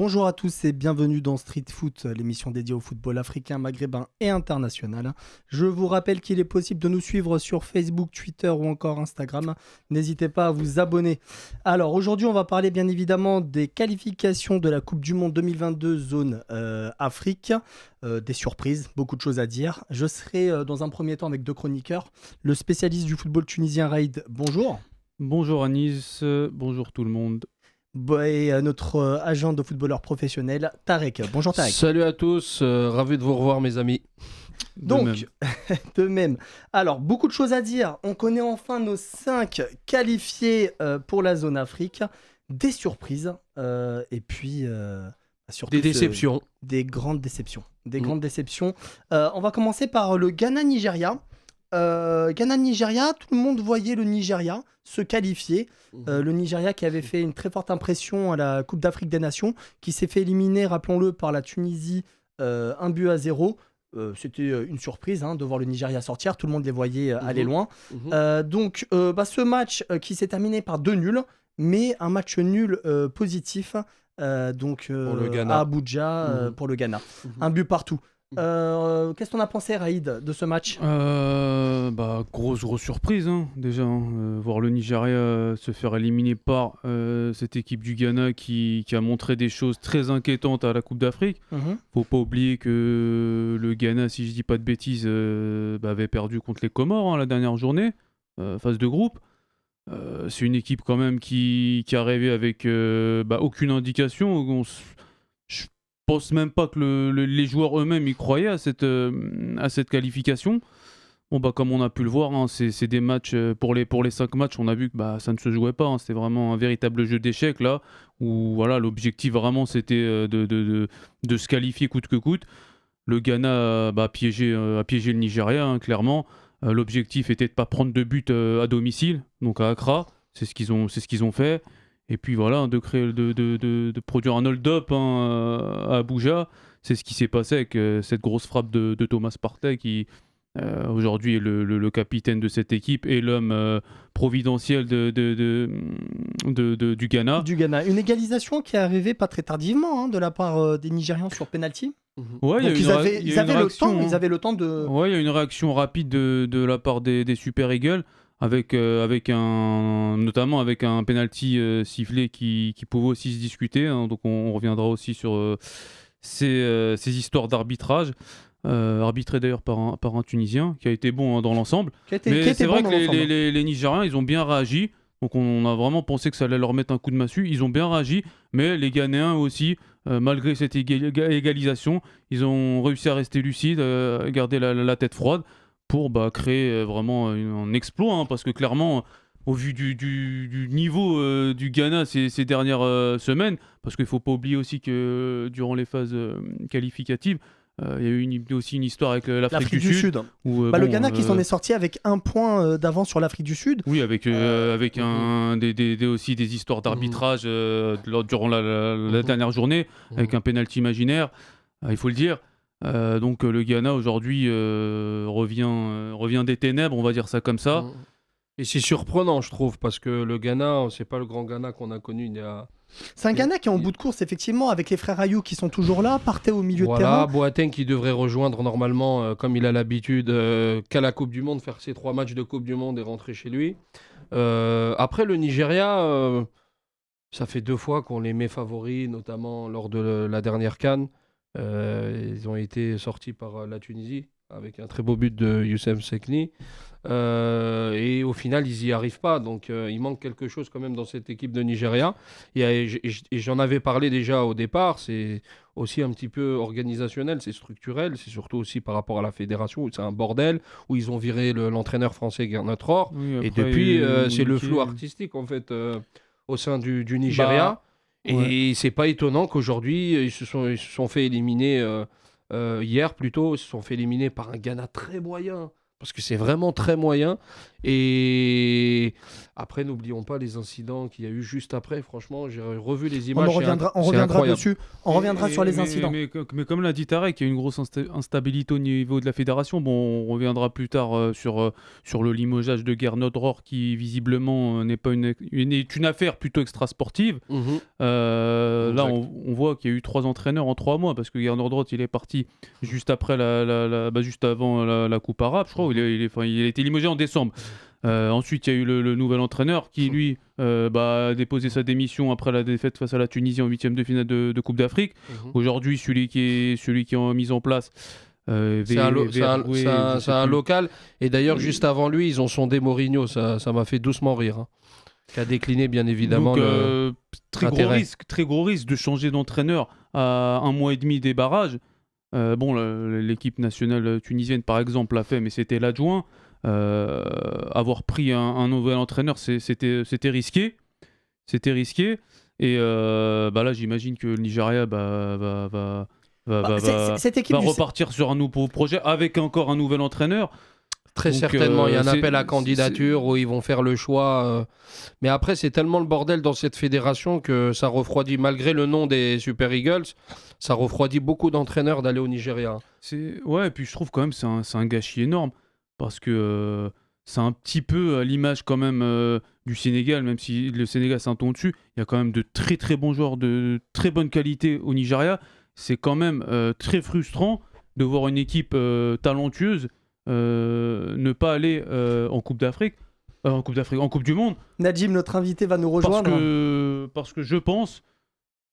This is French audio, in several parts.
Bonjour à tous et bienvenue dans Street Foot, l'émission dédiée au football africain, maghrébin et international. Je vous rappelle qu'il est possible de nous suivre sur Facebook, Twitter ou encore Instagram. N'hésitez pas à vous abonner. Alors aujourd'hui, on va parler bien évidemment des qualifications de la Coupe du Monde 2022 zone Afrique. Des surprises, beaucoup de choses à dire. Je serai dans un premier temps avec deux chroniqueurs. Le spécialiste du football tunisien Raïd, bonjour. Bonjour Anis, bonjour tout le monde. Et notre agent de footballeur professionnel, Tarek. Bonjour Tarek. Salut à tous, ravi de vous revoir mes amis. Donc, de même. Alors, beaucoup de choses à dire. On connaît enfin nos 5 qualifiés pour la zone Afrique. Des surprises. Et puis, surtout... Des déceptions. Des grandes déceptions. Grandes déceptions. On va commencer par le Ghana-Nigeria. Ghana-Nigeria, tout le monde voyait le Nigeria se qualifier. Le Nigeria qui avait fait une très forte impression à la Coupe d'Afrique des Nations, qui s'est fait éliminer, rappelons-le, par la Tunisie 1-0. C'était une surprise de voir le Nigeria sortir. Tout le monde les voyait aller loin. Donc, ce match qui s'est terminé par 2 nuls, mais un match nul positif pour le Ghana. À Abuja pour le Ghana. Un but partout. Qu'est-ce qu'on a pensé, Raïd, de ce match? Grosse surprise, déjà. Voir le Nigeria se faire éliminer par cette équipe du Ghana qui a montré des choses très inquiétantes à la Coupe d'Afrique. Faut pas oublier que le Ghana, si je dis pas de bêtises, avait perdu contre les Comores la dernière journée, phase de groupe. C'est une équipe quand même qui arrivait avec aucune indication. Je pense même pas que les joueurs eux-mêmes y croyaient à cette qualification. Comme on a pu le voir, c'est des matchs, pour les 5 matchs, on a vu que ça ne se jouait pas. C'était vraiment un véritable jeu d'échecs là, où voilà, l'objectif vraiment c'était de se qualifier coûte que coûte. Le Ghana a piégé le Nigeria, clairement. L'objectif était de ne pas prendre de but à domicile, donc à Accra. C'est ce qu'ils ont fait. Et puis voilà, de produire un hold-up à Abuja, c'est ce qui s'est passé avec cette grosse frappe de Thomas Partey qui aujourd'hui est le capitaine de cette équipe et l'homme providentiel du Ghana. Du Ghana. Une égalisation qui est arrivée pas très tardivement de la part des Nigérians sur penalty. Ouais, ils avaient le temps de... Ouais, il y a une réaction rapide de la part des Super Eagles. Notamment avec un penalty sifflé qui pouvait aussi se discuter, donc on reviendra aussi sur ces histoires d'arbitrage, arbitré d'ailleurs par un Tunisien qui a été bon dans l'ensemble. Mais c'est vrai que les Nigériens ils ont bien réagi, donc on a vraiment pensé que ça allait leur mettre un coup de massue. Ils ont bien réagi, mais les Ghanéens aussi, malgré cette égalisation, ils ont réussi à rester lucides, à garder la tête froide pour créer vraiment un exploit, parce que clairement, au vu du niveau du Ghana ces dernières semaines, parce qu'il ne faut pas oublier aussi que durant les phases qualificatives, il y a eu aussi une histoire avec l'Afrique du Sud. Où, le Ghana qui s'en est sorti avec 1 point d'avance sur l'Afrique du Sud. Oui, avec aussi des histoires d'arbitrage durant la dernière journée, avec un penalty imaginaire, il faut le dire. Donc le Ghana aujourd'hui revient des ténèbres, on va dire ça comme ça. Et c'est surprenant, je trouve, parce que le Ghana, c'est pas le grand Ghana qu'on a connu il y a... C'est un Ghana qui est en bout de course, effectivement, avec les frères Ayou qui sont toujours là, Partey au milieu de terrain. Boateng qui devrait rejoindre normalement, comme il a l'habitude, qu'à la Coupe du Monde, faire ses 3 matchs de Coupe du Monde et rentrer chez lui. Après, le Nigeria, ça fait 2 fois qu'on les met favoris, notamment lors de la dernière CAN. Ils ont été sortis par la Tunisie avec un très beau but de Youssef Sekni. Et au final, ils n'y arrivent pas. Donc, il manque quelque chose quand même dans cette équipe de Nigeria. Et j'en avais parlé déjà au départ. C'est aussi un petit peu organisationnel, c'est structurel. C'est surtout aussi par rapport à la fédération où c'est un bordel, où ils ont viré l'entraîneur français Gernot Rohr. Oui, et depuis, c'est le flou artistique en fait au sein du Nigeria. Et c'est pas étonnant qu'aujourd'hui, ils se sont fait éliminer hier plutôt. Ils se sont fait éliminer par un Ghana très moyen. Parce que c'est vraiment très moyen. Et après, n'oublions pas les incidents qu'il y a eu juste après. Franchement, j'ai revu les images. On reviendra dessus. On reviendra sur les incidents. Mais comme l'a dit Tarek, il y a une grosse instabilité au niveau de la fédération. Bon, on reviendra plus tard sur le limogeage de Gernot Rohr, qui visiblement n'est pas est une affaire plutôt extra-sportive. Là, on voit qu'il y a eu 3 entraîneurs en 3 mois, parce que Gernot Rohr, il est parti juste après juste avant la Coupe arabe, je crois. Il a été limogé en décembre. Ensuite, il y a eu le nouvel entraîneur qui, lui, a déposé sa démission après la défaite face à la Tunisie en 8e de finale de Coupe d'Afrique. Aujourd'hui, celui qui est mis en place, c'est un local. Et d'ailleurs, juste avant lui, ils ont sondé Mourinho. Ça m'a fait doucement rire. Hein. Qui a décliné, bien évidemment. Donc, très gros risque de changer d'entraîneur à 1 mois et demi des barrages. L'équipe nationale tunisienne, par exemple, l'a fait, mais c'était l'adjoint. Avoir pris un nouvel entraîneur, c'était risqué. Et là, j'imagine que le Nigeria va repartir sur un nouveau projet avec encore un nouvel entraîneur. Très certainement, il y a un appel à candidature où ils vont faire le choix. Mais après, c'est tellement le bordel dans cette fédération que ça refroidit, malgré le nom des Super Eagles, ça refroidit beaucoup d'entraîneurs d'aller au Nigeria. Et puis je trouve quand même que c'est un gâchis énorme. Parce que c'est un petit peu à l'image quand même du Sénégal, même si le Sénégal c'est un ton dessus, il y a quand même de très très bons joueurs de très bonne qualité au Nigeria. C'est quand même très frustrant de voir une équipe talentueuse ne pas aller en Coupe d'Afrique, en Coupe du Monde. Najim, notre invité, va nous rejoindre. Parce que je pense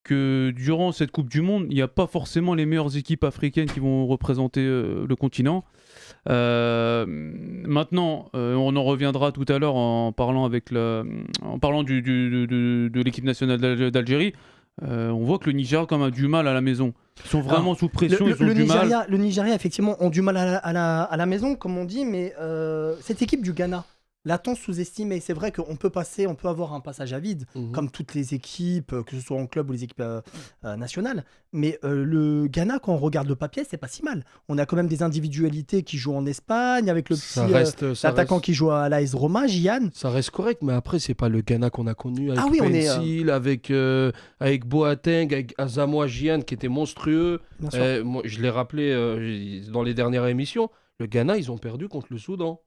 que durant cette Coupe du Monde, il n'y a pas forcément les meilleures équipes africaines qui vont représenter le continent. Maintenant, on en reviendra tout à l'heure en parlant de l'équipe nationale d'Algérie. On voit que le Nigeria quand même a du mal à la maison. Ils sont vraiment sous pression. Le Nigeria, effectivement, ont du mal à la maison, comme on dit, mais cette équipe du Ghana, l'a-t-on sous-estimé? C'est vrai qu'on peut avoir un passage à vide, comme toutes les équipes, que ce soit en club ou les équipes nationales. Mais le Ghana, quand on regarde le papier, c'est pas si mal. On a quand même des individualités qui jouent en Espagne, avec le petit l'attaquant qui joue à l'AS Roma, Gian. Ça reste correct, mais après, c'est pas le Ghana qu'on a connu avec Pencil, avec Boateng, avec Asamoah Gyan, qui était monstrueux. Moi, je l'ai rappelé dans les dernières émissions. Le Ghana, ils ont perdu contre le Soudan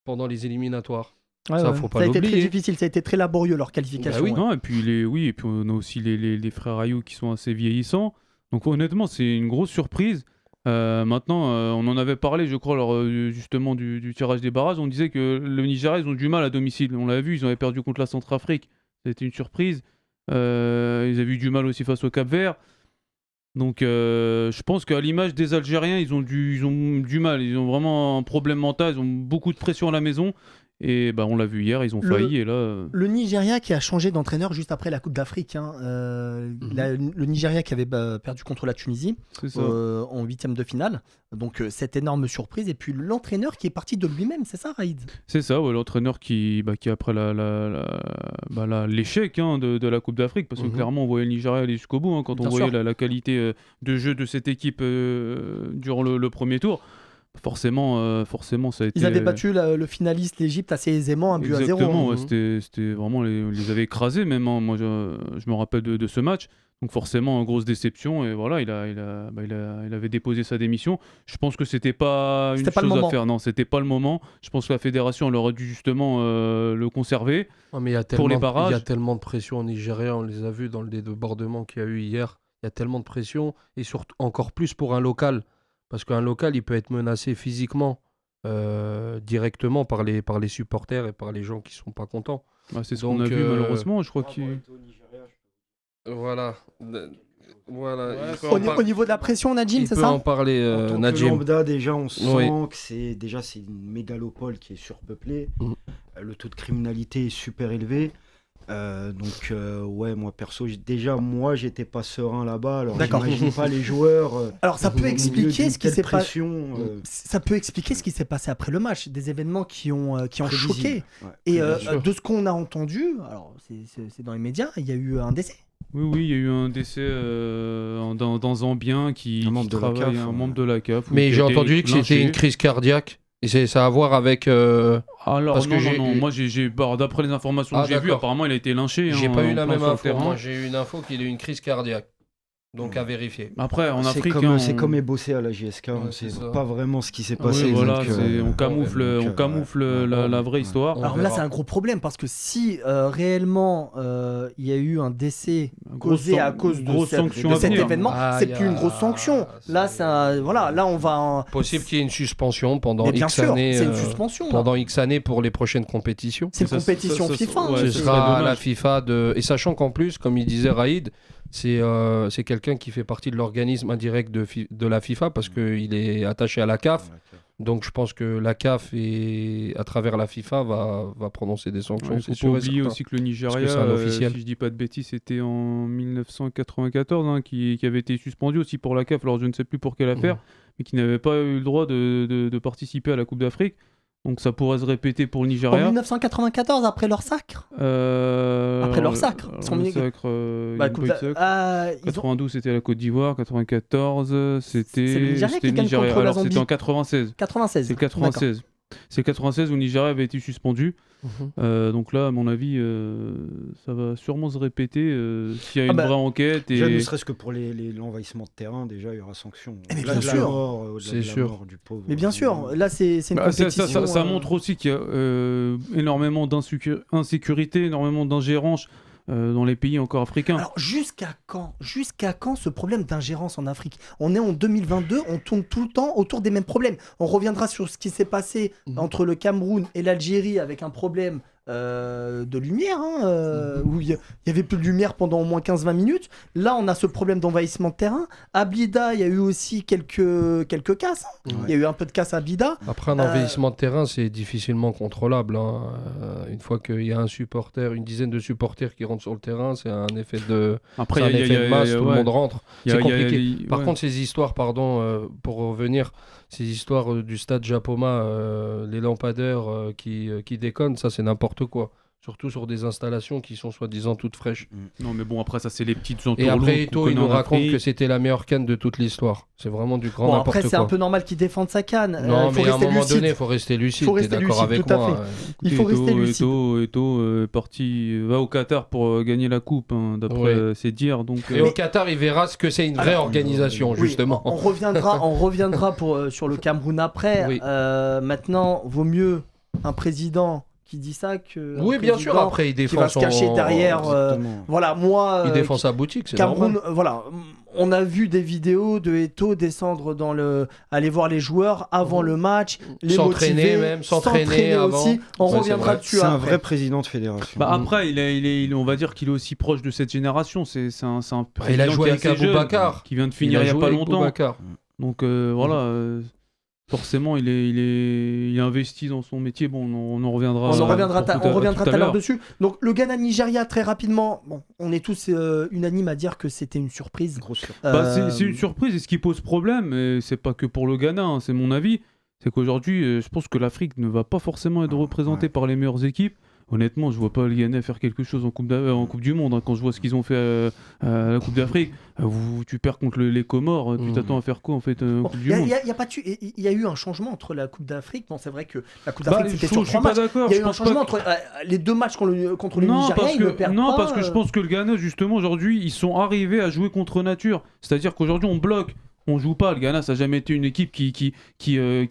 pendant les éliminatoires. Faut pas l'oublier. Ça a été très difficile, ça a été très laborieux leur qualification. Bah oui. Non, et puis on a aussi les frères Ayou qui sont assez vieillissants. Donc honnêtement, c'est une grosse surprise. Maintenant, on en avait parlé, je crois, lors justement du tirage des barrages. On disait que le Nigeria, ils ont du mal à domicile. On l'a vu, ils avaient perdu contre la Centrafrique. Ça a été une surprise. Ils avaient eu du mal aussi face au Cap-Vert. Donc je pense qu'à l'image des Algériens, ils ont du mal, ils ont vraiment un problème mental, ils ont beaucoup de pression à la maison. Et on l'a vu hier, ils ont failli. Et là, le Nigeria qui a changé d'entraîneur juste après la Coupe d'Afrique. Le Nigeria qui avait perdu contre la Tunisie en 8e de finale. Donc cette énorme surprise. Et puis l'entraîneur qui est parti de lui-même, c'est ça, Raïd? C'est ça, l'entraîneur qui après l'échec de la Coupe d'Afrique, parce que clairement on voyait le Nigeria aller jusqu'au bout, quand on voyait la qualité de jeu de cette équipe durant le premier tour. Forcément, ça a été... Ils avaient battu le finaliste, l'Égypte, assez aisément, 1-0. Exactement, c'était vraiment... Ils les avaient écrasés même. Moi, je me rappelle de ce match. Donc forcément, grosse déception. Et voilà, il avait déposé sa démission. Je pense que c'était pas une chose à faire. Non, c'était pas le moment. Je pense que la fédération elle aurait dû justement le conserver pour les barrages. Il y a tellement de pression au Nigeria. On les a vus dans le débordement qu'il y a eu hier. Il y a tellement de pression. Et surtout, encore plus pour un local. Parce qu'un local, il peut être menacé physiquement, directement par les supporters et par les gens qui ne sont pas contents. C'est ce qu'on a vu malheureusement, je crois qu'il... Voilà. Au niveau de la pression, Najim, c'est ça? Il peut en parler, Najim. Lambda, déjà, on sent que c'est une mégalopole qui est surpeuplée. Le taux de criminalité est super élevé. Moi perso, j'étais pas serein là-bas, alors j'imagine pas les joueurs. Alors ça peut expliquer ce qui s'est passé. Ça peut expliquer ce qui s'est passé après le match, des événements qui ont choqué. Et de ce qu'on a entendu, alors c'est dans les médias, il y a eu un décès. Oui, il y a eu un décès dans Zambien un membre de la CAF. Mais j'ai entendu que c'était une crise cardiaque. Et ça a à voir avec. Alors, Parce que non. Moi, d'après les informations que j'ai vues, d'accord. apparemment, il a été lynché. J'ai hein, pas eu en la plein même sur le info. terrain. Moi, j'ai eu une info qu'il a eu une crise cardiaque. Donc à vérifier. Après, en C'est Afrique, c'est comme Ebossé à la JSK, on c'est sait ça. pas vraiment ce qui s'est oui, passé. voilà, donc, on camoufle la vraie histoire. On Alors là, verra. c'est un gros problème parce que si réellement il y a eu un décès Grosse causé à cause de, grosse sanction de à cet venir. événement, c'est plus une grosse sanction. Là, voilà, là on va. Possible qu'il y ait une suspension pendant Mais bien X sûr, années. c'est une suspension. là. Pendant X années pour les prochaines compétitions. C'est une Ça, compétition ça, FIFA. ouais, Ce ce sera serait à la dommage. FIFA Et sachant qu'en plus, comme il disait Raïd, c'est quelqu'un qui fait partie de l'organisme indirect de la FIFA parce qu'il est attaché à la CAF. Donc je pense que la CAF, à travers la FIFA, va prononcer des sanctions. Il c'est faut sûr pas et oublier certain. aussi que le Nigeria, Parce que c'est un officiel. si je dis pas de bêtises, c'était en 1994 qui avait été suspendu aussi pour la CAF, alors je ne sais plus pour quelle affaire, mais qui n'avait pas eu le droit de participer à la Coupe d'Afrique. Donc ça pourrait se répéter pour le En Nigeria. 1994, après leur sacre. Après leur sacre. Ils sont Le mis- sacre, Bah, il y a Coupe pas eu de d'a- sacre. Ah, ils ont- 92 c'était la Côte d'Ivoire, 94 c'était C'est le Nigeria c'était qui gagne Nigeria. contre la Alors c'était Zambie. en 96. 96. C'est le 96. C'est le 96 où le Nigeria avait été suspendu. Donc là, à mon avis, ça va sûrement se répéter s'il y a une vraie enquête. Déjà, ne Et... serait-ce que pour l'envahissement de terrain, déjà, il y aura sanction. Mais Au-delà bien de la sûr. mort, au-delà C'est de la sûr. mort du pauvre. Mais bien sûr, là c'est une Bah, compétition. ça montre aussi qu'il y a énormément d'insécurité, énormément d'ingérence dans les pays encore africains. Alors jusqu'à quand ce problème d'ingérence en Afrique? On est en 2022, on tourne tout le temps autour des mêmes problèmes. On reviendra sur ce qui s'est passé entre le Cameroun et l'Algérie avec un problème de lumière, où il y avait plus de lumière pendant au moins 15-20 minutes. Là, on a ce problème d'envahissement de terrain. À Blida, il y a eu aussi quelques casses. Il y a eu un peu de casse à Blida. Après, un envahissement de terrain, c'est difficilement contrôlable. Une fois qu'il y a une dizaine de supporters qui rentrent sur le terrain, c'est un effet de, Après, c'est un il y a- effet il y a- de masse, il y a- tout le ouais. monde rentre. Il y a- C'est il y a- compliqué. il y a- Par ouais. contre, ces histoires, pour revenir, ces histoires du stade Japoma, les lampadaires qui déconnent, ça c'est n'importe quoi. Surtout sur des installations qui sont soi-disant toutes fraîches. Non, mais bon, après, ça, c'est les petites Et entourloups après, qu'on Eto'o, il connaît nous en raconte Afrique. que c'était la meilleure canne de toute l'histoire. C'est vraiment du grand Bon, n'importe après, quoi. c'est un peu normal qu'il défende sa canne. Non, Il faut mais à un rester moment lucide. donné, il faut rester lucide. Faut T'es rester d'accord lucide, avec tout à moi fait. Il faut rester lucide. Eto'o est parti, va au Qatar pour gagner la coupe, d'après Oui. ses dires. Donc, Et au Qatar, il verra ce que c'est une vraie organisation, Oui, justement. on reviendra sur le Cameroun après. Oui. Maintenant, vaut mieux un président qui dit ça que. Oui, bien sûr. Après, il qui défend va se cacher derrière. Exactement. Voilà, moi. Il défend sa boutique, c'est Cameroun, normal. voilà. On a vu des vidéos de Eto'o descendre aller voir les joueurs avant le match, les S'entraîner motiver, même, s'entraîner avant. aussi. On Ouais, c'est reviendra vrai. dessus C'est un après. vrai président de fédération. Bah après, on va dire qu'il est aussi proche de cette génération. C'est un Il a président joué qui est avec assez jeune, Aboubacar. qui vient de finir il y a joué pas avec longtemps. Boubacar. Donc voilà, forcément, il est investi dans son métier. Bon, on en reviendra. On reviendra tout tout à l'heure dessus. Donc le Ghana-Nigeria, très rapidement, bon, on est tous unanimes à dire que c'était une surprise. Grosse surprise. Bah, c'est une surprise et ce qui pose problème, et c'est pas que pour le Ghana, hein, c'est mon avis, c'est qu'aujourd'hui, je pense que l'Afrique ne va pas forcément être représentée par les meilleures équipes. Honnêtement, je vois pas le Ghana faire quelque chose en Coupe du Monde. Quand je vois ce qu'ils ont fait à la Coupe d'Afrique, tu perds contre les Comores, tu t'attends à faire quoi en fait en Coupe du Monde? Il y a eu un changement entre la Coupe d'Afrique. Bon, c'est vrai que la Coupe Bah, d'Afrique c'était je sur suis 3 pas matchs. d'accord. Il y a je eu un pense pas changement entre les deux matchs contre le Non, Nigeria. parce Ils ne que, perdent non pas, parce que je pense que le Ghana, justement, aujourd'hui, ils sont arrivés à jouer contre nature. C'est-à-dire qu'aujourd'hui, on bloque. On joue pas. Le Ghana, ça n'a jamais été une équipe qui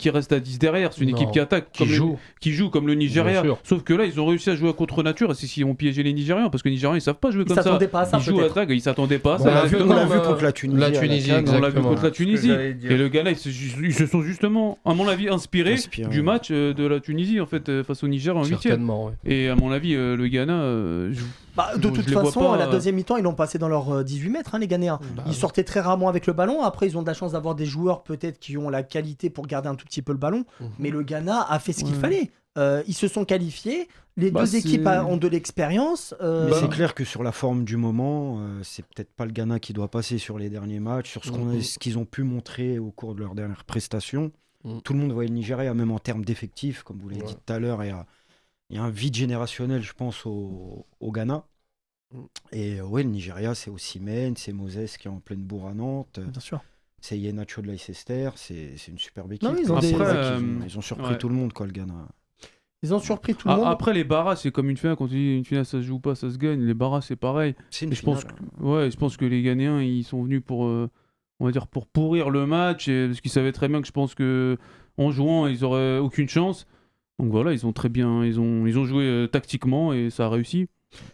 reste à 10 derrière. C'est une Non, équipe qui attaque, qui joue comme le Nigeria. Bien sûr. Sauf que là, ils ont réussi à jouer à contre nature. Et c'est ce qu'ils ont piégé les Nigérians. Parce que les Nigérians, ils savent pas jouer Ils comme ça. s'attendaient pas à ça, Ils jouent à peut-être. l'attaque. Ils s'attendaient pas à Bon, ça. on l'a vu Exactement. contre la Tunisie. La à la Tunisie, CAN. On l'a vu exactement. contre la Ce que Tunisie. j'allais dire. Et le Ghana, ils se sont justement, à mon avis, inspirés Inspirés, du ouais. match de la Tunisie en fait face au Niger en 8e. Certainement, ouais. Et à mon avis, le Ghana, De je toute les vois façon, pas, à la deuxième mi-temps, ils l'ont passé dans leurs 18 mètres, les Ghanéens. Ils sortaient très rarement avec le ballon. Après, ils ont de la chance d'avoir des joueurs peut-être qui ont la qualité pour garder un tout petit peu le ballon. Mais le Ghana a fait ce qu'il fallait. Ils se sont qualifiés. Les deux équipes ont de l'expérience. Mais c'est clair que sur la forme du moment, c'est peut-être pas le Ghana qui doit passer sur les derniers matchs, sur ce qu'ils ont pu montrer au cours de leurs dernières prestations. Tout le monde voyait le Nigeria, même en termes d'effectifs, comme vous l'avez dit tout à l'heure, il y a un vide générationnel, je pense, au Ghana. Et ouais, le Nigeria, c'est Osimhen, c'est Moses qui est en pleine bourre à Nantes. Bien sûr. C'est Iheanacho de Leicester, c'est une superbe équipe. Non, ils ont des- Ils ont surpris tout le monde, quoi, le Ghana. Ils ont surpris tout le monde. Après, les barras, c'est comme une finale. Quand tu dis une finale, ça se joue pas, ça se gagne. Les barras, c'est pareil. C'est une Et finale. je pense que les Ghanéens, ils sont venus pour, on va dire, pour pourrir le match, parce qu'ils savaient très bien que je pense que en jouant, ils auraient aucune chance. Donc voilà, ils ont très bien, ils ont joué tactiquement et ça a réussi.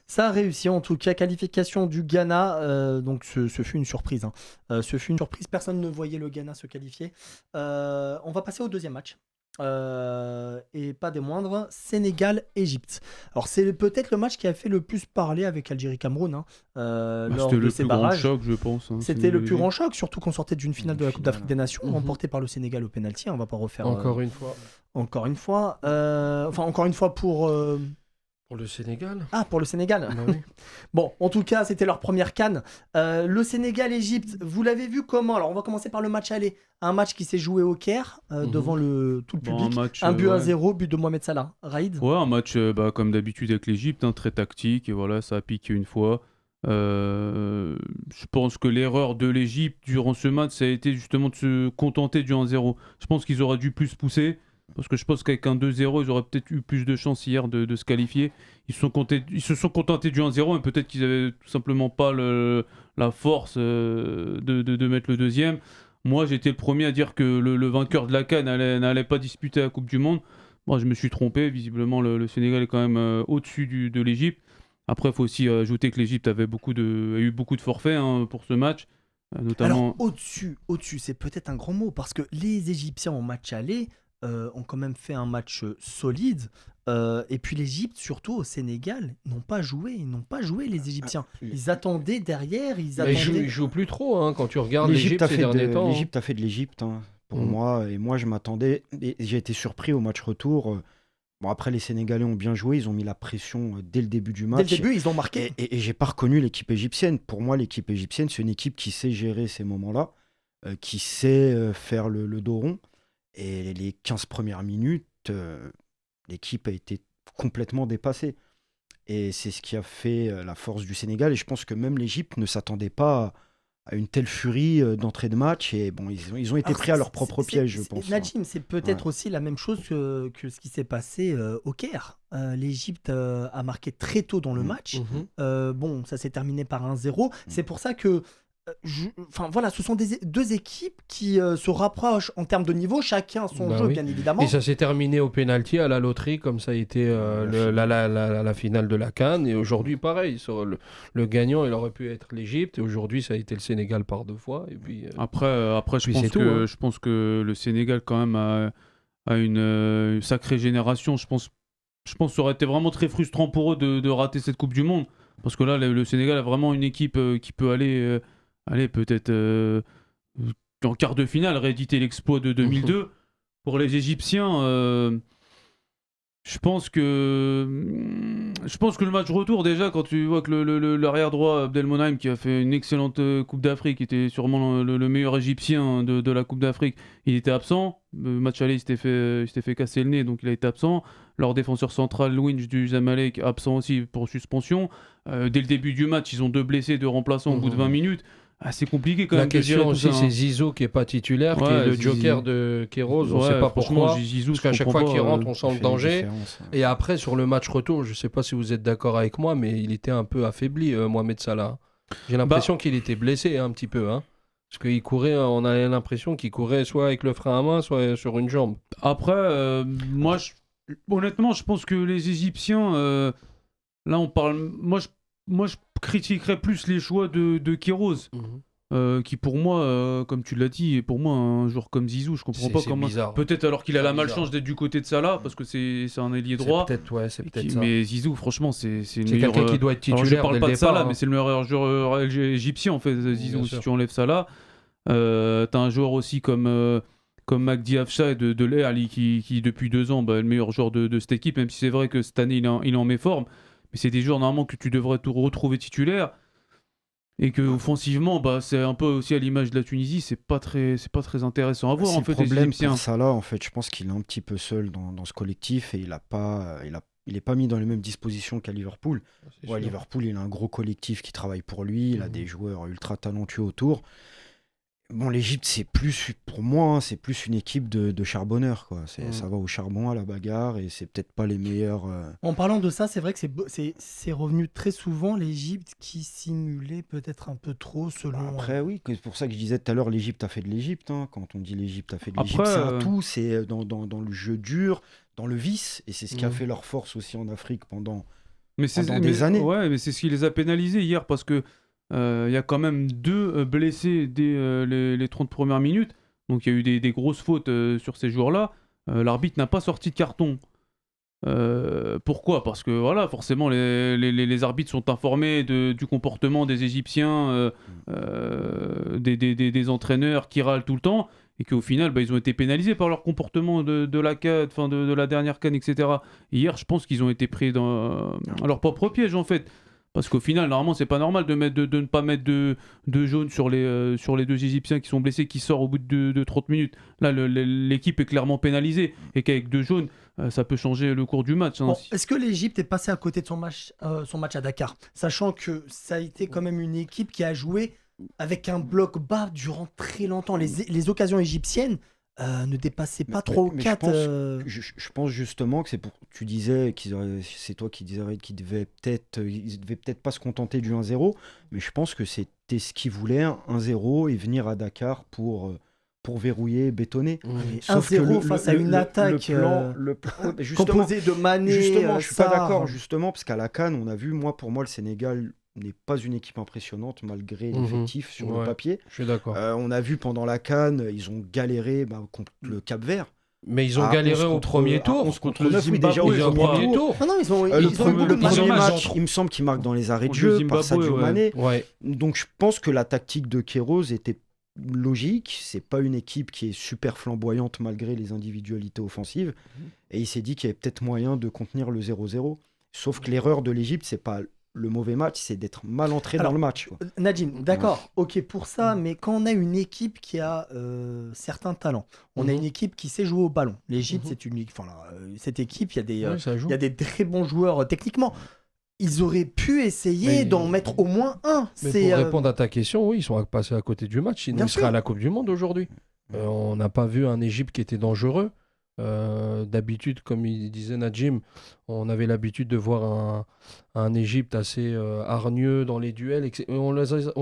Ça a réussi en tout cas, qualification du Ghana, donc ce fut une surprise. Ce fut une surprise, personne ne voyait le Ghana se qualifier. On va passer au deuxième match. Et pas des moindres, Sénégal-Égypte. Alors c'est peut-être le match qui a fait le plus parler avec Algérie-Cameroun lors C'était de le ces plus grand barrages. choc, je pense. C'était le plus grand choc, surtout qu'on sortait d'une finale de la Coupe finale. d'Afrique des Nations, remportée par le Sénégal au pénalty. On va pas refaire Encore une fois. encore une fois. Enfin, encore une fois pour. Pour le Sénégal. Ah, pour le Sénégal. Bah oui. Bon, en tout cas, c'était leur première CAN. Le Sénégal-Égypte, vous l'avez vu comment? Alors, on va commencer par le match aller. Un match qui s'est joué au Caire, devant tout le public. Un but à ouais. 0, but de Mohamed Salah. Raïd. Ouais, un match comme d'habitude avec l'Égypte, très tactique, et voilà, ça a piqué une fois. Je pense que l'erreur de l'Égypte durant ce match, ça a été justement de se contenter du 1-0. Je pense qu'ils auraient dû plus pousser, parce que je pense qu'avec un 2-0, ils auraient peut-être eu plus de chances hier de se qualifier. Ils se sont contentés du 1-0, mais peut-être qu'ils avaient tout simplement pas la force de mettre le deuxième. Moi, j'étais le premier à dire que le vainqueur de la CAN n'allait pas disputer la Coupe du Monde. Moi, je me suis trompé. Visiblement, le Sénégal est quand même au-dessus de l'Égypte. Après, il faut aussi ajouter que l'Égypte a eu beaucoup de forfaits pour ce match. Notamment... Alors, au-dessus, c'est peut-être un grand mot, parce que les Égyptiens en match aller ont quand même fait un match solide. Et puis l'Égypte, surtout au Sénégal, n'ont pas joué. Ils n'ont pas joué, les Égyptiens. Ils attendaient derrière. Mais ils jouent plus trop, quand tu regardes L'Égypte l'Égypte ces derniers temps. L'Égypte a fait de l'Égypte, pour moi. Et moi, je m'attendais. Et j'ai été surpris au match retour. Bon, après, les Sénégalais ont bien joué. Ils ont mis la pression dès le début du match. Dès le début, ils ont marqué. Et j'ai pas reconnu l'équipe égyptienne. Pour moi, l'équipe égyptienne, c'est une équipe qui sait gérer ces moments-là, qui sait faire le dos rond. Et les 15 premières minutes, l'équipe a été complètement dépassée. Et c'est ce qui a fait la force du Sénégal. Et je pense que même l'Égypte ne s'attendait pas à une telle furie d'entrée de match. Et bon, ils ont été pris à leur propre piège, je pense. Najim, c'est peut-être aussi la même chose que ce qui s'est passé au Caire. L'Égypte a marqué très tôt dans le match. Bon, ça s'est terminé par 1-0. C'est pour ça que enfin voilà, ce sont deux équipes qui se rapprochent en termes de niveau, chacun son jeu, bien évidemment. Et ça s'est terminé au pénalty à la loterie, comme ça a été la finale de la CAN. Et aujourd'hui, pareil, le gagnant, il aurait pu être l'Égypte. Et aujourd'hui, ça a été le Sénégal par 2 fois. Et puis, Après, je pense que le Sénégal, quand même, a une sacrée génération. Je pense que ça aurait été vraiment très frustrant pour eux de rater cette Coupe du Monde. Parce que là, le Sénégal a vraiment une équipe qui peut aller peut-être en quart de finale, rééditer l'exploit de 2002. Pour les Égyptiens, je pense que le match retour, déjà, quand tu vois que l'arrière droit, Abdelmonem, qui a fait une excellente Coupe d'Afrique, qui était sûrement le meilleur Égyptien de la Coupe d'Afrique, il était absent. Le match aller, il s'était fait casser le nez, donc il a été absent. Leur défenseur central, Winch du Zamalek, absent aussi pour suspension. Dès le début du match, ils ont 2 blessés, 2 remplaçants au bout de 20 minutes. C'est compliqué quand même. La question aussi, c'est Zizou qui n'est pas titulaire, qui est le joker de Kéros. On ne sait pas pourquoi. Zizou, parce qu'à chaque fois qu'il rentre, on sent le danger. Et après, sur le match retour, je ne sais pas si vous êtes d'accord avec moi, mais il était un peu affaibli, Mohamed Salah. J'ai l'impression qu'il était blessé un petit peu. Parce qu'il courait, on a l'impression qu'il courait soit avec le frein à main, soit sur une jambe. Après, honnêtement, je pense que les Égyptiens, là on parle. Moi, je critiquerais plus les choix de Kéros, qui pour moi, comme tu l'as dit, pour moi un joueur comme Zizou, je comprends pas comment. Bizarre. Peut-être alors qu'il a la malchance d'être du côté de Salah, parce que c'est un ailier droit. C'est peut-être ça. Mais Zizou, franchement, c'est le meilleur. Quelqu'un qui doit être titulaire. Alors, je parle dès pas le de départ, Salah, mais c'est le meilleur joueur égyptien en fait. Zizou, si tu enlèves Salah, t'as un joueur aussi comme Magdi Afsha de l'Air, qui depuis 2 ans est le meilleur joueur de cette équipe, même si c'est vrai que cette année il est en méforme. Mais c'est des joueurs normalement que tu devrais retrouver titulaire, et que offensivement, c'est un peu aussi à l'image de la Tunisie, c'est pas très intéressant à voir en fait. Le problème pour Salah, en fait, je pense qu'il est un petit peu seul dans ce collectif, et il est pas mis dans les mêmes dispositions qu'à Liverpool. Liverpool, il a un gros collectif qui travaille pour lui, il a des joueurs ultra talentueux autour. Bon, l'Égypte, c'est plus, pour moi, c'est plus une équipe de charbonneurs, quoi. Ça va au charbon, à la bagarre, et c'est peut-être pas les meilleurs. En parlant de ça, c'est vrai que c'est revenu très souvent, l'Égypte qui simulait peut-être un peu trop selon... Après, oui, c'est pour ça que je disais tout à l'heure, l'Égypte a fait de l'Égypte. Hein. Quand on dit l'Égypte a fait de l'Égypte, Après, c'est un tout, c'est dans le jeu dur, dans le vice, et c'est ce qui a fait leur force aussi en Afrique pendant des années. Ouais, mais c'est ce qui les a pénalisés hier parce que il y a quand même 2 blessés dès les 30 premières minutes. Donc il y a eu des grosses fautes sur ces joueurs-là. L'arbitre n'a pas sorti de carton. Pourquoi ? Parce que voilà, forcément, les arbitres sont informés du comportement des Égyptiens, des entraîneurs qui râlent tout le temps, et qu'au final, ils ont été pénalisés par leur comportement de la CAN, de la dernière CAN, etc. Hier, je pense qu'ils ont été pris dans leur propre piège, en fait. Parce qu'au final, normalement, c'est pas normal de ne pas mettre de jaune sur les 2 Égyptiens qui sont blessés, qui sortent au bout de 30 minutes. Là, l'équipe est clairement pénalisée, et qu'avec 2 jaunes, ça peut changer le cours du match. Hein. Bon, est-ce que l'Égypte est passée à côté de son match à Dakar, sachant que ça a été quand même une équipe qui a joué avec un bloc bas durant très longtemps. Les occasions égyptiennes ne dépassaient pas 3 ou 4. Je pense justement que c'est pour. Tu disais, c'est toi qui disais qu'ils devaient peut-être pas se contenter du 1-0, mais je pense que c'était ce qu'ils voulaient, 1-0, et venir à Dakar pour verrouiller, bétonner. Sauf 1-0 face à une attaque composée de Mané. Justement, je suis pas d'accord, justement, parce qu'à la CAN, on a vu, pour moi, le Sénégal n'est pas une équipe impressionnante malgré l'effectif sur le papier. Je suis d'accord. On a vu pendant la CAN, ils ont galéré contre le Cap-Vert. Mais ils ont galéré au premier tour. Contre le Zimbabwe, déjà au premier tour. Non, ils ont le premier match, il me semble qu'ils marquent dans les arrêts de jeu par Sadio Mané. Ouais. Donc je pense que la tactique de Queiroz était logique. C'est pas une équipe qui est super flamboyante malgré les individualités offensives. Et il s'est dit qu'il y avait peut-être moyen de contenir le 0-0. Sauf que l'erreur de l'Égypte, c'est pas le mauvais match, c'est d'être mal entré dans le match. Nadim, d'accord, ok pour ça, mais quand on a une équipe qui a certains talents, on a une équipe qui sait jouer au ballon. L'Égypte, c'est une cette équipe, il y a des très bons joueurs techniquement. Ils auraient pu essayer d'en mettre au moins un. Mais pour répondre à ta question, oui, ils sont passés à côté du match. Sinon, ils seraient à la Coupe du Monde aujourd'hui. On n'a pas vu un Égypte qui était dangereux. D'habitude, comme il disait Najim, on avait l'habitude de voir un Égypte assez hargneux dans les duels. On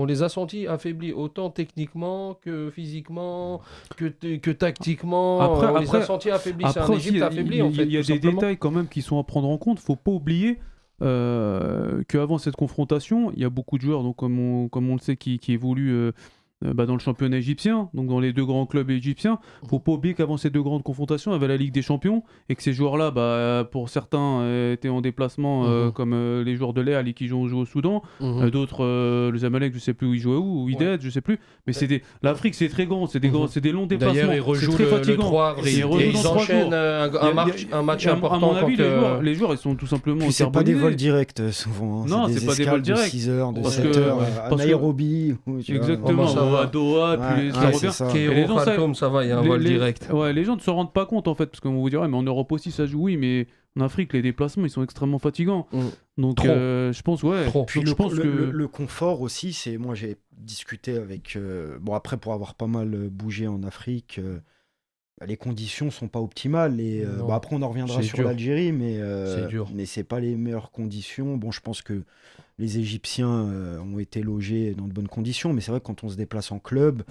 les a sentis affaiblis, autant techniquement que physiquement, que tactiquement. On les a sentis affaiblis. C'est un Égypte affaibli, en fait. Il y a des détails quand même qui sont à prendre en compte. Il ne faut pas oublier qu'avant cette confrontation, il y a beaucoup de joueurs, donc, comme on le sait, qui évoluent dans le championnat égyptien, donc dans les 2 grands clubs égyptiens. Faut pas oublier qu'avant ces 2 grandes confrontations, il y avait la Ligue des Champions, et que ces joueurs-là, pour certains, étaient en déplacement, comme les joueurs de l'Air qui jouent au Soudan, d'autres, le Zamalek, je sais plus où ils jouaient, ou Wydad, je sais plus, mais l'Afrique, c'est très grand, c'est des longs déplacements. D'ailleurs, ils rejouent le 3 avril, et ils enchaînent un match important. À mon avis, les joueurs, ils sont tout simplement puis c'est pas des vols directs, souvent. Non, c'est pas des vols directs. De 6 heures, de 7 heures, à Nairobi. Exactement. À Doha, puis ça revient. Cairo, Khartoum, ça va, il y a un vol direct. Ouais, les gens ne se rendent pas compte en fait, parce qu'on vous dirait, mais en Europe aussi ça joue, oui, mais en Afrique, les déplacements, ils sont extrêmement fatigants. Donc, je pense, Puis je pense que le confort aussi, c'est. Moi, j'ai discuté avec. Après, pour avoir pas mal bougé en Afrique. Les conditions sont pas optimales et après on en reviendra sur l'Algérie, mais c'est pas les meilleures conditions. Bon, je pense que les Égyptiens ont été logés dans de bonnes conditions, mais c'est vrai que quand on se déplace en club,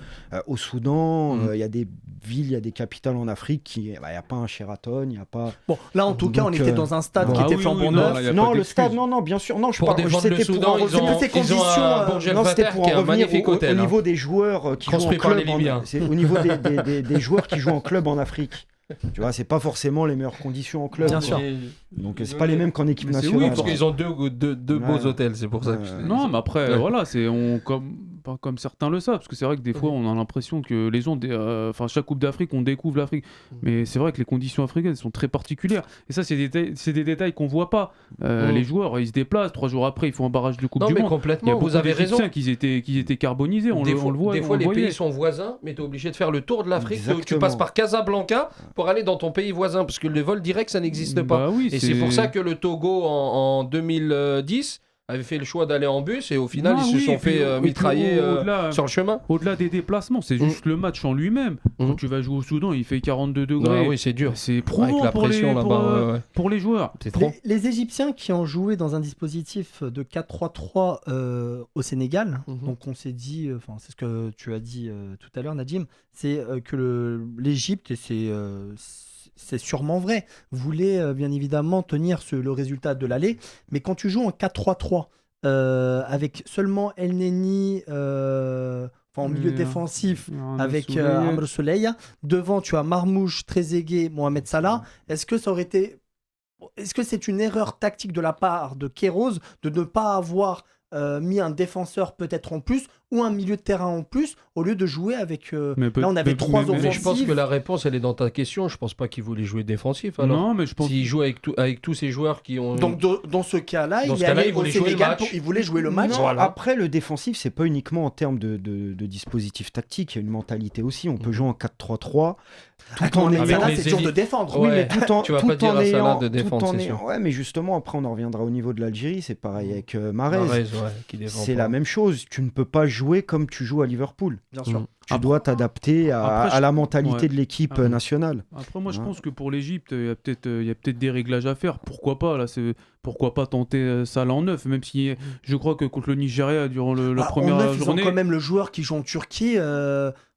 au Soudan, il y a des villes, il y a des capitales en Afrique, il n'y a pas un Sheraton, il n'y a pas... Bon, là en tout cas, on était dans un stade qui était flambant neuf. Non, le stade, non, bien sûr. Non, pour défendre le Soudan, ils ont un Burj Al Fatah qui est un magnifique hôtel. Au niveau des joueurs qui jouent en club, au niveau des joueurs qui jouent en club en Afrique. Tu vois, c'est pas forcément les meilleures conditions en club. Bien sûr. Donc c'est pas les mêmes qu'en équipe nationale. Oui, parce qu'ils ont deux beaux hôtels, c'est pour ça que je te dis. Non, mais après, voilà, comme certains le savent, parce que c'est vrai que des fois, on a l'impression que les gens, chaque Coupe d'Afrique, on découvre l'Afrique. Mais c'est vrai que les conditions africaines sont très particulières. Et ça, c'est des détails qu'on voit pas. Les joueurs, ils se déplacent, 3 jours après, ils font un barrage de Coupe du Monde. Non, mais complètement, il y a vous avez raison. Qu'ils étaient carbonisés, on le voit. Des fois, les pays sont voisins, mais tu es obligé de faire le tour de l'Afrique. Tu passes par Casablanca pour aller dans ton pays voisin, parce que les vols directs, ça n'existe pas. Oui, et c'est pour ça que le Togo, en 2010, avaient fait le choix d'aller en bus et au final, Non, ils se oui, sont et puis, fait mitrailler au-delà, sur le chemin. au-delà des déplacements, c'est juste le match en lui-même. Quand tu vas jouer au Soudan, il fait 42 degrés. Ah oui, c'est dur. C'est Avec provant la pour, pression les, là-bas. pour les joueurs. C'est trop. Les Égyptiens qui ont joué dans un dispositif de 4-3-3 au Sénégal, donc on s'est dit, c'est ce que tu as dit tout à l'heure Nadim, c'est que l'Égypte, et c'est sûrement vrai, voulait bien évidemment tenir le résultat de l'aller, mais quand tu joues en 4-3-3, avec seulement El Neni en milieu défensif, avec Amr Soleil, devant tu as Marmouche, Trezeguet, Mohamed Salah, est-ce que c'est une erreur tactique de la part de Queiroz de ne pas avoir mis un défenseur peut-être en plus ou un milieu de terrain en plus au lieu de jouer avec... là, on avait trois offensives. Mais je pense que la réponse, elle est dans ta question. Je pense pas qu'il voulait jouer défensif. Alors. Non, mais je pense... S'il joue avec tous ces joueurs qui ont... Donc, dans ce cas-là, il voulait jouer le match. Il voulait jouer le match. Non, voilà. Après, le défensif, c'est pas uniquement en termes de dispositif tactique. Il y a une mentalité aussi. On peut jouer en 4-3-3. Tout en ayant, c'est dur de défendre. Ouais. Oui, mais tout en, tu vas tout pas dire en à Salah ayant, de défendre, tout en c'est ayant- sûr. Ouais, mais justement, après, on en reviendra au niveau de l'Algérie. C'est pareil avec Mahrez. Qui défend C'est pas. la même chose. Tu ne peux pas jouer comme tu joues à Liverpool. Bien sûr. Tu dois t'adapter à la mentalité de l'équipe nationale. Après, moi, je pense que pour l'Égypte, il y a peut-être des réglages à faire. Pourquoi pas là, pourquoi pas tenter Salah en neuf, même si je crois que contre le Nigeria, durant la première journée... Ils ont quand même le joueur qui joue en Turquie...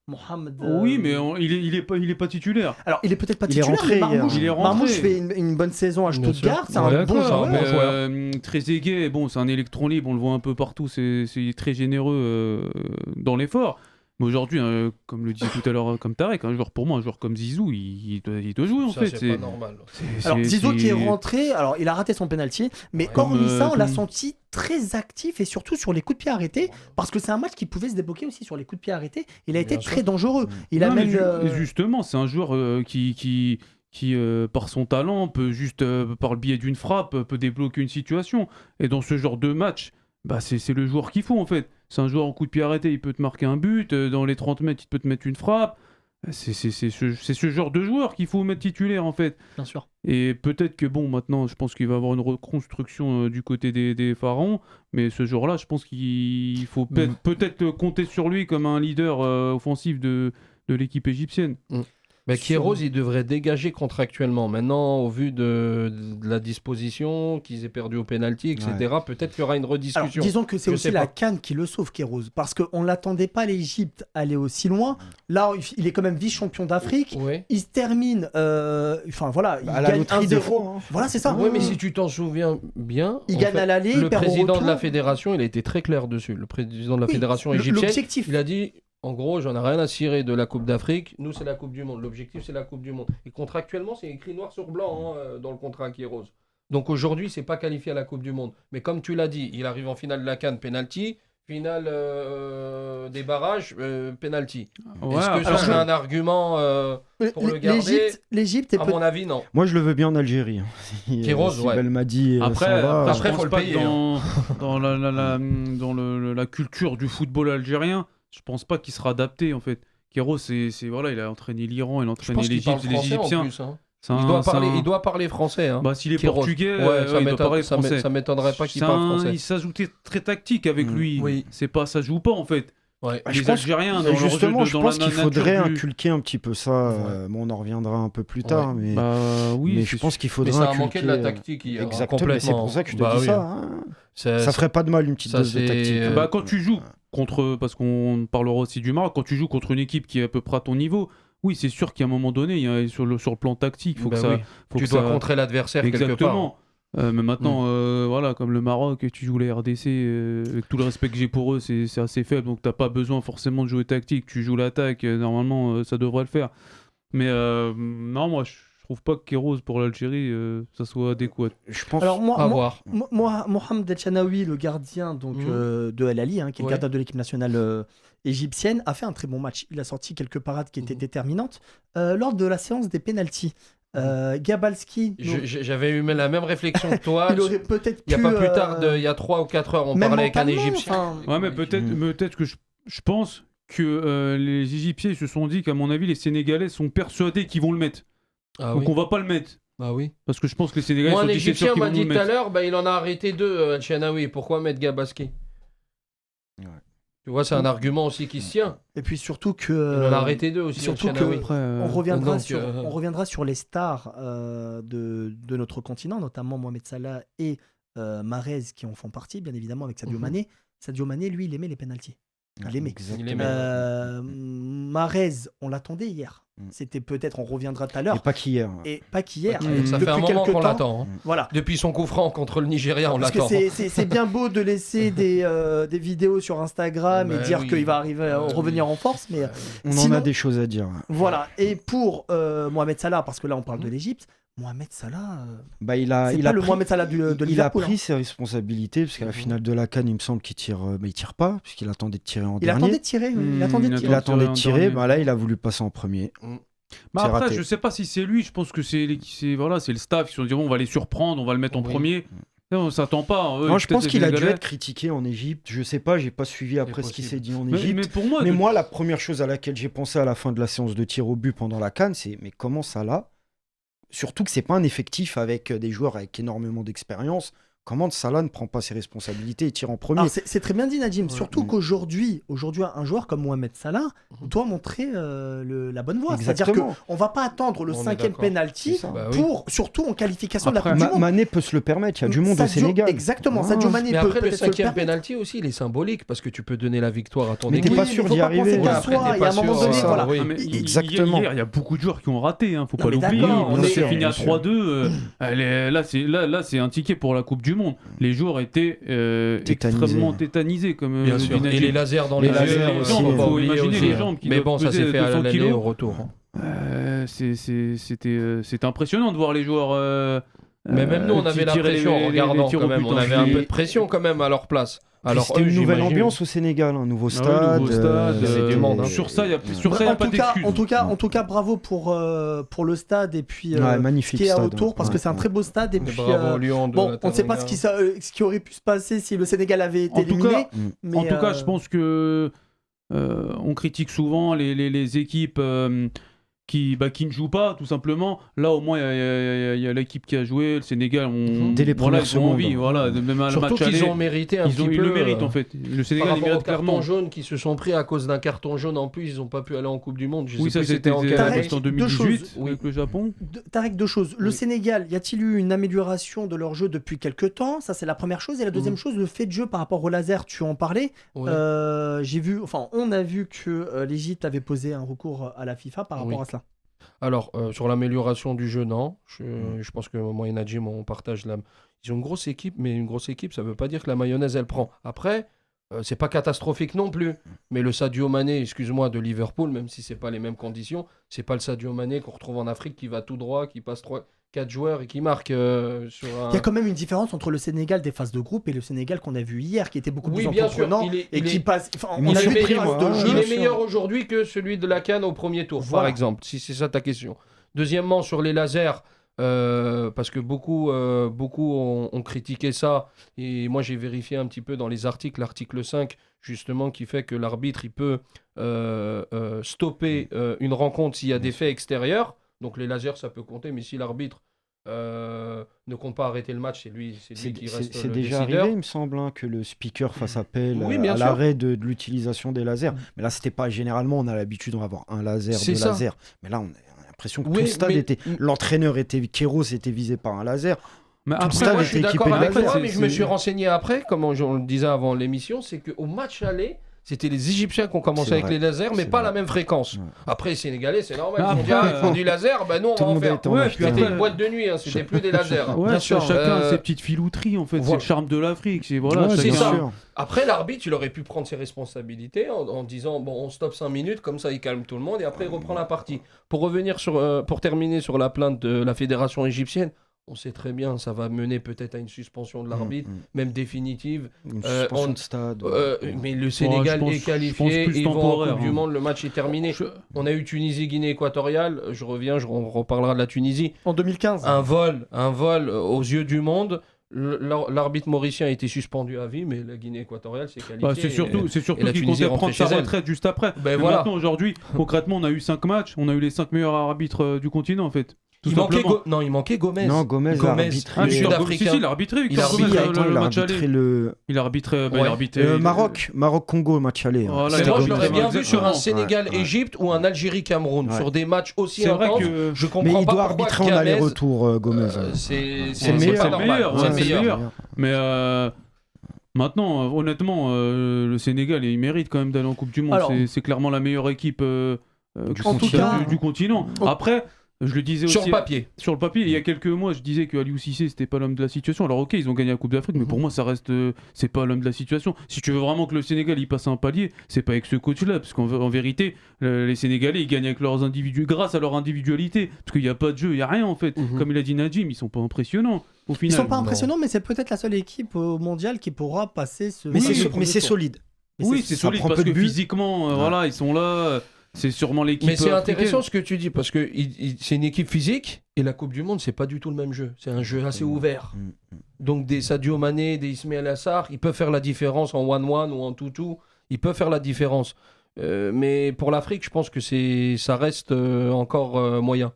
Mohamed. Oui, mais il est pas titulaire. Alors, il est peut-être pas Il est titulaire, rentré, mais il est rentré. Marmouche fait une bonne saison à Stuttgart. C'est un bon D'accord, joueur. mais Trezeguet, bon, c'est un électron libre, on le voit un peu partout, c'est très généreux dans l'effort. Mais aujourd'hui, comme le disait tout à l'heure comme Tarek, pour moi, un joueur comme Zizou, il doit jouer en Ça, fait. c'est pas normal. Alors, Zizou qui est rentré, alors il a raté son penalty, mais hormis ça, on l'a senti très actif et surtout sur les coups de pied arrêtés, parce que c'est un match qui pouvait se débloquer aussi sur les coups de pied arrêtés. Il a été très dangereux. Il a même. Justement, c'est un joueur qui par son talent, peut juste, par le biais d'une frappe, peut débloquer une situation. Et dans ce genre de match, c'est le joueur qu'il faut en fait. C'est un joueur en coup de pied arrêté, il peut te marquer un but, dans les 30 mètres, il peut te mettre une frappe. C'est ce genre de joueur qu'il faut mettre titulaire en fait. Bien sûr. Et peut-être que maintenant, je pense qu'il va y avoir une reconstruction du côté des Pharaons, mais ce jour-là, je pense qu'il faut peut-être compter sur lui comme un leader offensif de l'équipe égyptienne. Mais Queiroz, il devrait dégager contractuellement. Maintenant, au vu de la disposition, qu'ils aient perdu au pénalty, etc., peut-être qu'il y aura une rediscussion. Alors, disons que c'est aussi la CAN qui le sauve, Queiroz, parce qu'on ne l'attendait pas l'Égypte aller aussi loin. Là, il est quand même vice-champion d'Afrique. Oui. Il se termine, il à la gagne loterie 1-0. Voilà, c'est ça. Oui, mais si tu t'en souviens bien, il gagne à l'aller, le il perd au président retour. de la fédération, il a été très clair dessus. Le président de la fédération égyptienne, l'objectif. il a dit... En gros, j'en ai rien à cirer de la Coupe d'Afrique. Nous, c'est la Coupe du Monde. L'objectif, c'est la Coupe du Monde. Et contractuellement, c'est écrit noir sur blanc dans le contrat Queiroz. Donc aujourd'hui, c'est pas qualifié à la Coupe du Monde. Mais comme tu l'as dit, il arrive en finale de la CAN, penalty. Finale des barrages, penalty. Est-ce que ça, c'est un argument pour le garder L'Égypte est À mon avis, non. Moi, je le veux bien en Algérie. Queiroz, si Bel m'a dit. Après, après, faut le pas payer. Dans la culture du football algérien, je pense pas qu'il sera adapté en fait. Queiroz, voilà, il a entraîné l'Iran, il a entraîné l'Égypte, les Égyptiens. Il doit parler français. Hein. S'il est Queiroz. portugais, ça il doit parler français. Ça m'étonnerait pas qu'il parle français. Il s'ajoutait très tactique avec lui. Oui. Ça joue pas en fait. Ouais. Les Algériens, dans justement, je pense la qu'il faudrait nature inculquer un petit peu ça. Bon, on en reviendra un peu plus tard, mais je pense qu'il faudrait inculquer. Mais ça a inculquer. manqué de la tactique hier. Exactement. C'est pour ça que je te dis ça. Hein. Ça ferait pas de mal une petite dose de tactique. Quand tu joues parce qu'on parlera aussi du Maroc, quand tu joues contre une équipe qui est à peu près à ton niveau. Oui, c'est sûr qu'à un moment donné, sur le plan tactique, tu dois contrer l'adversaire quelque part. Mais maintenant, voilà, comme le Maroc, tu joues la RDC, avec tout le respect que j'ai pour eux, c'est assez faible, donc t'as pas besoin forcément de jouer tactique. Tu joues l'attaque, normalement, ça devrait le faire. Mais non, moi, je trouve pas que Queiroz pour l'Algérie, ça soit adéquat. Je pense. Alors à voir. Mohamed El Chanaoui, le gardien de El Ali, qui est le gardien de l'équipe nationale égyptienne, a fait un très bon match. Il a sorti quelques parades qui étaient déterminantes lors de la séance des pénaltys. Gabalski. J'avais eu la même réflexion que toi. Il aurait peut-être il y a pas plus tard, il y a 3 ou 4 heures, on parlait avec un Égyptien. Mais peut-être que je pense que les Égyptiens se sont dit qu'à mon avis, les Sénégalais sont persuadés qu'ils vont le mettre. Donc on va pas le mettre. Bah oui. Parce que je pense que les Sénégalais Moi, sont un dit, c'est sûr Égyptien qu'ils m'a vont dit le tout à mettre. l'heure, il en a arrêté 2, El-Chanaoui. Pourquoi mettre Gabaski? Ouais. Tu vois, c'est un argument aussi qui se tient. Et puis surtout Il que. en a arrêté 2 aussi, surtout El-Chanaoui. que- Après, On reviendra, donc, on reviendra sur les stars de notre continent, notamment Mohamed Salah et Mahrez qui en font partie, bien évidemment, avec Sadio Mané. Sadio Mané, lui, il aimait les pénaltys. Il aimait. Exactement. Il aimait. Mahrez, on l'attendait hier. C'était peut-être, on reviendra tout à l'heure. Et pas qu'hier. Et pas qu'hier. Ça Depuis fait un moment quelques qu'on temps. l'attend. Hein. Voilà. Depuis son coup franc contre le Nigeria, on Parce que l'attend. c'est bien beau de laisser des vidéos sur Instagram et Bah dire oui. qu'il va arriver à revenir en force, mais On en sinon- a des choses à dire. voilà. Et pour Mohamed Salah, parce que là on parle de l'Égypte, Mohamed Salah, Bah, il c'est a pas le pris- Mohamed Salah de il a Liverpool. pris hein. ses responsabilités parce qu'à la finale de la CAN, il me semble qu'il tire, mais il tire pas puisqu'il attendait de tirer en Il dernier. attendait de tirer. oui, il attendait de il tirer. Il attendait de en tirer, dernier. bah là il a voulu passer en premier. Bah C'est après, raté. je sais pas si c'est lui, je pense que c'est le staff qui se sont dit bon, on va les surprendre, on va le mettre en Oui. premier. Non, on s'attend pas. Moi je pense qu'il a dû Sénégalais. être critiqué en Égypte. Je sais pas, j'ai pas suivi après ce qui possible. s'est dit en Mais Égypte. pour moi, Mais moi, la première chose à laquelle j'ai pensé à la fin de la séance de tir au but pendant la CAN, c'est mais comment ça là? Surtout que c'est pas un effectif avec des joueurs avec énormément d'expérience. Comment Salah ne prend pas ses responsabilités et tire en premier? Alors, c'est très bien dit Nadim, surtout Mm. qu'aujourd'hui un joueur comme Mohamed Salah doit montrer la bonne voie. C'est-à-dire Exactement. qu'on va pas attendre le On est 5e d'accord. penalty C'est ça. Bah oui. pour, surtout en qualification Après, de la Coupe du Monde. Mané peut se le permettre, il y a du monde au Sadio- Sénégal. Exactement, Ah. Sadio Mané Mais peut après, le peut-être se le 5e permettre. penalty aussi, il est symbolique parce que tu peux donner la victoire à ton Mais équipe. t'es pas Oui, sûr mais faut d'y pas arriver. penser qu'à Ouais, après, soi, t'es et à un pas moment sûr, donné, ça, voilà. oui. Ah, mais Exactement. Hier, il y a beaucoup de joueurs qui ont raté, faut Non, pas mais l'oublier. d'accord, On bien s'est sûr, fini à bien sûr. 3-2. Là, c'est un ticket pour la Coupe du Monde. Les joueurs étaient extrêmement tétanisés, comme Bien dit sûr. Et Nadim. les lasers dans Les les lasers yeux, aussi, faut faut pas oublier imaginer aussi, les hein. jambes qui Mais doivent bon, ça peser s'est fait à 200 l'aller kilos. au retour. C'était impressionnant de voir les joueurs. Mais même nous, on avait la pression en regardant tirs quand au même. but On en avait un juillet. peu de pression quand même à leur place. Puis Alors, c'était eux, une nouvelle j'imagine- ambiance au Sénégal, un nouveau Ah oui, stade. nouveau stade, c'est du monde, hein. Sur ça, il n'y a En pas tout cas, d'excuse. en tout cas, bravo pour le stade et puis Ouais, ce magnifique qui est stade. autour, parce que c'est un très beau stade. Et Mais puis, bravo Lyon de bon, la on ne sait pas Teranga. ce qui aurait pu se passer si le Sénégal avait été En tout éliminé. cas, mais, En tout cas, je pense que on critique souvent les équipes qui ne jouent pas, tout simplement. Là, au moins, il y a l'équipe qui a joué, le Sénégal. Dès les premières ils ont envie. secondes. Voilà, même le Surtout match qu'ils aller, ont mérité un petit peu. ils le méritent, en fait. Le Par Sénégal, il rapport au mérite carton clairement. jaune qu'ils se sont pris à cause d'un carton jaune en plus, ils n'ont pas pu aller en Coupe du Monde. Je sais Oui, ça plus c'était en quelle Tarek, année. c'était en deux 2018 choses. Oui. avec le Japon. Tarek, deux choses. Le Oui. Sénégal, y a-t-il eu une amélioration de leur jeu depuis quelques temps? Ça, c'est la première chose. Et la deuxième chose, le fait de jeu par rapport au laser, tu en parlais. Ouais. On a vu que l'Égypte avait posé un recours à la FIFA par rapport Oui. à cela. Alors, sur l'amélioration du jeu, non. Je pense que moi et Najim, on partage la. Ils ont une grosse équipe, mais une grosse équipe, ça ne veut pas dire que la mayonnaise, elle prend. Après, c'est pas catastrophique non plus. Mais le Sadio Mané, excuse-moi, de Liverpool, même si c'est pas les mêmes conditions, c'est pas le Sadio Mané qu'on retrouve en Afrique qui va tout droit, qui passe 4 joueurs et qui marque sur un. Il y a quand même une différence entre le Sénégal des phases de groupe et le Sénégal qu'on a vu hier, qui était beaucoup Oui, plus bien sûr. entreprenant Il et qui est- passe. Enfin, Il on a est vu des meilleur, phases de hein. jeu. Il est sûr. meilleur aujourd'hui que celui de la CAN au premier tour, Voilà. par exemple, si c'est ça ta question. Deuxièmement, sur les lasers, parce que beaucoup ont critiqué ça, et moi j'ai vérifié un petit peu dans les articles, l'article 5, justement, qui fait que l'arbitre, il peut stopper une rencontre s'il y a des faits extérieurs. Donc les lasers, ça peut compter, mais si l'arbitre ne compte pas arrêter le match, c'est lui qui reste C'est le déjà décideur. arrivé, il me semble, hein, que le speaker fasse appel Oui, bien à sûr. l'arrêt de l'utilisation des lasers. Mais là, c'était pas généralement, on a l'habitude, on va avoir un laser, C'est deux ça. lasers. Mais là, on a l'impression que Oui, tout le stade mais- était. L'entraîneur était. Kéros était visé par un laser. Mais Tout le après, stade Moi, était je suis d'accord équipé de avec laser. toi, mais je me suis renseigné après, comme on le disait avant l'émission, c'est qu'au match aller, c'était les Égyptiens qui ont commencé C'est avec vrai. les lasers, mais C'est pas vrai. la même fréquence. Ouais. Après, les Sénégalais, c'est normal. Mais Ils ont dit, après, ils font du laser, ben nous, on Tout va le en monde faire. était en Ouais, acheté. puis C'était après- une boîte de nuit, hein, c'était plus des lasers. Ouais, Bien chacun sûr. a ses petites filouteries, en fait. voilà. C'est le charme de l'Afrique. C'est voilà, Ouais, c'est chacun- ça. sûr. Après, l'arbitre, il aurait pu prendre ses responsabilités en disant, bon, on stoppe 5 minutes, comme ça, il calme tout le monde, et après, il reprend la partie. Pour terminer sur la plainte de la fédération égyptienne, on sait très bien, ça va mener peut-être à une suspension de l'arbitre, même définitive. Une Euh, suspension on- de stade. Mais le Sénégal je pense- est je qualifié, pense plus ils vont en temporaire, Coupe du hein. Monde, le match est terminé. Je- On a eu Tunisie-Guinée équatoriale, je reviens, on reparlera de la Tunisie. En 2015. Un vol aux yeux du monde. L'arbitre mauricien a été suspendu à vie, mais la Guinée équatoriale s'est qualifiée. Bah, c'est surtout et la qu'il Tunisie comptait est rentrée prendre sa chez elle. retraite juste après. Ben Mais voilà. maintenant, aujourd'hui, concrètement, on a eu 5 matchs, on a eu les 5 meilleurs arbitres du continent, en fait. Tout Il manquait simplement. Non, il manquait Gomez. Non, Gomez a arbitré. le Sud-Africain. il a arbitré. Il a Victor Gomez, arbitré, le il a match arbitré aller. le Il a arbitré. Ouais. Il a arbitré. Maroc-Congo, le match aller. Voilà, Mais il a moi, je arbitré l'aurais bien vu exactement. sur un Sénégal-Égypte ou un Algérie-Cameroun. Ouais. Sur des matchs aussi C'est vrai intenses. que. Je Mais comprends il pas doit pourquoi arbitrer en Gamez, aller-retour, Gomez. C'est le pas meilleur. normal. Ouais, C'est le c'est le meilleur. meilleur. Mais maintenant, honnêtement, le Sénégal, il mérite quand même d'aller en Coupe du Monde. Alors- C'est clairement la meilleure équipe En tout cas- du continent. Oh. Après, je le disais Sur aussi. le papier. Sur le papier, il y a quelques mois, je disais que Aliou Cissé, c'était pas l'homme de la situation. Alors, ok, ils ont gagné la Coupe d'Afrique, mais pour moi, ça reste. C'est pas l'homme de la situation. Si tu veux vraiment que le Sénégal il passe un palier, c'est pas avec ce coach-là. Parce qu'en vérité, les Sénégalais, ils gagnent avec leurs grâce à leur individualité. Parce qu'il n'y a pas de jeu, il n'y a rien en fait. Comme il a dit Najim, ils sont pas impressionnants au Ils final. sont pas impressionnants, mais c'est peut-être la seule équipe au mondial qui pourra passer ce. Mais ce c'est premier tour. solide. Mais Oui, c'est ça solide prend parce peu de que buts. physiquement, Ouais. voilà, ils sont là. C'est sûrement l'équipe. Mais c'est africaine. intéressant ce que tu dis parce que c'est une équipe physique et la Coupe du Monde, c'est pas du tout le même jeu. C'est un jeu assez ouvert. Donc des Sadio Mané, des Ismaël Assar, ils peuvent faire la différence en 1-1 ou en 2-2. Ils peuvent faire la différence. Mais pour l'Afrique, je pense que ça reste encore moyen.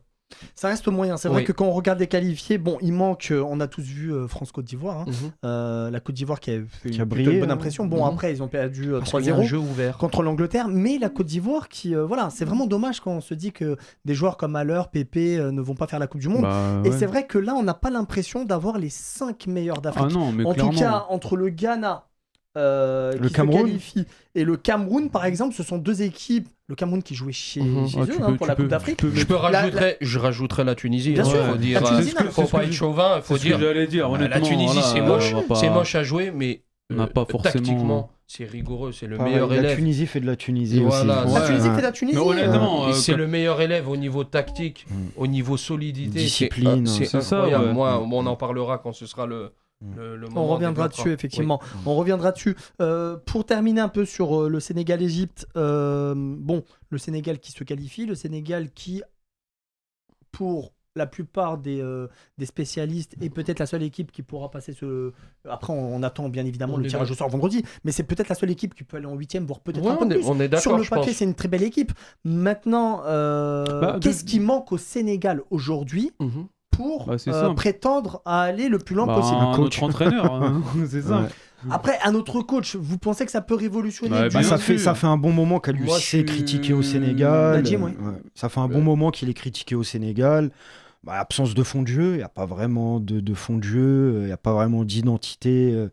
Ça reste moyen. C'est vrai Oui. que quand on regarde les qualifiés, bon, il manque. On a tous vu France-Côte d'Ivoire. Hein. Mhm. La Côte d'Ivoire qui a fait Qui a une brillé, plutôt bonne hein. impression. Bon, Mhm. après, ils ont perdu Parce qu'il y a un 3-0 jeu ouvert. contre l'Angleterre. Mais la Côte d'Ivoire qui. Voilà, c'est vraiment dommage quand on se dit que des joueurs comme Haller, Pépé ne vont pas faire la Coupe du Monde. Bah, Et ouais. c'est vrai que là, on n'a pas l'impression d'avoir les 5 meilleurs d'Afrique. Ah non, mais En clairement. tout cas, entre le Ghana qui Cameroun. se qualifie et le Cameroun, par exemple, ce sont deux équipes. Le Cameroun qui jouait chez Mhm. eux Ah, tu hein, peux- pour tu la peux- Coupe d'Afrique. tu peux mettre- Je rajouterais la Tunisie. Bien hein, sûr, faut la dire, Tunisie, non, faut pas être chauvin, faut C'est ce que dire. j'allais dire. La Honnêtement, Tunisie, voilà, c'est moche. on va pas- C'est moche à jouer, mais On n'a pas forcément- tactiquement, c'est rigoureux. C'est le Pareil, meilleur la élève. Tunisie fait de la Tunisie Voilà, aussi. La ouais. Tunisie fait la Tunisie. Mais honnêtement, Et c'est le meilleur élève au niveau tactique, au niveau solidité. Discipline, C'est c'est ça, incroyable. ouais. Moi, on en parlera quand ce sera le moment. On reviendra développera. dessus, effectivement. Oui. On reviendra dessus. Pour terminer un peu sur le Sénégal-Égypte, bon, le Sénégal qui se qualifie, le Sénégal qui, pour la plupart des spécialistes, est peut-être la seule équipe qui pourra passer ce... Après, on attend bien évidemment On le est tirage au sort vendredi, mais c'est peut-être la seule équipe qui peut aller en 8e, voire peut-être Ouais, un peu plus. on est Sur d'accord, le je papier, pense. c'est une très belle équipe. Maintenant, qu'est-ce qui manque au Sénégal aujourd'hui Mhm. pour Bah, c'est simple. prétendre à aller le plus loin Bah, possible? notre entraîneur, hein. C'est ça. Ouais. Après, un autre coach, vous pensez que ça peut révolutionner Ouais, du- Bah, bien ça, sûr. fait un bon moment qu'Aliou Moi, Cissé est je suis- critiqué au Sénégal. Najim, ouais. Ça fait un bon moment qu'il est critiqué au Sénégal. Bah, absence de fond de jeu, il n'y a pas vraiment de fond de jeu, il n'y a pas vraiment d'identité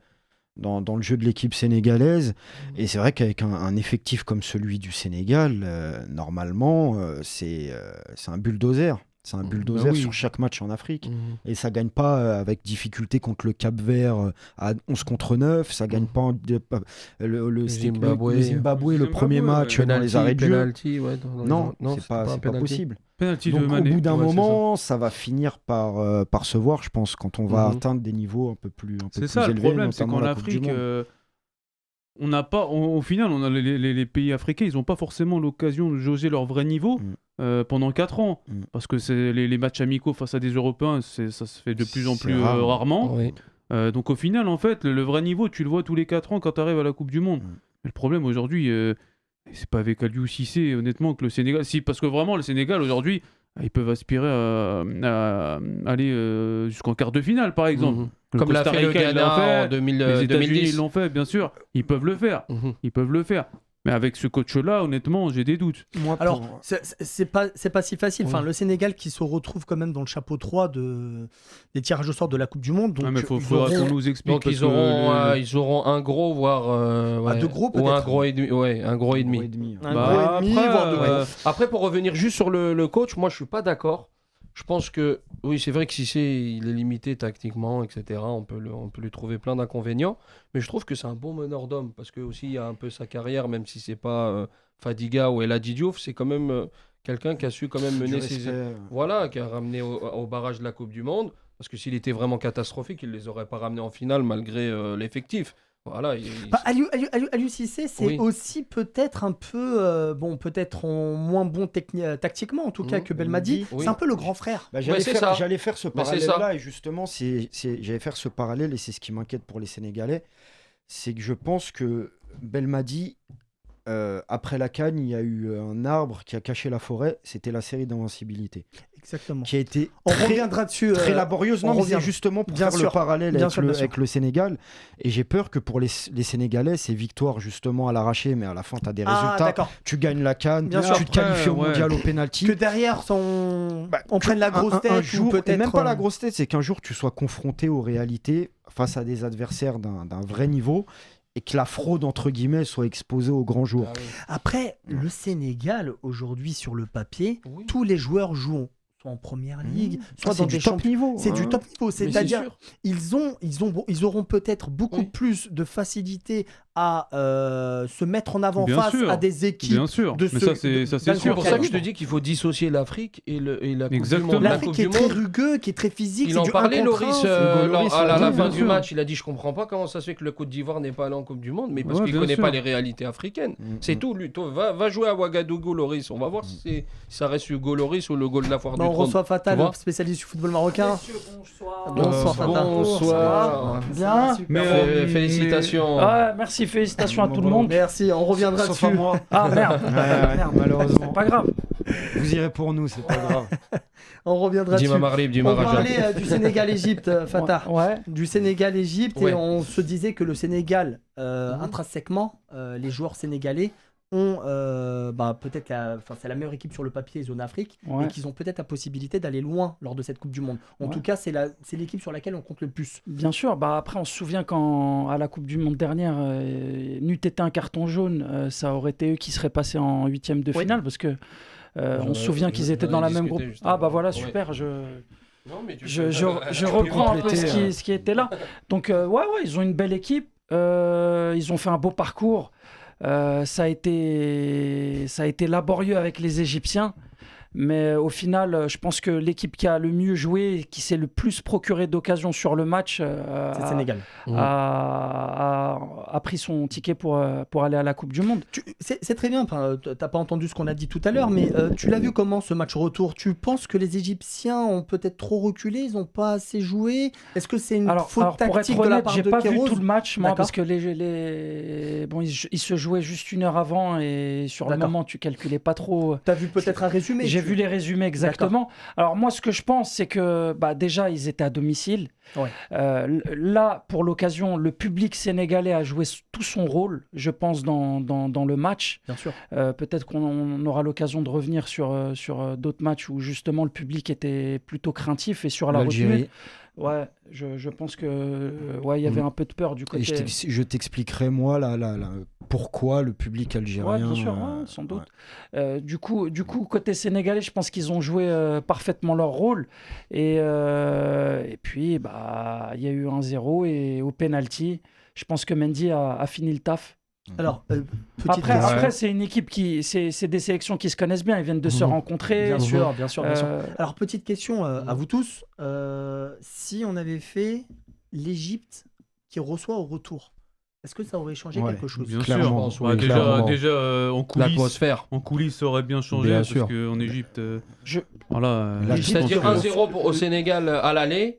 dans le jeu de l'équipe sénégalaise. Et c'est vrai qu'avec un effectif comme celui du Sénégal, normalement, c'est un bulldozer. C'est un bulldozer Bah oui. sur chaque match en Afrique. Mhm. Et ça gagne pas avec difficulté contre le Cap-Vert à 11 contre 9. Ça gagne pas le Zimbabwe. Zimbabwe, le premier Zimbabwe, match dans les arrêts de jeu. Penalty, ouais, dans les- Non, c'était c'est pas un penalty. possible. Penalty de Donc au Mané. bout d'un Ouais, c'est moment, ça va finir par se voir, je pense, quand on va Mhm. atteindre des niveaux un peu plus C'est ça le élevés, problème, c'est notamment qu'en la Coupe du Afrique, Monde. on n'a pas, au final, on a les pays africains, ils n'ont pas forcément l'occasion de jauger leur vrai niveau pendant 4 ans. Mm. Parce que c'est les matchs amicaux face à des Européens, ça se fait de plus en C'est plus rare. rarement. Oui. Donc au final, en fait, le vrai niveau, tu le vois tous les 4 ans quand tu arrives à la Coupe du Monde. Mm. Mais le problème aujourd'hui, c'est pas avec Aliou Cissé, honnêtement, que le Sénégal. Si, parce que vraiment, le Sénégal aujourd'hui, ils peuvent aspirer à aller jusqu'en quart de finale, par exemple. Mhm. Le Comme l'a Costa fait le Rica, il l'a Ghana fait. en 2000, Les États-Unis, 2010. ils l'ont fait, bien sûr. Ils peuvent le faire. Mhm. Ils peuvent le faire. Mais avec ce coach-là, honnêtement, j'ai des doutes. Moi, Alors, pour- c'est pas si facile. Enfin, Ouais. le Sénégal qui se retrouve quand même dans le chapeau 3 des tirages au sort de la Coupe du Monde. Donc, Ah, mais ils faudra auront- qu'on nous explique. Donc parce ils que auront un gros, voire ouais, deux gros, ou un peut-être. gros et demi. Ouais, un gros et demi. un Bah, gros et demi, après, voire deux gros. Après, pour revenir juste sur le coach, moi je suis pas d'accord. Je pense que oui, c'est vrai que Cissé il est limité tactiquement, etc. On peut lui trouver plein d'inconvénients, mais je trouve que c'est un bon meneur d'hommes parce que aussi il y a un peu sa carrière, même si c'est pas Fadiga ou El Hadji Diouf, c'est quand même quelqu'un qui a su quand même mener voilà, qui a ramené au barrage de la Coupe du Monde. Parce que s'il était vraiment catastrophique, il les aurait pas ramenés en finale malgré l'effectif. Voilà. Bah, Aliou Cissé, c'est Oui. aussi peut-être un peu, bon, peut-être moins bon tactiquement en tout cas que Belmadi. Oui. C'est un peu le grand frère. Bah, Ouais, c'est ça. j'allais faire ce Mais c'est ça. parallèle-là, et justement, j'allais faire ce parallèle, et c'est ce qui m'inquiète pour les Sénégalais, c'est que je pense que Belmadi après la CAN, il y a eu un arbre qui a caché la forêt, c'était la série d'invincibilité. Exactement. Qui a été On reviendra dessus. très laborieuse. Non, mais c'est justement pour faire le parallèle avec le Sénégal. Et j'ai peur que pour les Sénégalais, ces victoires justement à l'arraché, mais à la fin, tu as des résultats. Tu gagnes la CAN, tu te qualifies au mondial au pénalty. Que derrière, on prenne la grosse tête. Un jour, et même pas la grosse tête, c'est qu'un jour, tu sois confronté aux réalités face à des adversaires d'un vrai niveau. Et que la fraude, entre guillemets, soit exposée au grand jour. Après, le Sénégal, aujourd'hui, sur le papier, tous les joueurs jouent soit en première ligue, soit dans des top niveau. C'est du top niveau. C'est-à-dire, ils auront peut-être beaucoup plus de facilité à se mettre en avant face à des équipes. Bien sûr. Mais ça, c'est sûr. C'est pour ça que je te dis qu'il faut dissocier l'Afrique et la Coupe du Monde. L'Afrique est très rugueux, qui est très physique. Il en parlait, Loris, à la fin du match. Il a dit, je comprends pas comment ça se fait que le Côte d'Ivoire n'est pas allé en Coupe du Monde, mais parce qu'il connaît pas les réalités africaines. C'est tout. Va jouer à Ouagadougou, Loris. On va voir si ça reste Hugo Loris ou le goal de la foire du trône. On reçoit Fatal, spécialiste du football marocain. Bonsoir. Bonsoir. Bien. Félicitations. Merci, félicitations à tout le monde. Merci, on reviendra dessus. Sauf à moi. Ah merde. Malheureusement. C'est pas grave. Vous irez pour nous, c'est pas grave. On reviendra dessus. On parlait du Sénégal-Égypte, Fatah. Ouais. Du Sénégal-Égypte, et on se disait que le Sénégal, intrinsèquement, les joueurs sénégalais ont peut-être c'est la meilleure équipe sur le papier zone Afrique, et qu'ils ont peut-être la possibilité d'aller loin lors de cette Coupe du Monde. En tout cas, c'est l'équipe sur laquelle on compte le plus. Bien sûr. Après, on se souvient à la Coupe du Monde dernière, n'eût été un carton jaune, ça aurait été eux qui seraient passés en 8e de finale, parce que on se souvient qu'ils étaient dans la même groupe. Ah bah voilà, super. Je reprends un peu ce qui était là. Donc ils ont une belle équipe. Ils ont fait un beau parcours. Ça a été laborieux avec les Égyptiens, mais au final, je pense que l'équipe qui a le mieux joué, qui s'est le plus procuré d'occasions sur le match, c'est le Sénégal. A pris son ticket pour aller à la Coupe du Monde. C'est très bien, t'as pas entendu ce qu'on a dit tout à l'heure, mais tu l'as vu comment ce match retour? Tu penses que les Égyptiens ont peut-être trop reculé, ils n'ont pas assez joué? Est-ce que c'est une faute tactique pour être honnête, de la part de j'ai pas Kéros? vu tout le match, moi, parce que ils se jouaient juste une heure avant, et sur le moment, tu calculais pas trop. T'as vu peut-être un résumé? J'ai vu les résumés exactement. Alors moi, ce que je pense, c'est que déjà, ils étaient à domicile. Ouais. Là, pour l'occasion, le public sénégalais a joué tout son rôle, je pense, dans le match. Bien sûr. Peut-être qu'on aura l'occasion de revenir sur d'autres matchs où justement le public était plutôt craintif, et sur la retenue. Ouais, je pense que il y avait un peu de peur du côté. Et je t'expliquerai moi pourquoi le public algérien. Ouais, bien sûr, sans doute. Du coup, côté sénégalais, je pense qu'ils ont joué parfaitement leur rôle. Et puis, il y a eu 1-0, et au penalty, je pense que Mendy a fini le taf. Alors, après, c'est une équipe c'est des sélections qui se connaissent bien, ils viennent de se rencontrer. Bien sûr. Alors, petite question à vous tous. Si on avait fait l'Égypte qui reçoit au retour, est-ce que ça aurait changé quelque chose? Bien clairement, sûr. Déjà en coulisses, l'atmosphère. En coulisses, ça aurait bien changé, bien parce sûr. qu'en Égypte, c'est-à-dire 1-0 au Sénégal à l'aller.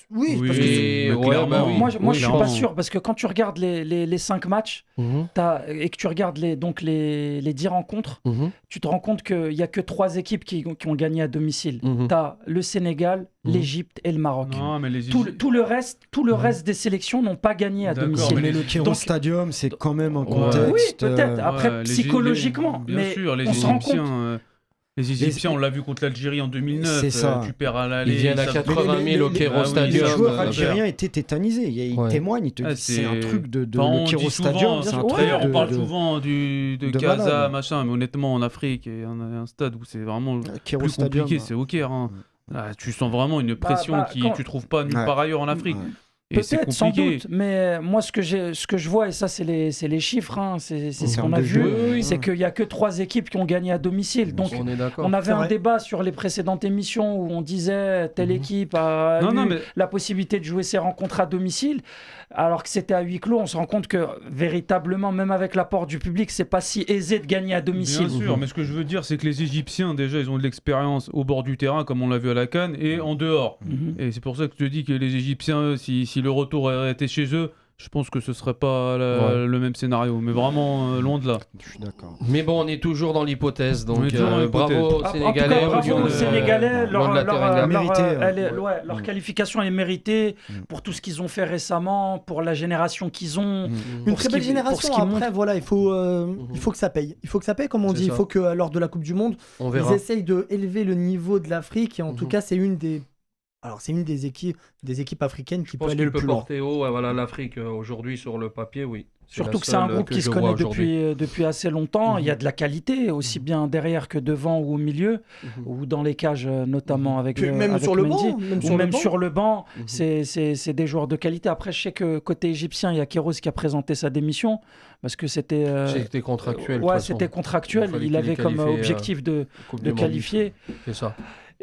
Oui, parce que moi je suis pas sûr, parce que quand tu regardes les 5 matchs et que tu regardes les 10 rencontres, tu te rends compte qu'il n'y a que 3 équipes qui ont gagné à domicile. Tu as le Sénégal, l'Égypte et le Maroc. Non, mais tout le reste des sélections n'ont pas gagné à domicile. Mais le Kéros Stadium, c'est quand même un contexte. Oui, peut-être. Après, psychologiquement. Bien sûr, les Égyptiens, on l'a vu contre l'Algérie en 2009. C'est ça. Tu perds à l'aller. Ils viennent à 80 000 au Kéros Stadium. Les joueurs algériens étaient tétanisés. Ils témoignent, ils te disent c'est un truc de le Kéros Stadium. D'ailleurs, on parle souvent de Casa, machin, mais honnêtement, en Afrique, il y a un stade où c'est vraiment plus compliqué, c'est au Caire. Tu sens vraiment une pression tu trouves pas nulle part ailleurs en Afrique. Peut-être, sans doute, mais moi ce que je vois, et ça c'est les chiffres, c'est ce qu'on a vu, c'est qu'il n'y a que 3 équipes qui ont gagné à domicile. Donc on avait un débat sur les précédentes émissions où on disait telle équipe a eu la possibilité de jouer ses rencontres à domicile, alors que c'était à huis clos. On se rend compte que véritablement, même avec l'apport du public, c'est pas si aisé de gagner à domicile. Bien sûr, mais ce que je veux dire, c'est que les Égyptiens, déjà, ils ont de l'expérience au bord du terrain, comme on l'a vu à la CAN, et en dehors. Et c'est pour ça que je te dis que les Égyptiens, si le retour aurait été chez eux, Je pense que ce serait pas le même scénario, mais vraiment loin de là. Je suis d'accord. Mais bon, on est toujours dans l'hypothèse, donc bravo aux Sénégalais. Bravo aux Sénégalais, leur Mm. qualification est méritée pour tout ce qu'ils ont fait récemment, pour la génération qu'ils ont. Une très belle génération. Après, voilà, il faut que ça paye. Il faut que ça paye, comme on dit. Il faut que lors de la Coupe du Monde, ils essayent de élever le niveau de l'Afrique. Et en tout cas, c'est une des équipes africaines qui peut aller le plus loin. Porter haut, voilà, l'Afrique aujourd'hui sur le papier, oui. Surtout que c'est un groupe qui se connaît depuis assez longtemps. Il y a de la qualité, aussi bien derrière que devant ou au milieu, ou dans les cages, notamment avec même sur le banc. Même sur le banc, c'est des joueurs de qualité. Après, je sais que côté égyptien, il y a Kéros qui a présenté sa démission, parce que c'était contractuel. Ouais, c'était contractuel. Il avait comme objectif de qualifier. C'est ça.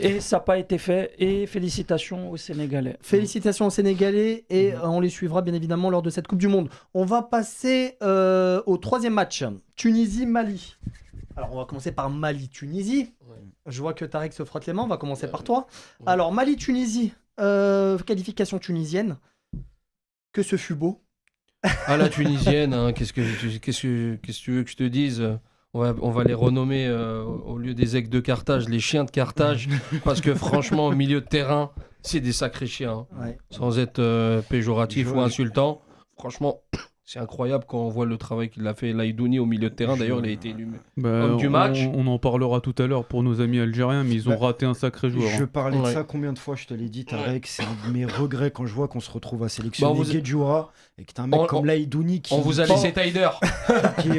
Et ça n'a pas été fait. Et félicitations aux Sénégalais. Félicitations aux Sénégalais. Et on les suivra bien évidemment lors de cette Coupe du Monde. On va passer au troisième match. Tunisie-Mali. Alors on va commencer par Mali-Tunisie. Ouais. Je vois que Tarek se frotte les mains. On va commencer par toi. Ouais. Alors Mali-Tunisie. Qualification tunisienne. Que ce fut beau. Ah, la tunisienne. Hein, qu'est-ce que tu veux que je te dise ? On va les renommer au lieu des aigles de Carthage, les chiens de Carthage, parce que franchement, au milieu de terrain, c'est des sacrés chiens. Ouais. Sans être péjoratif ou insultant. Franchement, c'est incroyable quand on voit le travail qu'il a fait Laïdouni au milieu de terrain. D'ailleurs, il a été élu homme du match. On en parlera tout à l'heure pour nos amis algériens, mais ils ont raté un sacré joueur. Je parlais de ça combien de fois, je te l'ai dit, Tarek. C'est un de mes regrets quand je vois qu'on se retrouve à sélectionner Guedjoura et que t'as un mec comme Laïdouni qui... On vous a laissé Taider. Vous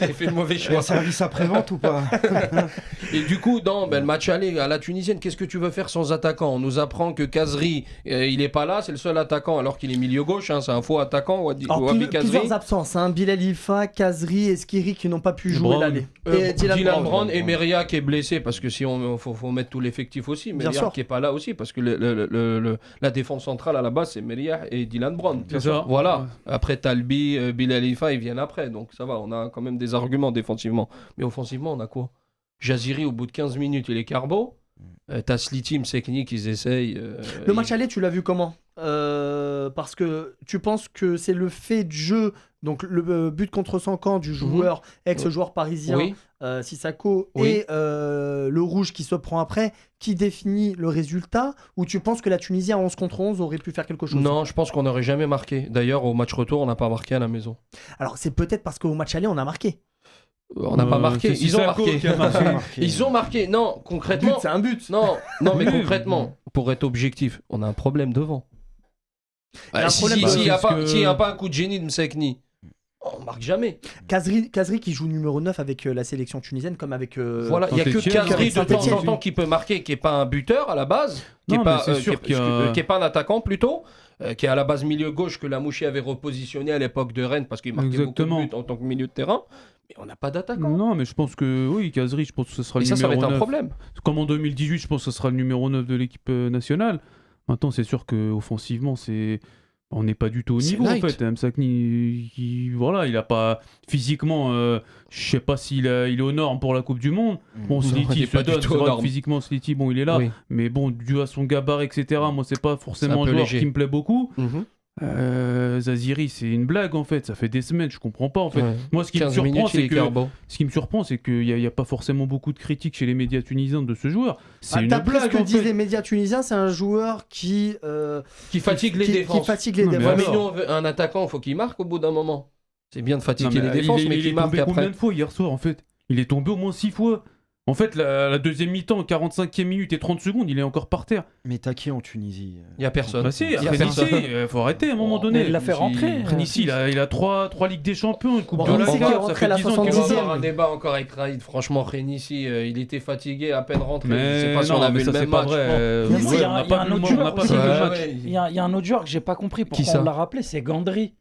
avez fait le mauvais choix. Un service après-vente ou pas? Et du coup, dans le match aller à la tunisienne, qu'est-ce que tu veux faire sans attaquant? On nous apprend que Kazri, il est pas là, c'est le seul attaquant, alors qu'il est milieu gauche, c'est un faux attaquant. Plusieurs absences, Bilal Ifa, Kazri et Skiri qui n'ont pas pu jouer l'aller. Dylan Brown et Meria qui est blessé, parce que si on faut mettre tout l'effectif aussi. Meria qui est pas là aussi, parce que la défense centrale à la base c'est Meria et Dylan Brown. Voilà. Après Talbi, Bilal Ifa ils viennent après, donc ça va, on a quand même des arguments défensivement. Mais offensivement on a quoi? Jaziri au bout de 15 minutes il est carbo. T'as Sliti, Msekni qu'ils essayent. Le match aller, tu l'as vu comment? Parce que tu penses que c'est le fait de jeu, donc le but contre son camp du joueur, ex-joueur parisien, Sissako, et le rouge qui se prend après, qui définit le résultat, ou tu penses que la Tunisie à 11 contre 11 aurait pu faire quelque chose? Non, je pense qu'on n'aurait jamais marqué. D'ailleurs, au match retour, on n'a pas marqué à la maison. Alors, c'est peut-être parce qu'au match aller, on a marqué. On n'a pas marqué, ils ont marqué. Ils ont marqué. Non, concrètement. C'est un but. Non, mais concrètement, pour être objectif, on a un problème devant. S'il n'y a pas un coup de génie de Msekni, on marque jamais. Kazri qui joue numéro 9 avec la sélection tunisienne, comme avec. Voilà, il n'y a que Kazri de temps en temps qui peut marquer, qui n'est pas un buteur à la base, qui n'est pas un attaquant plutôt. Qui est à la base milieu gauche que Lamouchi avait repositionné à l'époque de Rennes parce qu'il marquait beaucoup de buts en tant que milieu de terrain. Mais on n'a pas d'attaquant. Non, mais je pense que oui, Kazri, je pense que ce sera le numéro 9. Ça va être un problème. Comme en 2018, je pense que ce sera le numéro 9 de l'équipe nationale. Maintenant, c'est sûr qu'offensivement, on n'est pas du tout au niveau en fait. Msakni, voilà, il a pas physiquement, je sais pas s'il est aux normes pour la Coupe du Monde. Bon, Sliti se donne, c'est vrai que physiquement Sliti, bon, il est là, mais bon, dû à son gabarit, etc. Moi, c'est pas forcément un joueur qui me plaît beaucoup. Zaziri, c'est une blague en fait. Ça fait des semaines, je comprends pas en fait. Moi, ce qui me surprend, c'est qu'il n'y a pas forcément beaucoup de critiques chez les médias tunisiens de ce joueur. C'est une blague. Ce que disent les médias tunisiens, c'est un joueur qui fatigue les défenses. Mais nous, un attaquant, il faut qu'il marque au bout d'un moment. C'est bien de fatiguer les défenses, mais qu'il marque après. Il est tombé combien de fois hier soir en fait? Il est tombé au moins 6 fois. En fait, la deuxième mi-temps, 45e minute et 30 secondes, il est encore par terre. Mais t'as qui en Tunisie? Il n'y a personne. Bah si, il faut arrêter à un moment donné. Il l'a fait rentrer. Ici, il a 3 Ligues des Champions, une Coupe de la Ligue. Ça fait 10 ans qu'il va avoir un débat encore avec Raïd. Franchement, Rénissi, il était fatigué, à peine rentré. Je sais pas si on a vu le même match. Il y a un autre joueur que j'ai pas compris pourquoi on l'a rappelé, c'est Gandry.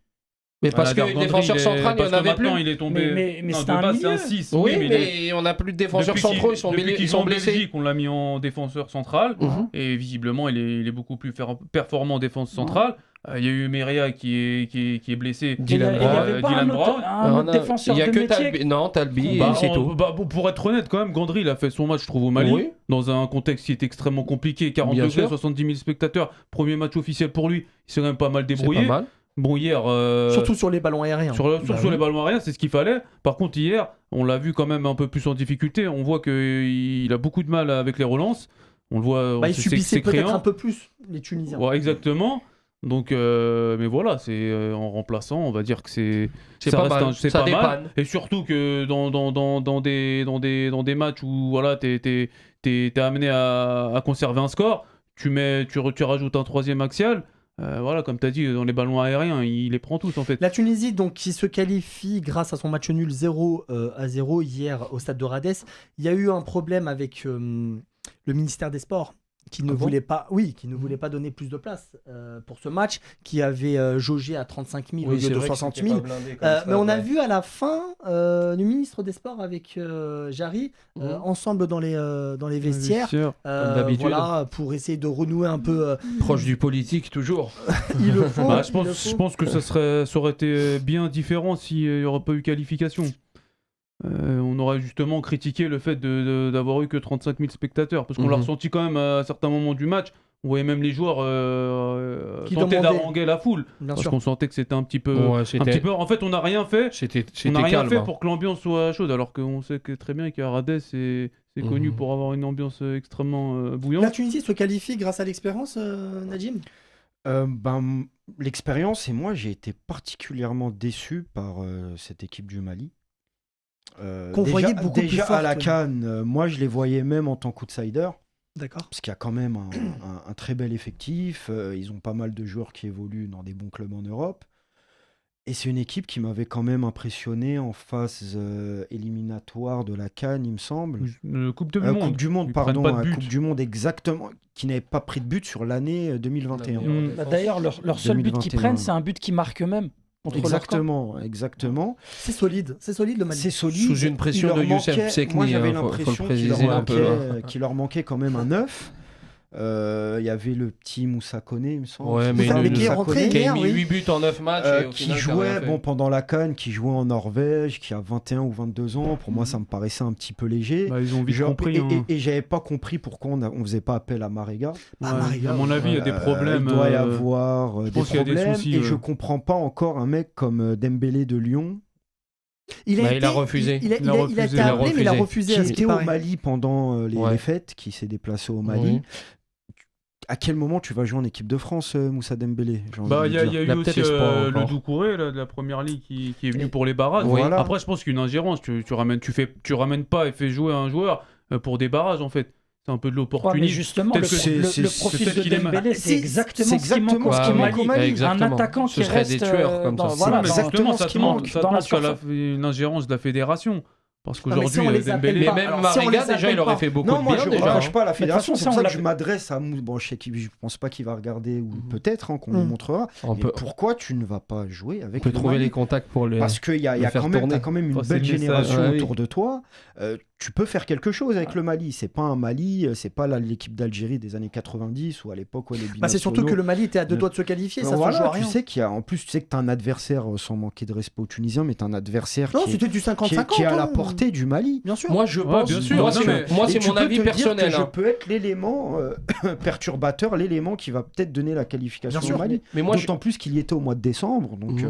Mais parce que défenseur central, il n'y en avait plus. Il est tombé. Mais c'est un 6. Oui, mais on n'a plus de défenseurs centraux, ils sont blessés. On l'a mis en défenseur central et visiblement il est beaucoup plus performant en défense centrale. Il y a eu Meria qui est blessé. Dylan Brown. Un autre défenseur de métier. Non, Talbi, c'est tout. Pour être honnête, quand même, Gandry, il a fait son match, je trouve, au Mali, dans un contexte qui est extrêmement compliqué. 40 degrés, 70 000 spectateurs. Premier match officiel pour lui. Il s'est quand même pas mal débrouillé. C'est pas mal. Bon, hier. Surtout sur les ballons aériens. Sur les ballons aériens, c'est ce qu'il fallait. Par contre, hier, on l'a vu quand même un peu plus en difficulté. On voit qu'il a beaucoup de mal avec les relances. On le voit. Il subissait peut-être un peu plus les Tunisiens. Ouais, exactement. Donc, mais voilà, c'est en remplaçant, on va dire que c'est pas mal. C'est pas mal. Et surtout que dans des matchs où voilà, t'es amené à conserver un score, tu rajoutes un troisième axial. Voilà, comme tu as dit, dans les ballons aériens, il les prend tous en fait. La Tunisie, donc, qui se qualifie grâce à son match nul 0-0 hier au stade de Rades. Il y a eu un problème avec le ministère des Sports qui ne voulait pas donner plus de place pour ce match, qui avait jaugé à 35 000 au lieu de 60 000. Mais on a vu à la fin le ministre des Sports avec Jarry ensemble dans les vestiaires, comme d'habitude. voilà, pour essayer de renouer un peu. Proche du politique, toujours. Il le faut. Je pense que ça aurait été bien différent s'il n'y aurait pas eu qualification. On aurait justement critiqué le fait d'avoir eu que 35 000 spectateurs, parce qu'on l'a ressenti quand même à certains moments du match. On voyait même les joueurs tenter d'haranguer la foule, parce qu'on sentait que c'était un petit peu. En fait, on n'a rien fait. C'était calme, fait pour que l'ambiance soit chaude, alors qu'on sait que très bien qu'à Rades, c'est connu pour avoir une ambiance extrêmement bouillante. La Tunisie se qualifie grâce à l'expérience, Nadim. L'expérience, et moi j'ai été particulièrement déçu par cette équipe du Mali. Qu'on voyait beaucoup plus forte, à la CAN, moi je les voyais même en tant qu'outsider. D'accord. Parce qu'il y a quand même un très bel effectif. Ils ont pas mal de joueurs qui évoluent dans des bons clubs en Europe. Et c'est une équipe qui m'avait quand même impressionné en phase éliminatoire de la CAN, il me semble. Coupe du Monde, pardon. Coupe du Monde, exactement. Qui n'avait pas pris de but sur l'année 2021. D'ailleurs, leur seul but qu'ils prennent, c'est un but qu'ils marquent eux-mêmes. Exactement. C'est solide le Mali. C'est solide. Sous une pression de Youssef Sekni. Moi j'avais l'impression qu'il leur manquait quand même un 9. Il y avait le petit Moussa Koné, il me semble. Ouais, mais qui est rentré qui hier, a mis 8 buts en 9 matchs. Qui jouait pendant la CAN, qui jouait en Norvège, qui a 21 ou 22 ans. Pour moi, ça me paraissait un petit peu léger. Ils ont vite compris. Et j'avais pas compris pourquoi on faisait pas appel à Marega. À mon avis, il y a des problèmes. Il doit y avoir des problèmes. Soucis, et je comprends pas encore un mec comme Dembélé de Lyon. Il a refusé. Il a été appelé, mais il a refusé. Qui était au Mali pendant les fêtes, qui s'est déplacé au Mali. Oui. À quel moment tu vas jouer en équipe de France, Moussa Dembélé? Il y a eu aussi le Doucouré de la première ligue qui est venu pour les barrages. Voilà. Après, je pense qu'une ingérence, tu ramènes pas et fais jouer un joueur pour des barrages en fait. C'est un peu de l'opportunisme. Mais justement, le profil de Dembélé, c'est exactement ce qui manque au Mali. Un attaquant qui serait des tueurs comme ça. Exactement, ça te manque une ingérence de la fédération. Parce qu'aujourd'hui, Dembélé... Mais même Marega, déjà, il aurait fait beaucoup de bien. Non, moi, je ne reproche pas à la fédération. C'est pour ça que je m'adresse à Moussa. Bon, je ne pense pas qu'il va regarder, ou peut-être qu'on nous montrera. Pourquoi tu ne vas pas jouer avec... On peut trouver les contacts pour les... Parce qu'il y a quand même une belle génération autour de toi. Tu peux faire quelque chose avec le Mali. C'est pas un Mali, c'est pas l'équipe d'Algérie des années 90 ou à l'époque où les binationaux... C'est surtout que le Mali était à 2 doigts de se qualifier, ça se joue à rien. En plus, tu sais que tu as un adversaire, sans manquer de respect aux Tunisiens, mais tu as un adversaire c'était du 50-50, qui est à la portée du Mali. Bien sûr. Moi, je pense... Moi, c'est mon avis personnel. Je peux être l'élément perturbateur, l'élément qui va peut-être donner la qualification au Mali. D'autant plus qu'il y était au mois de décembre, donc...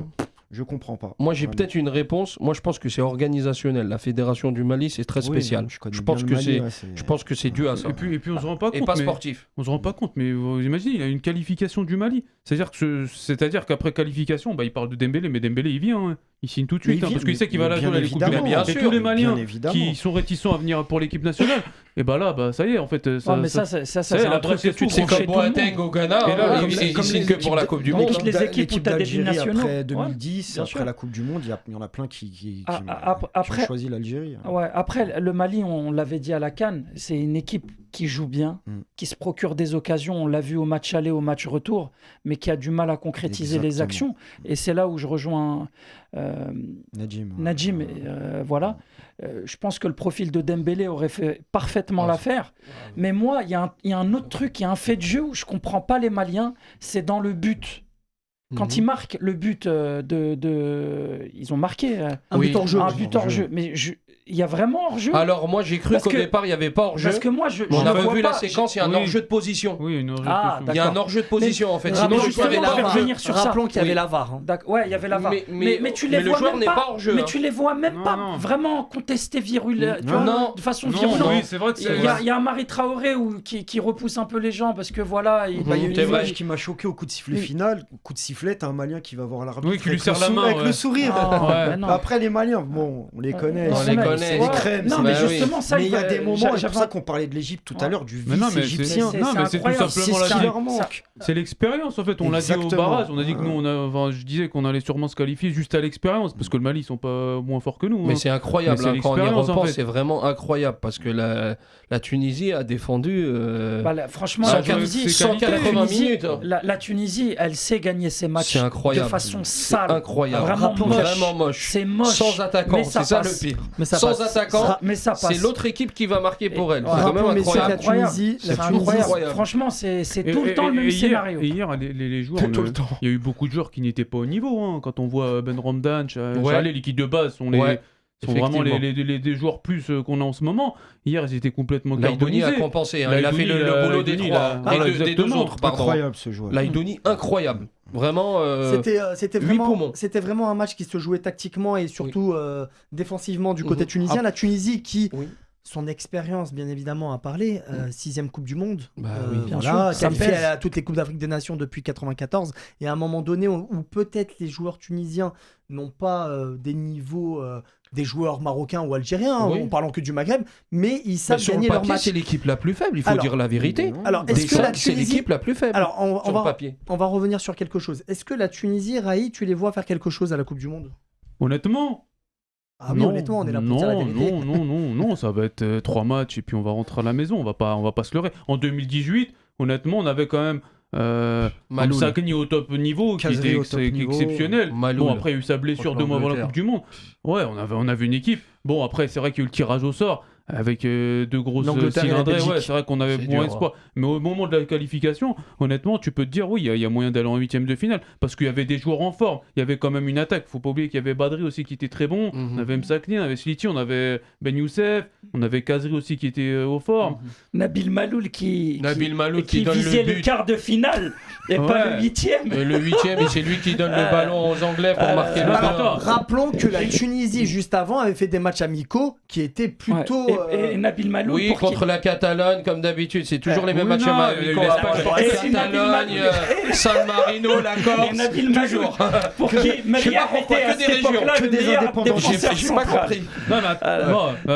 Je comprends pas. Moi, j'ai peut-être une réponse. Moi, je pense que c'est organisationnel. La fédération du Mali, c'est très spécial. Je pense que c'est dû à ça. Et puis on se rend pas compte. Et pas sportif. On se rend pas compte, mais vous imaginez, il y a une qualification du Mali. C'est-à-dire qu'après qualification, il parle de Dembélé, mais Dembélé, il vient. Il signe tout de suite, parce qu'il sait qu'il va la jouer à l'équipe du Monde. Bien sûr. Et tous les Maliens qui sont réticents à venir pour l'équipe nationale, et là, ça y est, en fait. C'est un truc que tu c'est comme Boateng au Ghana, il signe que pour la Coupe du Monde. Toutes les équipes où tu as des binationaux. Après 2010, après la Coupe du Monde, il y en a plein qui ont choisi l'Algérie. Après, le Mali, on l'avait dit à la CAN, c'est une équipe qui joue bien, qui se procure des occasions, on l'a vu au match aller, au match retour, mais qui a du mal à concrétiser les actions. Et c'est là où je rejoins Nadim. Voilà. Je pense que le profil de Dembélé aurait fait parfaitement l'affaire. Mais moi, il y a un autre truc, il y a un fait de jeu où je ne comprends pas les Maliens, c'est dans le but. Quand ils marquent le but ils ont marqué un but hors jeu. Un but hors jeu. Mais il y a vraiment hors-jeu. Alors moi j'ai cru qu'au départ il n'y avait pas hors-jeu. Parce que moi on a revu la séquence, il y a un hors-jeu de position. Oui, une hors-jeu de position. Il y a un hors-jeu de position en fait. Sinon je vais revenir sur ça. Rappelons qu'il y avait la VAR. Ouais, il y avait la VAR. Mais tu les vois le joueur n'est pas hors-jeu. Mais tu les vois même pas vraiment contester de façon virulente. Oui, c'est vrai que il y a un Marie Traoré qui repousse un peu les gens parce que voilà. Il y a une image qui m'a choqué au coup de sifflet final. Coup de sifflet, t'as un Malien qui va voir l'arbitre qui lui serre la main avec le sourire. Après les Maliens, bon, on les connaît. C'est des crèmes. Non, mais justement, ça, mais il y a des moments, et c'est pour ça qu'on parlait de l'Égypte tout à l'heure, du vice égyptien. Non, mais c'est tout simplement c'est l'expérience en fait. On l'a dit au barrage, on a dit que nous, je disais qu'on allait sûrement se qualifier juste à l'expérience, parce que le Mali, ils sont pas moins forts que nous. Mais c'est incroyable, quand on y repense, c'est vraiment incroyable, parce que la Tunisie a défendu. Franchement, la Tunisie, 180 minutes. La Tunisie, elle sait gagner ses matchs de façon sale. Incroyable. Vraiment moche. C'est moche. Sans attaquant, c'est ça le pire. Sans attaquant, c'est l'autre équipe qui va marquer pour elle. C'est quand même incroyable. C'est incroyable. Franchement, c'est tout le temps le même scénario. Et hier, les joueurs, il y a eu beaucoup de joueurs qui n'étaient pas au niveau. Quand on voit Ben Ramdan, l'équipe de base sont vraiment les joueurs plus qu'on a en ce moment. Hier, ils étaient complètement carbonisés. Laïdouni a compensé. Il a fait le boulot des trois, des deux autres. Incroyable ce joueur. Laïdouni, incroyable. Vraiment. C'était vraiment un match qui se jouait tactiquement et surtout défensivement du côté tunisien. La Tunisie qui. Son expérience, bien évidemment, a parlé. 6e Coupe du Monde. Qualifiée à toutes les Coupes d'Afrique des Nations depuis 1994. Et à un moment donné, où peut-être les joueurs tunisiens n'ont pas des niveaux des joueurs marocains ou algériens, en parlant que du Maghreb, mais ils savent gagner leur match. C'est l'équipe la plus faible, il faut dire la vérité. Alors, est-ce que la Tunisie... c'est l'équipe la plus faible sur le papier. On va revenir sur quelque chose. Est-ce que la Tunisie, Raï, tu les vois faire quelque chose à la Coupe du Monde ? Honnêtement honnêtement, on est là pour dire la vérité. Non, ça va être 3 matchs et puis on va rentrer à la maison, on va pas se leurrer. En 2018, honnêtement, on avait quand même Sakni au top niveau, qui était exceptionnel. Bon, après, il y a eu sa blessure 2 mois avant la Coupe du Monde. Ouais, on avait une équipe. Bon, après, c'est vrai qu'il y a eu le tirage au sort avec 2 grosses cylindrées. Ouais, c'est vrai qu'on avait moins espoir. Mais au moment de la qualification, honnêtement, tu peux te dire, oui, il y a moyen d'aller en 8e de finale. Parce qu'il y avait des joueurs en forme. Il y avait quand même une attaque. Faut pas oublier qu'il y avait Badri aussi qui était très bon. On avait Msakni, on avait Sliti, on avait Ben Youssef, on avait Kazri aussi qui était aux formes. Nabil Maloul qui donne visait le but. le quart de finale et pas le 8e. Le 8e, et c'est lui qui donne le ballon aux Anglais pour marquer le but. Rappelons que la Tunisie, juste avant, avait fait des matchs amicaux qui étaient plutôt... Et Nabil Maloul contre la Catalogne, comme d'habitude, c'est toujours les mêmes matchs amicaux. Catalogne, San Marino, la Corse, toujours. Pour qui Maria était à cette époque-là que des indépendants. J'ai pas compris.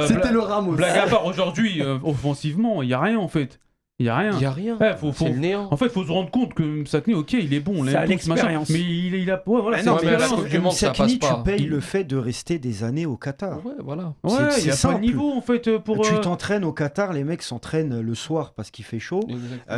C'était le Ramos. Blague à part, aujourd'hui, offensivement, il n'y a rien en fait. Il n'y a rien. C'est le néant. En fait, il faut se rendre compte que Sakni, ok, il est bon. C'est à l'expérience. Mais il a. Ouais, voilà, non, mais la Coupe du Monde, ça passe pas. Tu payes le fait de rester des années au Qatar. Ouais, voilà. Il n'y a pas de niveau en fait pour. Tu t'entraînes au Qatar, les mecs s'entraînent le soir parce qu'il fait chaud.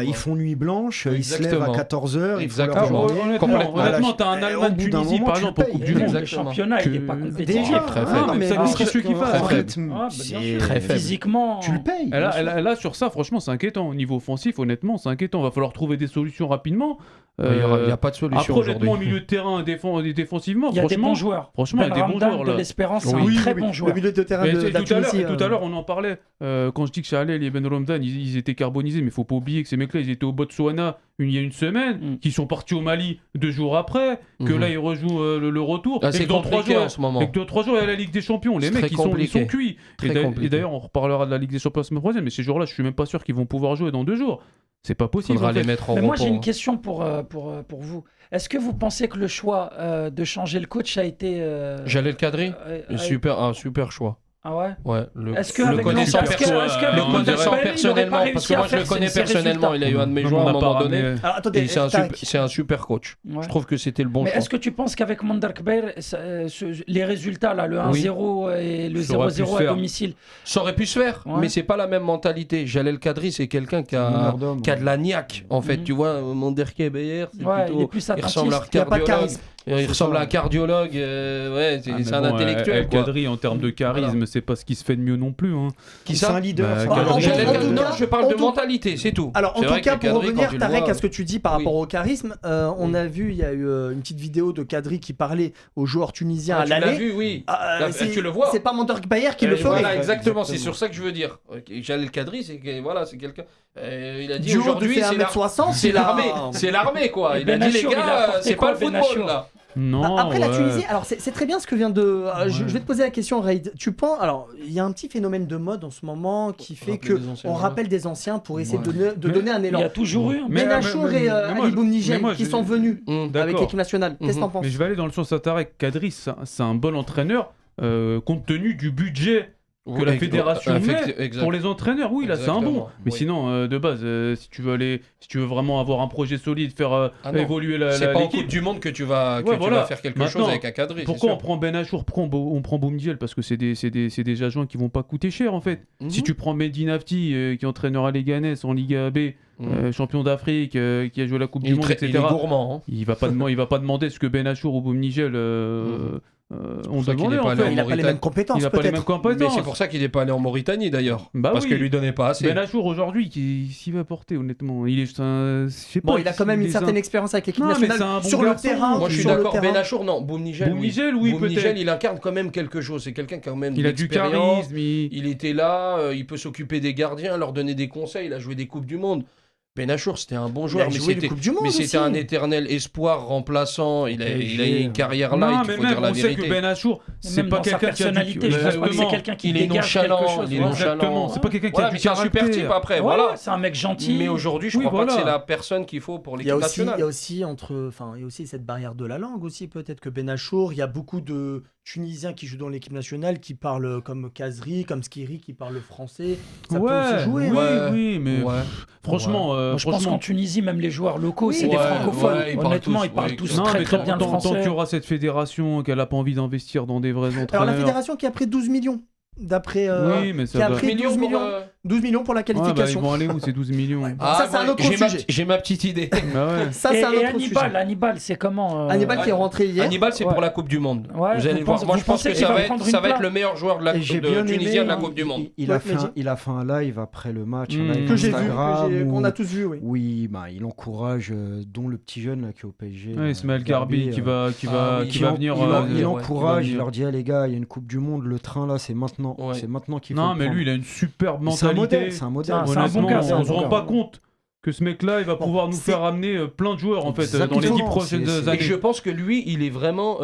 Ils font nuit blanche, ils se lèvent à 14h. Exactement. Honnêtement, t'as un Allemagne-Tunisie par exemple en Coupe du Monde. Le championnat, il n'est pas compétitif. Très faible. Mais ça risque ce qu'il fait. Très faible. Physiquement. Tu le payes. Là, sur ça, franchement, c'est inquiétant. Au niveau offensif, honnêtement, c'est inquiétant. Il va falloir trouver des solutions rapidement. Il n'y a pas de solution après, honnêtement, au milieu de terrain, défensivement, il y a des bons joueurs. Franchement, il y a des bons joueurs. De l'Espérance, c'est un très bon joueur. Le milieu de terrain de la Tunisie. Tout à l'heure, on en parlait. Quand je dis que Chalel et Ben Ramdan, ils étaient carbonisés, mais il ne faut pas oublier que ces mecs-là, ils étaient au Botswana il y a une semaine, qu'ils sont partis au Mali 2 jours après, que là, ils rejouent le retour. C'est compliqué en ce moment. Et que dans 3 jours, il y a la Ligue des Champions. Les mecs, ils sont cuits. Et d'ailleurs, on reparlera de la Ligue des Champions la semaine prochaine, mais ces jours-là, je suis même pas sûr qu'ils vont pouvoir jouer dans 2 jours. C'est pas possible. Les mettre en mais moi, j'ai une question pour vous. Est-ce que vous pensez que le choix de changer le coach a été... Jalel Kadri, un super choix. Ah ouais. Ouais. Est-ce que le connaissant personnellement, parce que moi je le connais personnellement, il a eu un de mes joueurs à un moment donné. C'est un super coach. Je trouve que c'était le bon choix. Mais est-ce que tu penses qu'avec Mandarkber, les résultats là, le 1-0 et le 0-0 à domicile, ça aurait pu se faire, mais c'est pas la même mentalité. Jalel Kadri, c'est quelqu'un qui a de la niaque en fait. Tu vois, Mandarkber, il ressemble à un cardiologue. Il ressemble à un cardiologue, c'est un intellectuel. El Kadri, en termes de charisme, c'est pas ce qui se fait de mieux non plus. Hein. Qui ça ? C'est un leader. Non, je parle de mentalité, c'est tout. Alors en tout cas, pour revenir, Tarek, à ce que tu dis par rapport au charisme, on a vu, il y a eu une petite vidéo de Kadri qui parlait aux joueurs tunisiens à l'aller. Tu l'as vu, oui. Tu le vois. C'est pas Mandark Bayer qui le ferait. Voilà, exactement, c'est sur ça que je veux dire. Jalel Kadri, c'est quelqu'un. Il a dit du haut aujourd'hui, c'est l'armée, quoi. Il a dit, les gars, c'est pas le football, là. Non, après la Tunisie, alors c'est très bien ce que vient de. Je vais te poser la question, Raid. Tu penses, alors il y a un petit phénomène de mode en ce moment qui fait que on rappelle des anciens pour essayer de donner un élan. Il y a toujours eu. Benachour et Ali Boumnijel qui sont venus avec l'équipe nationale. Qu'est-ce que t'en penses ? Mais je vais aller dans le sens de Tarek. Kadri, c'est un bon entraîneur compte tenu du budget que la fédération met pour les entraîneurs. Oui, là c'est un bon. Mais sinon, de base, si tu veux vraiment avoir un projet solide, faire évoluer l'équipe. C'est pas en Coupe du Monde que tu vas faire quelque chose avec un Kadri. Pourquoi on prend Benachour, on prend Boumdiel ? Parce que c'est des adjoints qui vont pas coûter cher en fait. Si tu prends Mehdi Nafti, qui entraînera les Ganes en Liga B, champion d'Afrique, qui a joué la Coupe du Monde, etc. Il est gourmand. Il va pas demander ce que Benachour ou Boumdiel on demandait, en fait. Il n'a pas les mêmes compétences. Mais c'est pour ça qu'il n'est pas allé en Mauritanie d'ailleurs. Parce qu'il lui donnait pas assez. Benachour aujourd'hui, s'il va porter honnêtement, il est je sais pas. Bon, il a quand même une certaine expérience avec l'équipe nationale sur le terrain. Moi, je suis d'accord. Benachour, non. Boumnijel, oui, Boumnijel, il incarne quand même quelque chose. C'est quelqu'un qui a quand même il a du charisme. Il était là. Il peut s'occuper des gardiens, leur donner des conseils. Il a joué des coupes du monde. Benachour, c'était un bon joueur, mais c'était un éternel espoir remplaçant. Il a une carrière light, il faut dire la vérité. On sait que Benachour, c'est pas quelqu'un qui a du c'est quelqu'un qui dégage quelque chose. Exactement, c'est pas quelqu'un qui a du caractère. C'est un super type après, voilà. C'est un mec gentil. Mais aujourd'hui, je crois pas que c'est la personne qu'il faut pour l'équipe nationale. Il y a aussi cette barrière de la langue aussi, peut-être que Benachour, il y a beaucoup de Tunisiens qui jouent dans l'équipe nationale qui parlent comme Kazri, comme Skiri, qui parlent français. Ça peut aussi jouer. Oui, mais franchement, je pense qu'en Tunisie, même les joueurs locaux, c'est des francophones. Honnêtement, ils parlent tous très bien le français. Tant qu'il y aura cette fédération qu'elle n'a pas envie d'investir dans des vrais entraîneurs. Alors la fédération qui a pris 12 millions. D'après qui a pris 12 millions pour la qualification. Ils vont aller où ces 12 millions Ça c'est un autre sujet. J'ai ma petite idée. Ça c'est un autre sujet. Hannibal, c'est comment Hannibal qui est rentré hier. Hannibal c'est pour la Coupe du Monde. Vous allez voir. Moi je pense que ça va être le meilleur joueur tunisien de la Coupe du Monde. Il a fait un live après le match que j'ai vu, qu'on a tous vu. Oui, il encourage dont le petit jeune là qui est au PSG. Ismaël Garbi qui va venir. Il encourage, il leur dit les gars, il y a une Coupe du Monde, le train là c'est maintenant. C'est maintenant qu'il faut. Non, mais lui, il a une superbe mentalité. C'est un modèle. Honnêtement, on se rend pas compte que ce mec-là, il va pouvoir nous faire amener plein de joueurs en fait dans les 10 prochaines années. Et je pense que lui, il est vraiment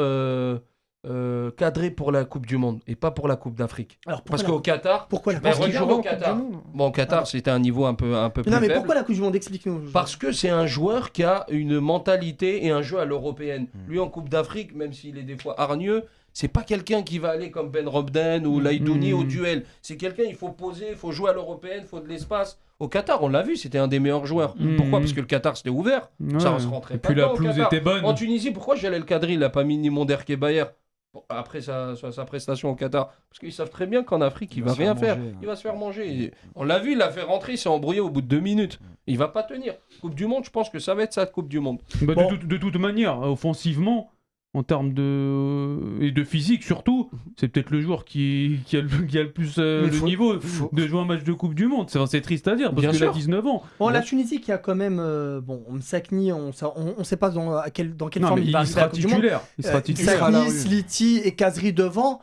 cadré pour la Coupe du Monde et pas pour la Coupe d'Afrique. Parce qu'au Qatar, pourquoi au Qatar. Bon, au Qatar, c'était un niveau un peu plus faible. Non, mais pourquoi la Coupe du Monde ? Explique-nous. Parce que c'est un joueur qui a une mentalité et un jeu à l'européenne. Lui, en Coupe d'Afrique, même s'il est des fois hargneux, c'est pas quelqu'un qui va aller comme Ben Robden ou Laïdouni au duel. C'est quelqu'un, il faut poser, il faut jouer à l'européenne, il faut de l'espace. Au Qatar, on l'a vu, c'était un des meilleurs joueurs. Pourquoi ? Parce que le Qatar, c'était ouvert. Ça se rentrait pas. Puis la pelouse était bonne. En Tunisie, pourquoi Jalel Kadri, il n'a pas mis ni Monderke Bayer après sa prestation au Qatar ? Parce qu'ils savent très bien qu'en Afrique, il va rien faire. Il va se faire manger. On l'a vu, il l'a fait rentrer, il s'est embrouillé au bout de 2 minutes. Il va pas tenir. Coupe du Monde, je pense que ça va être ça, Coupe du Monde. De toute manière, offensivement, en termes de physique surtout, c'est peut-être le joueur qui a le plus le niveau de jouer un match de Coupe du Monde. C'est triste à dire parce qu'il a 19 ans. Bon, la Tunisie qui a quand même Msakni, on sait pas dans quelle forme il va arriver à la Coupe du Monde. Il sera titulaire. Msakni, Sliti et Kazri devant.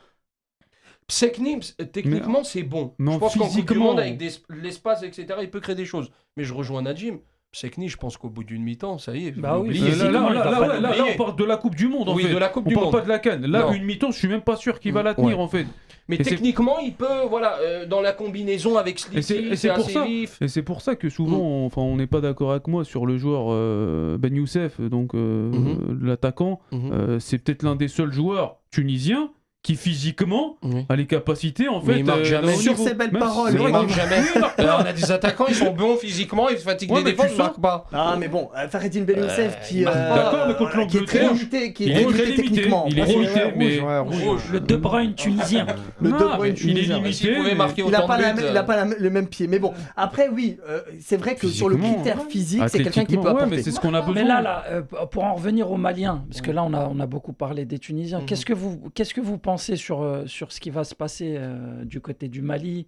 Msakni, techniquement, c'est bon. Je pense qu'en Coupe du Monde, avec l'espace, etc., il peut créer des choses. Mais je rejoins Najim. Sekni, je pense qu'au bout d'une mi-temps, ça y est. Là, on parle de la Coupe du Monde. De la Coupe du Monde. On parle pas de la CAN. Là, une mi-temps, je suis même pas sûr qu'il va la tenir en fait. Mais techniquement, il peut, dans la combinaison avec Sliti, c'est assez vif. Et c'est pour ça que souvent, on n'est pas d'accord avec moi sur le joueur Ben Youssef, donc l'attaquant. C'est peut-être l'un des seuls joueurs tunisiens qui physiquement a les capacités en fait. Il marque jamais. Sur ces belles paroles, il marque jamais. On a des attaquants, ils sont bons physiquement, ils fatiguent les défenses, ils marquent pas. Ah mais bon, Fakhreddine Ben Youssef qui d'accord, mais contre qui est très l'Angleterre, limité, il est techniquement. Il est limité, mais le De Bruyne tunisien. Le De Bruyne tunisien. Il est S'il pouvait limité. marquer Il n'a autant de buts. pas le même pied. Mais bon, après, oui, c'est vrai que sur le critère physique, c'est quelqu'un qui peut ouais, apporter. mais c'est ce qu'on a besoin. Mais là, pour en revenir aux Maliens, parce que là, on a beaucoup parlé des Tunisiens. Qu'est-ce que vous pensez sur ce qui va se passer du côté du Mali?